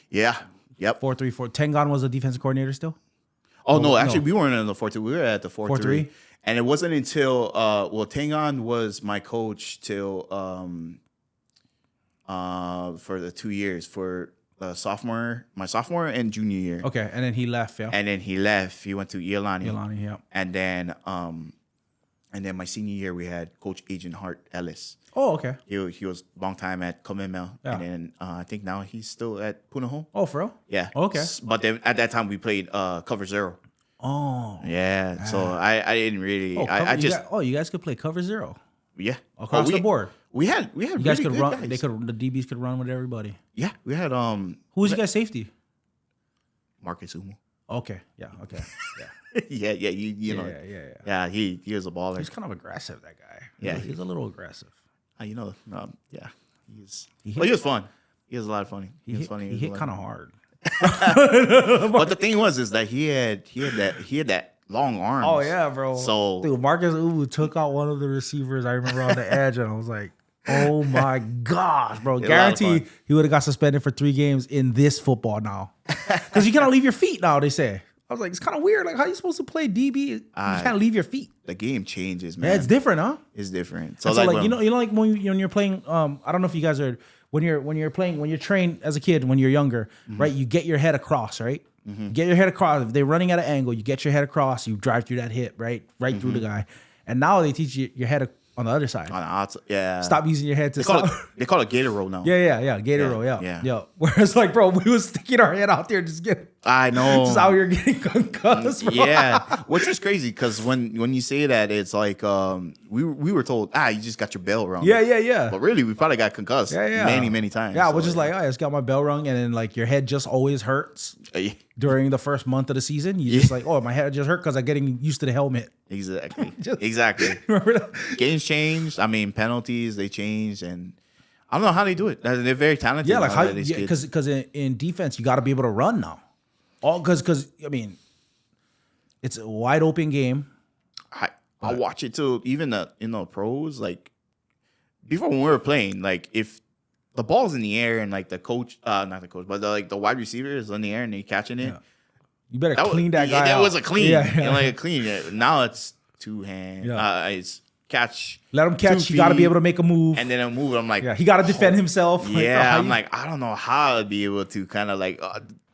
Yeah. Yep. 4-3-4. Tengon was a defensive coordinator still. Actually, we weren't in the 4-2. We were at the 4-3. And it wasn't until Tengon was my coach till for the 2 years for. My sophomore and junior year. Okay, and then he left, yeah. And then he left. He went to Iolani. Yeah. And then my senior year we had Coach Agent Hart Ellis. Oh, okay. He was long time at Comemel, and then I think now he's still at Punahou. Oh, for real? Yeah. Okay. But then at that time we played Cover Zero. Oh. Yeah. So I didn't really. You guys could play Cover Zero. Yeah. Across the board. We had you guys really could good run. guys. The DBs could run with everybody. Yeah, we had Who was you guys safety? Marcus Umo. Okay. Yeah. Okay. Yeah. Yeah. He was a baller. He's kind of aggressive. That guy. Yeah, he's a little aggressive. He was fun. He was a lot of funny. He hit kind of hard. But the thing is that he had that long arms. Oh yeah, bro. So dude, Marcus Ubu took out one of the receivers. I remember on the edge, and I was like, "Oh my gosh, bro!" Guarantee he would have got suspended for 3 games in this football now, because you cannot leave your feet now. They say. I was like, it's kind of weird. Like, how are you supposed to play DB? You can't leave your feet. The game changes, man. Yeah, it's different, huh? It's different. So like you know, like when you're playing. I don't know if you guys are when you're trained as a kid when you're younger, right? You get your head across, right? You get your head across. If they're running at an angle, you get your head across. You drive through that hip, right through the guy. And now they teach you your head on the other side. On the outside, yeah. Stop using your head to they call it gator roll now. Yeah. Gator roll, yeah. Whereas like, bro, we was sticking our head out there just getting. I know. Just out here getting concussed, bro. Yeah. Which is crazy because when you say that, it's like we were told, you just got your bell rung. Yeah. But really, we probably got concussed many times. Yeah, I was just like, I just got my bell rung, and then like your head just always hurts during the first month of the season. You just like, my head just hurt because I'm getting used to the helmet. Exactly. Exactly. Remember that? Games changed. I mean, penalties, they changed, and I don't know how they do it. They're very talented. Yeah, like how because in defense you got to be able to run now. All because I mean, it's a wide open game. I watch it too. Even the pros, like before when we were playing, like if the ball's in the air and like the coach, not the coach, but the wide receiver is in the air and they catching it. Yeah. You better clean that guy. That was a clean, like a clean. Now it's 2 hands. Yeah. It's catch. Let him catch. You got to be able to make a move. And then a move. I'm like, he got to defend himself. Yeah, I'm like, I don't know how I'd be able to kind of like.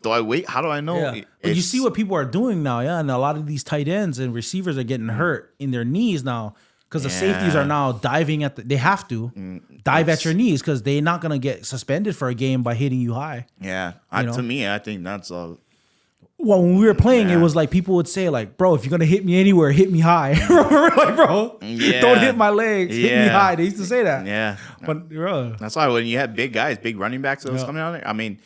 Do I wait? How do I know? Yeah. But you see what people are doing now, and a lot of these tight ends and receivers are getting hurt in their knees now because the safeties are now diving at they have to dive at your knees because they're not gonna get suspended for a game by hitting you high. Yeah, to me, I think that's a. Well, when we were playing, it was like people would say, like, bro, if you're gonna hit me anywhere, hit me high. Like, bro, don't hit my legs, hit me high. They used to say that. Yeah, but that's why when you have big guys, big running backs that was coming out there. I mean,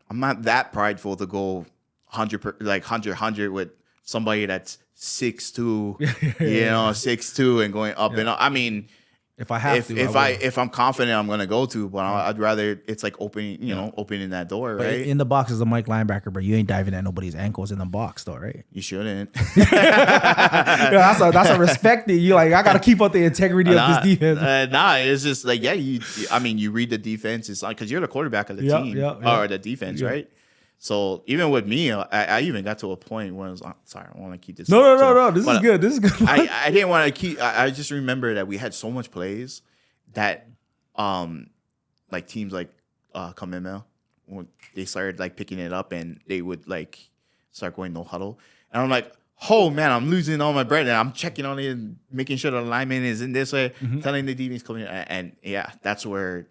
I'm not that prideful to go 100 with somebody that's 6'2", 6'2", and going up and up. I mean, if I have if I'm confident, I'm gonna go to, but I'd rather it's like opening, opening that door, right? In the box is a Mike linebacker, but you ain't diving at nobody's ankles in the box, though, right? You shouldn't. That's a respect that you like. I gotta keep up the integrity of this defense. It's just like you read the defense. It's like because you're the quarterback of the team or the defense, right? So even with me, I even got to a point where I was like, sorry, I want to keep this. No. This is good. This is good. I didn't want to keep. I just remember that we had so much plays that, like teams like Kamemel, when they started like picking it up and they would like start going no huddle, and I'm like, oh man, I'm losing all my breath, and I'm checking on it, and making sure the lineman is in this way, telling the DBs coming in, and that's where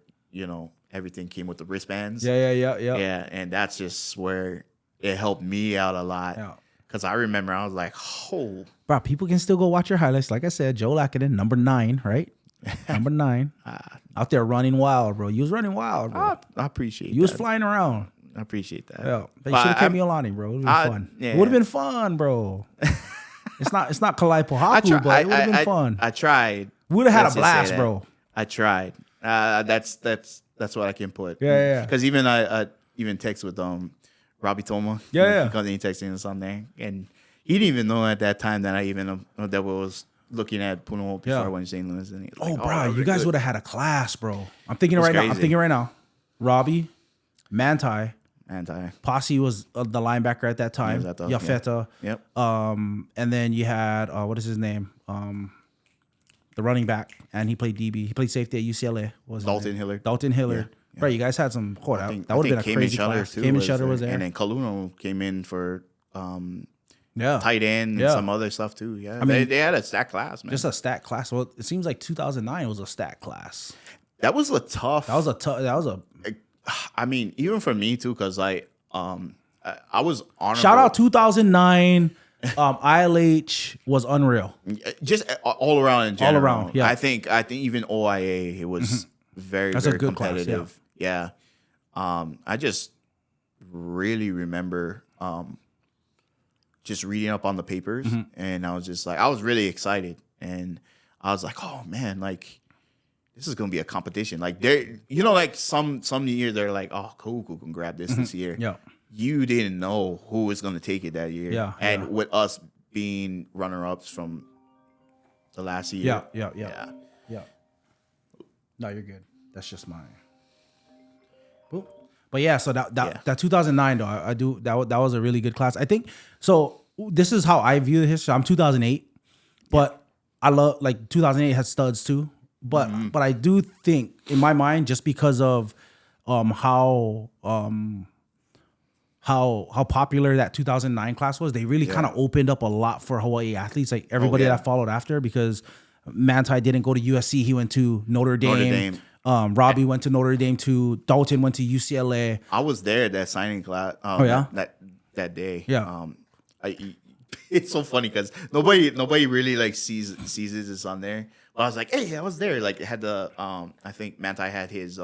everything came with the wristbands. Yeah, and that's just where it helped me out a lot. Yeah. Because I remember I was like, oh. Bro, people can still go watch your highlights. Like I said, Joe Lacaden, number 9, right? Number 9. Out there running wild, bro. You was running wild, bro. I appreciate that. You was flying around. I appreciate that. Yeah. They should have kept me Milani, bro. It would have been fun. Yeah. It would have been fun, bro. It's not Kalai Pohaku, but it would have been fun. I tried. We would have had a blast, bro. I tried. That's what I can put. Yeah. Because even I even text with Robbie Toma. Yeah. Because he texted or something, and he didn't even know at that time that I even that was looking at Puno before I went to St. Louis. And like, bro, you guys would have had a class, bro. I'm thinking right now. Robbie, Manti. Posse was the linebacker at that time. Yafeta. Yep. And then you had what is his name? The running back, and he played DB. He played safety at UCLA. Dalton Hillard. Yeah. Bro, you guys had some. That would have been a crazy class. Cayman Shutter was there, and then Kaluno came in for tight end and some other stuff too. Yeah, I mean they had a stacked class, man. Just a stacked class. Well, it seems like 2009 was a stacked class. That was a tough. I mean, even for me too, because I was honorable. Shout out 2009. ILH was unreal. Just all around in general. All around, yeah. I think even OIA it was very competitive. Class, yeah. I just really remember just reading up on the papers, and I was just like, I was really excited, and I was like, oh man, like this is gonna be a competition. Like there, like some year they're like, oh, Koku can grab this year. Yeah. You didn't know who was gonna take it that year. Yeah. And with us being runner ups from the last year. Yeah. No, you're good. That's just mine. Boop. But yeah, so that 2009 though, I do that was a really good class. I think so. This is how I view the history. I'm 2008, but I love like 2008 has studs too. But I do think in my mind, just because of how popular that 2009 class was, they really kind of opened up a lot for Hawaii athletes, like everybody that followed after, because Manti didn't go to USC, he went to Notre Dame. Robbie went to Notre Dame too. Dalton went to UCLA. I was there at that signing class. That day. Yeah. It's so funny because nobody really like sees this on there. But I was like, hey, I was there. Like it had the I think Manti had his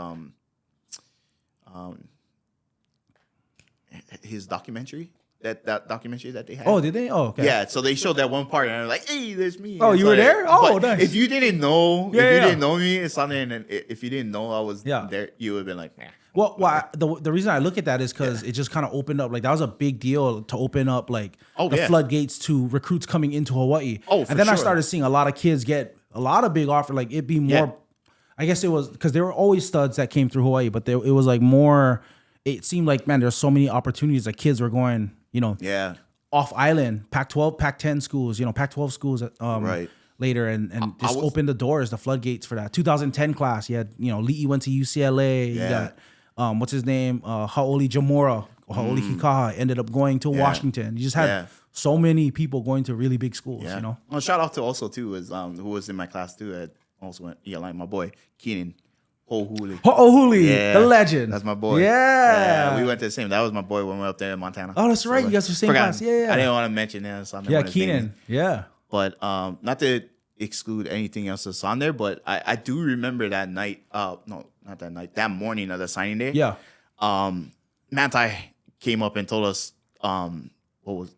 documentary. That documentary that they had. Oh, did they? Oh, okay. Yeah, so they showed that one part, and I'm like, "Hey, there's me." Oh, you were there? Oh, nice. If you didn't know, didn't know me, it's on there, and if you didn't know I was there, you would have been like, "Nah." Well, the reason I look at that is because it just kind of opened up. Like that was a big deal to open up like the floodgates to recruits coming into Hawaii. Oh, and then I started seeing a lot of kids get a lot of big offers. Like it'd be more. Yeah. I guess it was because there were always studs that came through Hawaii, but it was like more. It seemed like, man, there's so many opportunities that kids were going. Off island, Pac-12, Pac-10 schools, Pac-12 schools later, and just opened the doors, the floodgates for that. 2010 class, you had, Li'i went to UCLA. You got, what's his name? Hau'oli Jamora, Hau'oli Kikaha ended up going to Washington. You just had so many people going to really big schools, Well, shout out to also, too, is who was in my class, too, at also went, like my boy, Keenan. Ho'ohuli, the legend. That's my boy. Yeah. We went to the same. That was my boy when we were up there in Montana. Oh, that's right. You guys were same class. Yeah. I didn't want to mention him. So Keenan. Yeah. But not to exclude anything else that's on there, but I do remember that night. No, not that night. That morning of the signing day. Yeah. Manti came up and told us what was.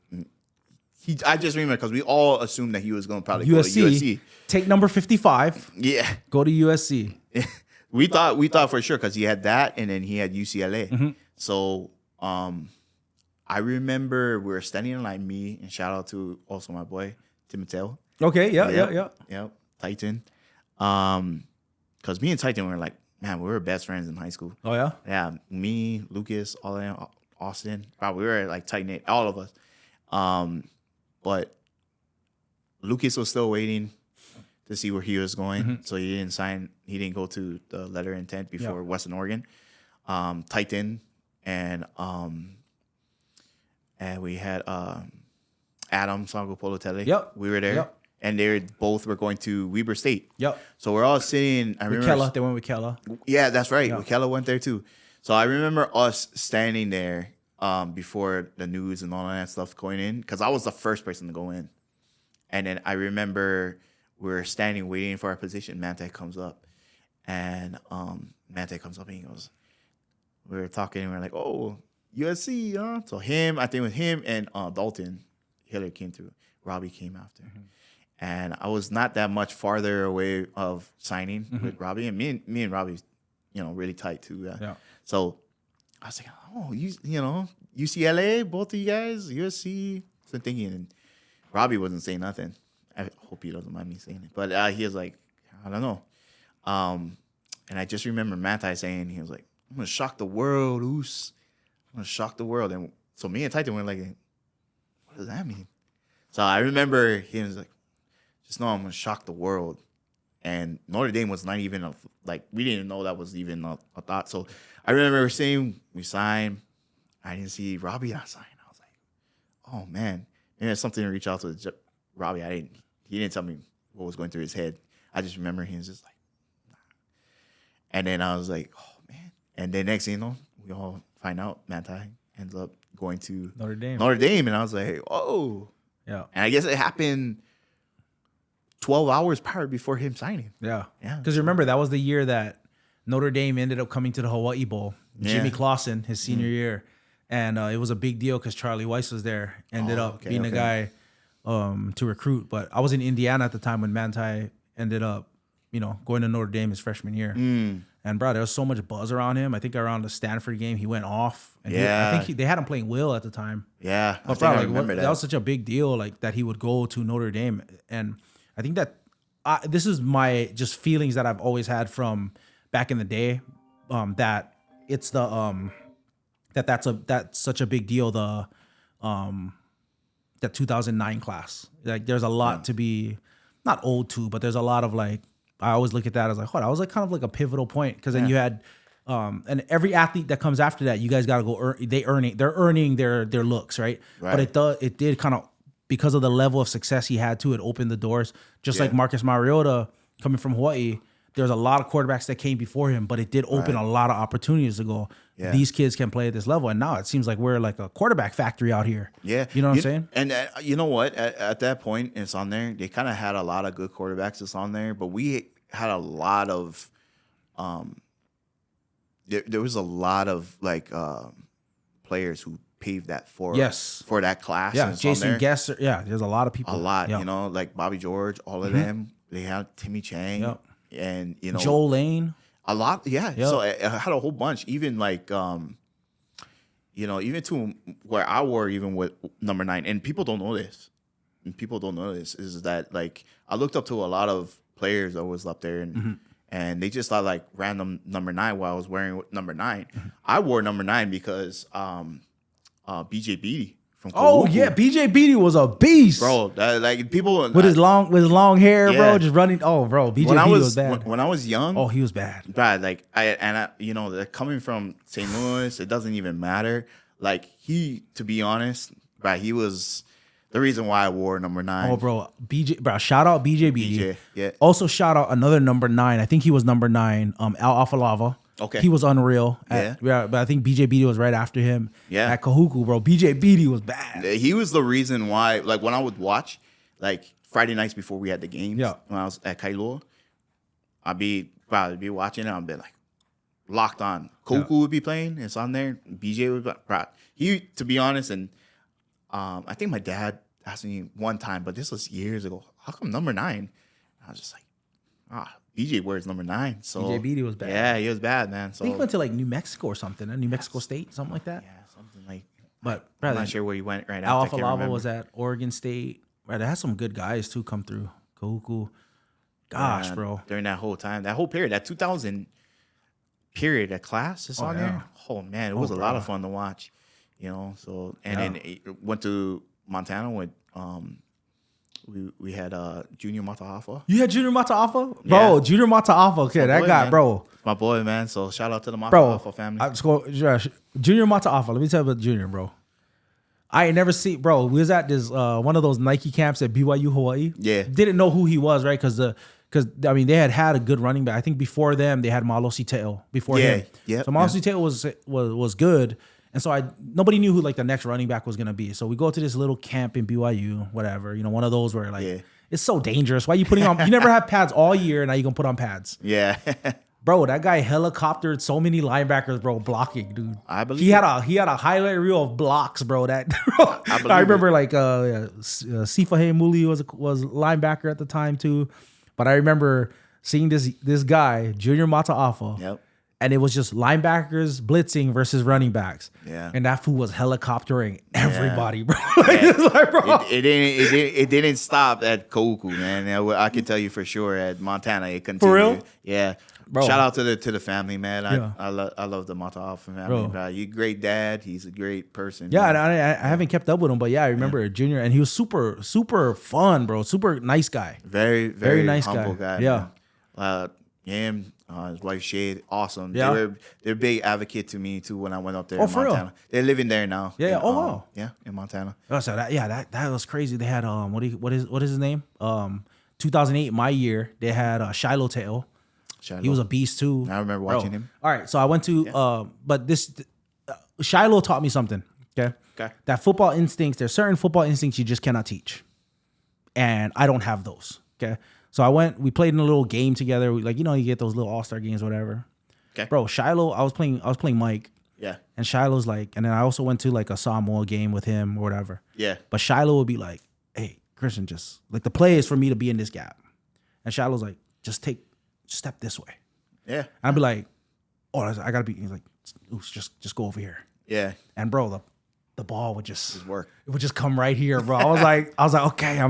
I just remember because we all assumed that he was going to probably go to USC. Take number 55. Yeah. Go to USC. We thought for sure because he had that and then he had UCLA. Mm-hmm. So I remember we were standing in line, me, and shout out to also my boy Timoteo. Okay, yeah. Titan. Because me and Titan were like, man, we were best friends in high school. Oh yeah? Yeah. Me, Lucas, all of them, Austin. Probably we were like tight knit, all of us. But Lucas was still waiting to see where he was going. Mm-hmm. So he didn't go to the letter of intent before Western Oregon. Titan and we had Adam Sango-Polotele. Yep. We were there. Yep. And they both were going to Weber State. Yep. So we're all sitting. I remember Kella. They went with Kella. Yeah, that's right. Yep. Kella went there too. So I remember us standing there before the news and all of that stuff going in, because I was the first person to go in. And then I remember we were standing waiting for our position. Manti comes up. And Manti comes up and he goes, we were talking and we were like, oh, USC, huh? So I think with him and Dalton, Hiller came through. Robbie came after. Mm-hmm. And I was not that much farther away of signing with Robbie. And me and Robbie, really tight too. Yeah. So I was like, oh, UCLA, both of you guys, USC. So thinking, and Robbie wasn't saying nothing. I hope he doesn't mind me saying it. But he was like, I don't know. And I just remember Manti saying, he was like, I'm going to shock the world, Oos. I'm going to shock the world. And so me and Titan were like, what does that mean? So I remember he was like, just know I'm going to shock the world. And Notre Dame was not even, we didn't know that was even a thought. So I remember saying, we signed. I didn't see Robbie not sign. I was like, oh, man. Maybe it's something to reach out to Robbie. He didn't tell me what was going through his head. I just remember he was just like, nah. And then I was like, oh, man. And then next thing you know, we all find out Manti ends up going to Notre Dame. And I was like, oh. Yeah. And I guess it happened 12 hours prior before him signing. Yeah. Yeah. Because remember, that was the year that Notre Dame ended up coming to the Hawaii Bowl. Jimmy Clausen, his senior year. And it was a big deal because Charlie Weiss was there. Ended up being the guy to recruit. But I was in Indiana at the time when Manti ended up going to Notre Dame his freshman year. And bro, there was so much buzz around him. I think around the Stanford game, he went off. And I think they had him playing Will at the time. Yeah, but bro, that was such a big deal, like that he would go to Notre Dame. And I think that this is my just feelings that I've always had from back in the day. That it's the that's such a big deal. The 2009 class, like there's a lot to be not old to, but there's a lot of like. I always look at that as like, that was like kind of like a pivotal point because then you had, and every athlete that comes after that, you guys got to go. They're earning their looks, right? But it did kind of, because of the level of success he had to, it opened the doors. Just like Marcus Mariota coming from Hawaii, there's a lot of quarterbacks that came before him, but it did open a lot of opportunities to go. These kids can play at this level, and now it seems like we're like a quarterback factory out here. Yeah, you know what I'm saying? And you know what? At that point, it's on there. They kind of had a lot of good quarterbacks that's on there, but we had a lot of, there was a lot of like players who paved that for that class. Yeah, Jason Gesser. Yeah, there's a lot of people. A lot, like Bobby George, all of them. They had Timmy Chang, and Joel Lane. A lot, So I had a whole bunch, even like, even to where I wore even with number 9, and people don't know this. Is that like I looked up to a lot of players that was up there, and they just thought like random number 9 while I was wearing number 9. I wore number 9 because BJ Beatty from Kahuku. Oh yeah, BJ Beatty was a beast, bro. That, like people with his long hair, bro, just running. Oh, bro, BJ Beatty was bad. When I was young, oh, he was bad. Bad. Like I coming from St. Louis, it doesn't even matter. Like to be honest, bro, he was the reason why I wore number 9. Oh, bro, shout out BJ Beatty. Yeah. Also shout out another number 9. I think he was number 9. Al Alfalava. Okay. He was unreal. But I think BJ Beatty was right after him. Yeah. At Kahuku, bro. BJ Beatty was bad. He was the reason why, like when I would watch, like Friday nights before we had the games, when I was at Kailua, I'd be watching and I'd be like locked on. Kahuku would be playing. It's on there. BJ would be, to be honest, and I think my dad asked me one time, but this was years ago, how come number 9? I was just like, BJ wears number 9. So BJ Beatty was bad. Yeah, he was bad, man. So I think he went to like New Mexico or something, New Mexico State, something like that. Yeah, something like. But I'm not sure where he went right Al after. Alfalava was at Oregon State. Right, they had some good guys too come through. Kahuku. Gosh, bro. During that whole time, that whole period, that 2000 period, that class is on there. Oh man, it was a lot of fun to watch. So then it went to Montana with we had Junior Mataafa. You had Junior Mataafa? Bro, Junior Mataafa. Okay, that guy, man. Bro. My boy, man. So shout out to the Mataafa family. Junior Mataafa. Let me tell you about Junior, bro. I ain't never seen, bro. We was at this one of those Nike camps at BYU Hawaii. Yeah. Didn't know who he was, right? Because I mean they had a good running back. I think before them they had Malosi Te'o before him. Yeah. So Malosi Te'o was good. And so nobody knew who like the next running back was gonna be. So we go to this little camp in BYU, whatever, one of those where like it's so dangerous. Why are you putting on? You never have pads all year, and now you gonna put on pads. Yeah, bro, that guy helicoptered so many linebackers, bro, blocking, dude. I believe he had a highlight reel of blocks, bro. I remember like Sifahe Muli was linebacker at the time too, but I remember seeing this guy Junior Mataafa. Yep. And it was just linebackers blitzing versus running backs. Yeah. And that fool was helicoptering everybody, bro. It didn't stop at Kahuku, man. I can tell you for sure at Montana it continued. For real? Yeah. Bro. Shout out to the family, man. I love the Mataafa family. Bro. You're a great dad. He's a great person. Yeah, and I haven't kept up with him, but yeah, I remember Junior, and he was super, super fun, bro. Super nice guy. Very, very nice humble guy. Yeah. Him, his wife Shade, awesome. Yeah. They're a big advocate to me too when I went up there in Montana. Real? They're living there now. Yeah. Wow. Yeah, in Montana. Oh, so that was crazy. They had what is his name? 2008, my year. They had Shiloh Te'o. He was a beast too. I remember watching him. All right, so I went to but this Shiloh taught me something. Okay. That football instincts. There's certain football instincts you just cannot teach, and I don't have those. Okay. So we played in a little game together. You get those little all-star games, whatever. Okay. Bro, Shiloh, I was playing Mike. Yeah. And Shiloh's like, and then I also went to like a Samoa game with him or whatever. Yeah. But Shiloh would be like, hey, Christian, just like the play is for me to be in this gap. And Shiloh's like, just take step this way. Yeah. And I'd be like, oh, I gotta be. He's like, just go over here. Yeah. And bro, the ball would just work. It would just come right here, bro. I was like, okay,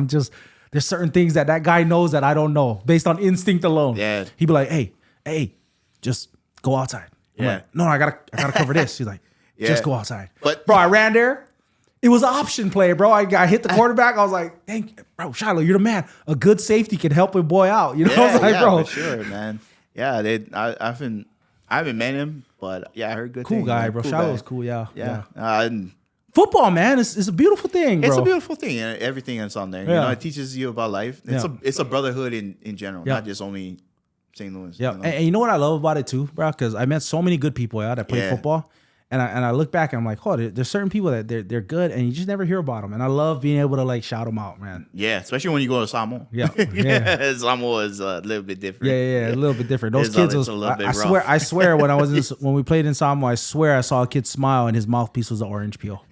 there's certain things that guy knows that I don't know based on instinct alone. Yeah. He'd be like, hey, just go outside. I'm Yeah. like, no, I gotta cover this. He's like, just go outside. But bro, I ran there. It was an option play, bro. I hit the quarterback. I was like, thank you, bro, Shiloh, you're the man. A good safety can help a boy out. You know, I was like, bro, for sure, man. Yeah, I haven't met him, but yeah, I heard good cool things. guy, Man. bro. Cool Shiloh's guy. cool, yeah. And Football, man, it's a beautiful thing, bro. it's a beautiful thing, and everything that's on there. You Yeah. know, it teaches you about life. It's a brotherhood in general, Yeah. not just only St. Louis. Yeah, You know? and you know what I love about it too, bro? Because I met so many good people that play Yeah. football, and I look back and I'm like, oh, there's certain people that they're good, and you just never hear about them. And I love being able to like shout them out, man. Yeah, especially when you go to Samoa. Yeah, yeah. Samoa is a little bit different. Yeah, a little bit different. Those It's kids, a little bit I swear, when when we played in Samoa, I swear I saw a kid smile and his mouthpiece was an orange peel.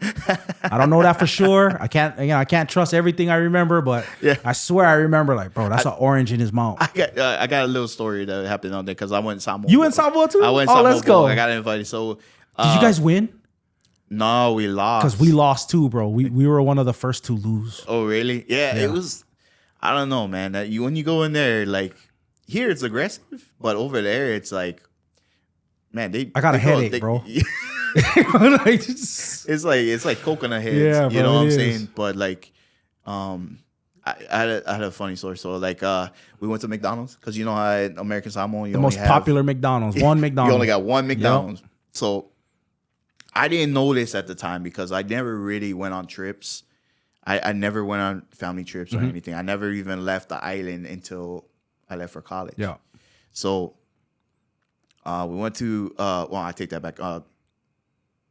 I don't know that for sure. I can't trust everything I remember, but Yeah. I swear I remember, like, bro, that's an orange in his mouth. I got a little story that happened out there because I went to Samoa. You went Samoa too? I went Oh, Samoa. let's go. I got invited. So Did you guys win? No, we lost. Because we lost too, bro. We were one of the first to lose. Oh, really? Yeah, it was. I don't know, man. When you go in there, like here, it's aggressive, but over there, it's like, man, I got a headache, bro. Like, it's like coconut heads. Yeah, you bro, know what I'm it saying? is. But like, I had a funny story. So like, we went to McDonald's because you know how at American Samoa, you the only most have, popular McDonald's. One McDonald's. You only got one McDonald's. So I didn't know this at the time because I never really went on trips. I never went on family trips or anything. I never even left the island until I left for college. Yeah. So we went to well, I take that back.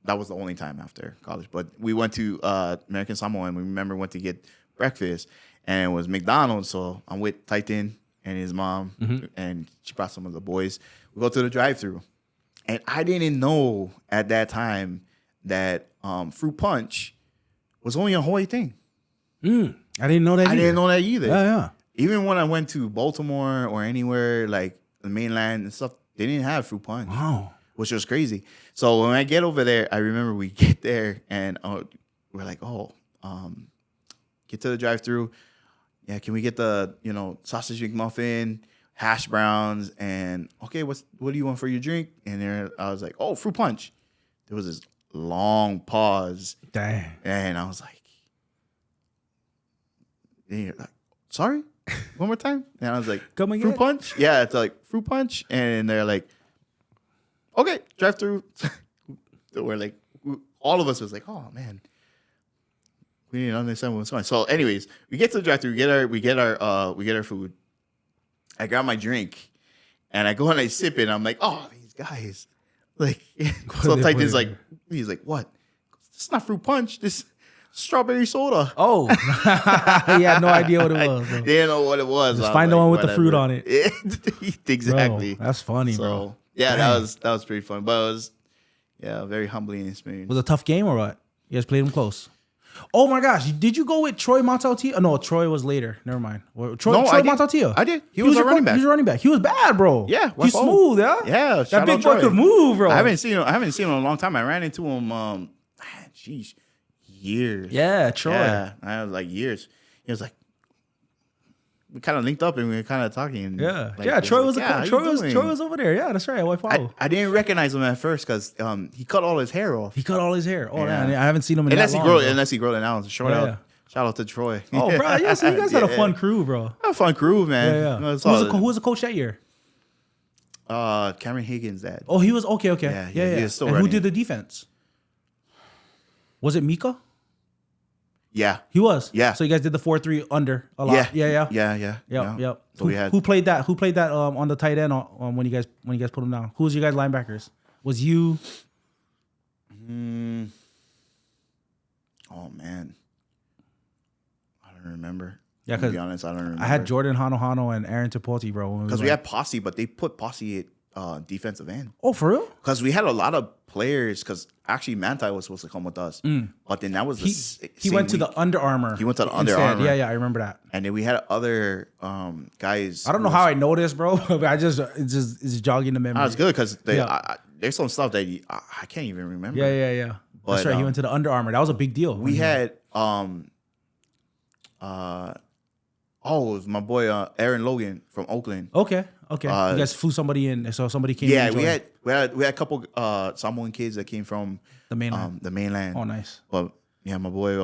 That was the only time after college. But we went to American Samoa and we went to get breakfast and it was McDonald's. So I'm with Titan and his mom and she brought some of the boys. We go to the drive-thru. And I didn't know at that time that fruit punch was only a Hawaii thing. I didn't know that either. I didn't know that either. Yeah. Even when I went to Baltimore or anywhere like the mainland and stuff, they didn't have fruit punch. Wow. Which was crazy. So when I get over there, I remember we get there and we're like, get to the drive-thru. Yeah, can we get the sausage McMuffin, hash browns, and okay, what do you want for your drink? And there I was like, oh, fruit punch. There was this long pause. Dang. And I was like, sorry? One more time? And I was like, Come again? fruit punch? Yeah, it's like fruit punch. And they're like, okay, drive through. We're like, all of us was like, oh man, we didn't understand what was going on. So, anyways, we get to the drive through, we get our food. I grab my drink and I go and I sip it. And I'm like, oh, these guys. Like, so Titan's like, he's like, what? This is not fruit punch. This strawberry soda. Oh. He had no idea what it was, bro. They didn't know what it was. Just find the one with the fruit on it. Exactly. Bro, that's funny, bro. Yeah, Dang. that was pretty fun. But it was a very humbling experience. Was it a tough game or what? You guys played them close. Oh my gosh. Did you go with Troy Montaltia? Oh, no, Troy was later. Never mind. Troy Montaltia. I did. He was a running back. He was a running back. He was bad, bro. Yeah. He's smooth, yeah? Yeah. That big boy could move, bro. I haven't seen him in a long time. I ran into him years. Yeah, Troy. Yeah. I was like years. He was like, we kind of linked up and we were kind of talking. Yeah. Like, Yeah, Troy was like, Troy was over there. Yeah, that's right. White Power. I didn't recognize him at first because he cut all his hair off. He cut all his hair. Oh, Yeah. man. I haven't seen him in Unless that he long. grew it now. Shout out to Troy. Oh, bro. Yeah, so you guys had a fun crew, bro. A fun crew, man. Yeah. You know, Who was the coach that year? Cameron Higgins' dad. Oh, he was okay. Yeah, he Yeah. is still And who running. did the defense? Was it Mika? Yeah. He was. Yeah. So you guys did the 4-3 under a lot. Yeah. Yep. So who, who played that? Who played that on the tight end when you guys put him down? Who was your guys linebackers? Was you? Oh man, I don't remember. Yeah, to be honest, I don't remember. I had Jordan Hano and Aaron Tipoti, bro. Because we had Posse, but they put Posse at defensive end. Oh, for real? Because we had a lot of players. Because actually, Manti was supposed to come with us, but then that was he went to the Under Armour. He went to the Under instead. Armour. Yeah, I remember that. And then we had other guys. I don't know how I know this, bro. But it's jogging the memory. It's good because there's some stuff that I can't even remember. Yeah. But, that's right. He went to the Under Armour. That was a big deal. We had it was my boy Aaron Logan from Oakland. Okay. You guys flew somebody in, so somebody came. Yeah, we had a couple Samoan kids that came from the mainland. The mainland. Oh, nice. But yeah, my boy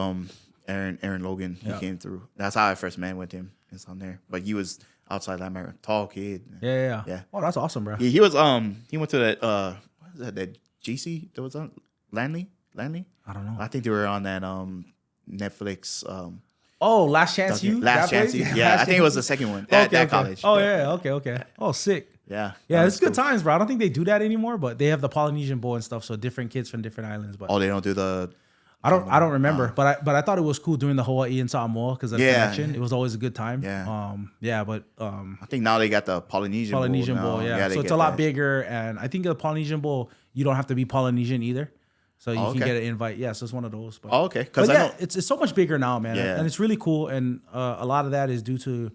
Aaron Logan, he came through. That's how I first met with him. It's on there, but he was outside that America, tall kid. Yeah. Oh, that's awesome, bro. He was he went to that what is that GC that was on Lanley. I don't know. I think they were on that Netflix. Last Chance U. Last Chance U. Yeah, I think it was the second one. That college. Oh yeah. Okay. Oh, sick. Yeah. It's good times, bro. I don't think they do that anymore, but they have the Polynesian Bowl and stuff, so different kids from different islands. But they don't do the. I don't remember, but I thought it was cool doing the Hawaii and Samoa because of the connection. It was always a good time. Yeah. But I think now they got the Polynesian Bowl. Yeah. So it's a lot bigger, and I think the Polynesian Bowl you don't have to be Polynesian either. So you can get an invite. Yeah, so it's one of those. But, okay. Because it's so much bigger now, man. Yeah. And it's really cool. And a lot of that is due to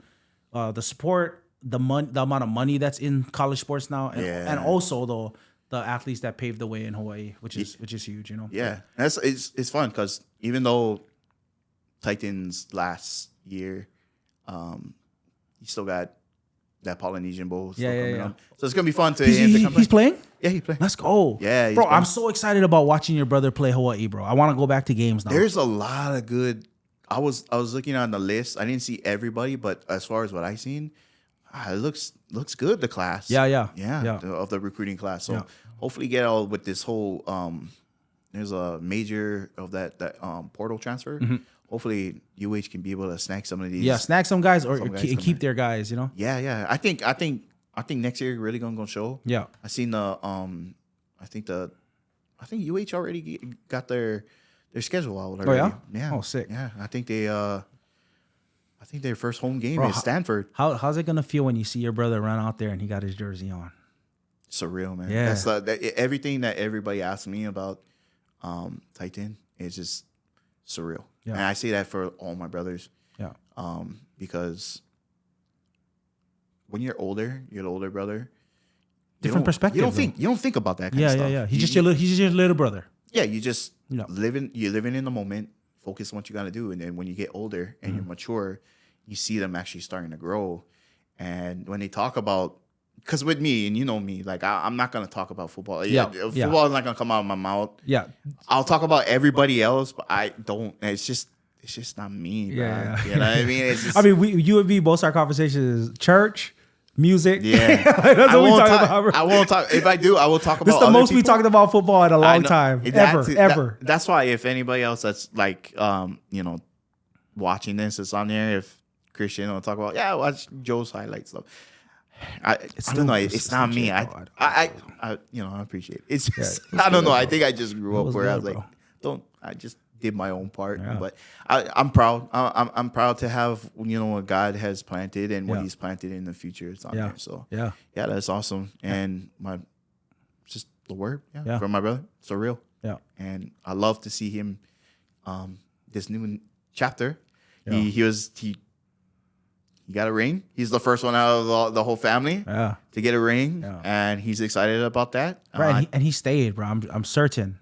the support, the amount of money that's in college sports now, and also the athletes that paved the way in Hawaii, which is huge, you know. Yeah, it's fun because even though Titans last year, you still got that Polynesian Bowl coming up. So it's gonna be fun to. He's playing. Yeah, he playing. Let's go. Yeah, bro. I'm so excited about watching your brother play Hawaii, bro. I want to go back to games now. There's a lot of good. I was looking on the list. I didn't see everybody, but as far as what I seen, it looks good. The class. Yeah. Of the recruiting class. So hopefully get out with this whole. There's a major of that portal transfer. Mm-hmm. Hopefully UH can be able to snag some of these. Yeah, snag some guys or keep their guys. You know. Yeah. I think next year really gonna show. Yeah. I seen the I think UH already got their schedule out already. Oh yeah. Yeah. Oh, sick. Yeah. I think their first home game is Stanford. How's it gonna feel when you see your brother run out there and he got his jersey on? Surreal, man. Yeah. That's everything that everybody asks me about Titan is just surreal. Yeah. And I say that for all my brothers. Yeah. Because when you're older, your older brother, different perspective. You don't think about that kind of stuff. Yeah. He's just your little brother. Yeah, you just living in the moment, focus on what you gotta do. And then when you get older and you're mature, you see them actually starting to grow. And when they talk about, because with me, and you know me, like I'm not gonna talk about football. Football is not gonna come out of my mouth. Yeah. I'll talk about everybody else, but I don't. It's just not me. Yeah. You know what I mean? It's just, you and me both our conversations church, music. Yeah. That's what we talk about, bro. I won't talk. If I do, I will talk about. This is the most we talked about football in a long time. Ever. That's why if anybody else that's like watching this is on there, if Christian will talk about, watch Joe's highlights stuff. I don't know. It's not me. I appreciate it. It's just, I don't know. I think I just grew up where I was like, I just did my own part. Yeah. But I'm proud. I'm proud to have what God has planted and what He's planted in the future. It's on there. So yeah, that's awesome. And just the word from my brother, surreal. Yeah, and I love to see him. This new chapter. Yeah. He got a ring. He's the first one out of the whole family to get a ring, and he's excited about that. Right, and he stayed, bro. I'm certain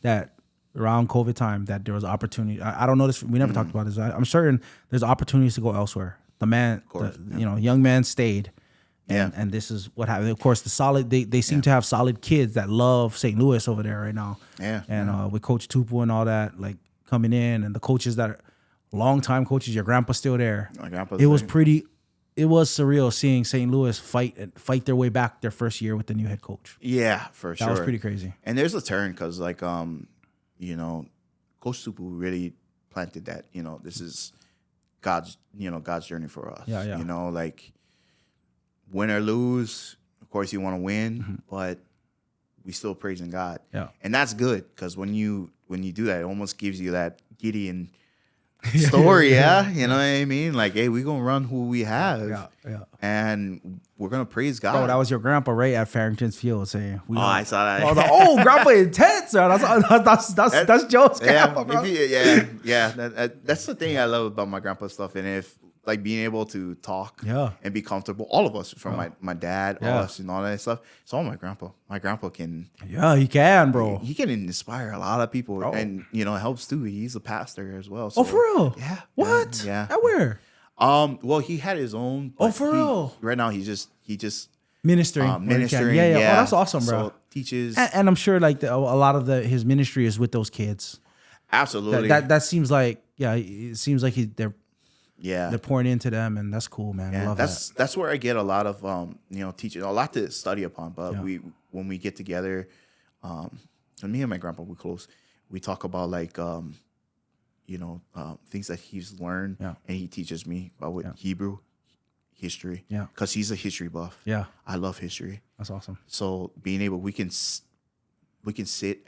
that around COVID time that there was opportunity. I don't know this. We never talked about this. I'm certain there's opportunities to go elsewhere. The man, young man stayed, and this is what happened. Of course, they seem to have solid kids that love St. Louis over there right now. Yeah, and with Coach Tupu and all that, like coming in, and the coaches that are long-time coaches, your grandpa's still there. It was surreal seeing St. Louis fight their way back their first year with the new head coach. Yeah, for sure. That was pretty crazy. And there's a turn because, like, Coach Tupu really planted that. This is God's journey for us. Yeah. Like, win or lose, of course you want to win, but we still praising God. Yeah, and that's good because when you do that, it almost gives you that Gideon story, yeah. You know what I mean? Like, hey, we gonna run who we have, Yeah. and we're gonna praise God. Bro, that was your grandpa, right, at Farrington's Field saying, I saw that. I was like, oh, grandpa intense, bro. That's Joe's grandpa, bro. That's the thing I love about my grandpa stuff, and if like being able to talk, and be comfortable. All of us, from my dad, all us, and all that stuff. It's all my grandpa. My grandpa can. Yeah, he can, bro. He can inspire a lot of people, and helps too. He's a pastor as well. So, oh, for real? Yeah. What? Yeah. At where? Well, he had his own. Oh, for real? Right now, he just ministering. Ministering. Yeah. Yeah. Oh, that's awesome, bro. So teaches, and I'm sure like a lot of his ministry is with those kids. Absolutely. That seems like it seems like they're they're pouring into them, and that's cool, man. I love that. That's where I get a lot of teaching, a lot to study upon. But when we get together, and me and my grandpa, we're close. We talk about like things that he's learned, and he teaches me about Hebrew history, because he's a history buff. Yeah, I love history. That's awesome. So being able, we can sit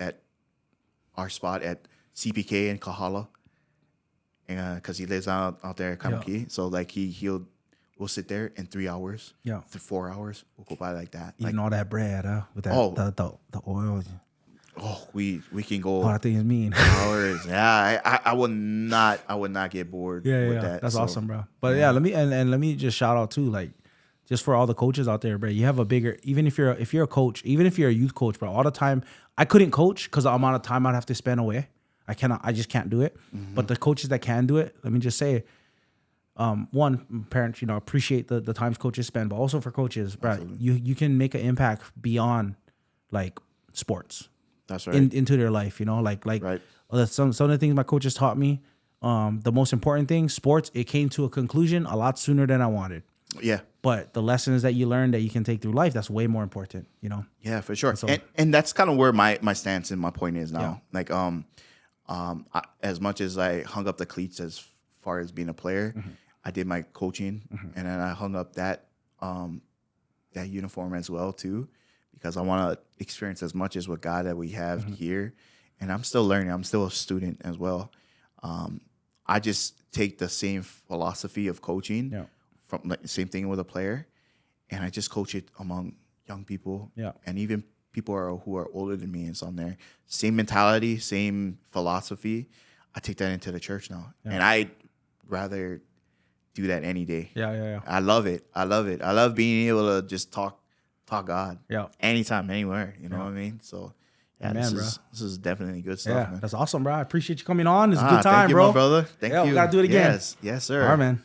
at our spot at CPK in Kahala, because he lives out there at Kamuki. So like we'll sit there in 3 hours, 4 hours. We'll go by like that, eating all that bread, with that the oil. Oh, we can go. Oh, that thing is mean. Hours. Yeah, I would not get bored with that. That's awesome, bro. But let me just shout out too, like, just for all the coaches out there, bro. You have a bigger, even if you're a coach, even if you're a youth coach, bro. All the time, I couldn't coach because the amount of time I'd have to spend away. I just can't do it. Mm-hmm. But the coaches that can do it, let me just say, one, parents, appreciate the times coaches spend, but also for coaches, bro, you can make an impact beyond like sports. That's right. Into their life, like right. Some of the things my coaches taught me. The most important thing, sports, it came to a conclusion a lot sooner than I wanted. Yeah. But the lessons that you learn that you can take through life, that's way more important, Yeah, for sure. And that's kind of where my stance and my point is now. Yeah. Like, as much as I hung up the cleats as far as being a player, I did my coaching, and then I hung up that uniform as well too, because I want to experience as much as what God that we have here. And I'm still learning. I'm still a student as well. I just take the same philosophy of coaching from like the same thing with a player, and I just coach it among young people, and even people who are older than me and some there. Same mentality, same philosophy. I take that into the church now, and I'd rather do that any day. Yeah. I love it. I love being able to just talk God. Yeah. Anytime, anywhere. You know what I mean? So. Yeah, this is definitely good stuff, man. That's awesome, bro. I appreciate you coming on. It's a good time, thank you, bro. My brother. Thank you. We gotta do it again. Yes, sir. All right, man.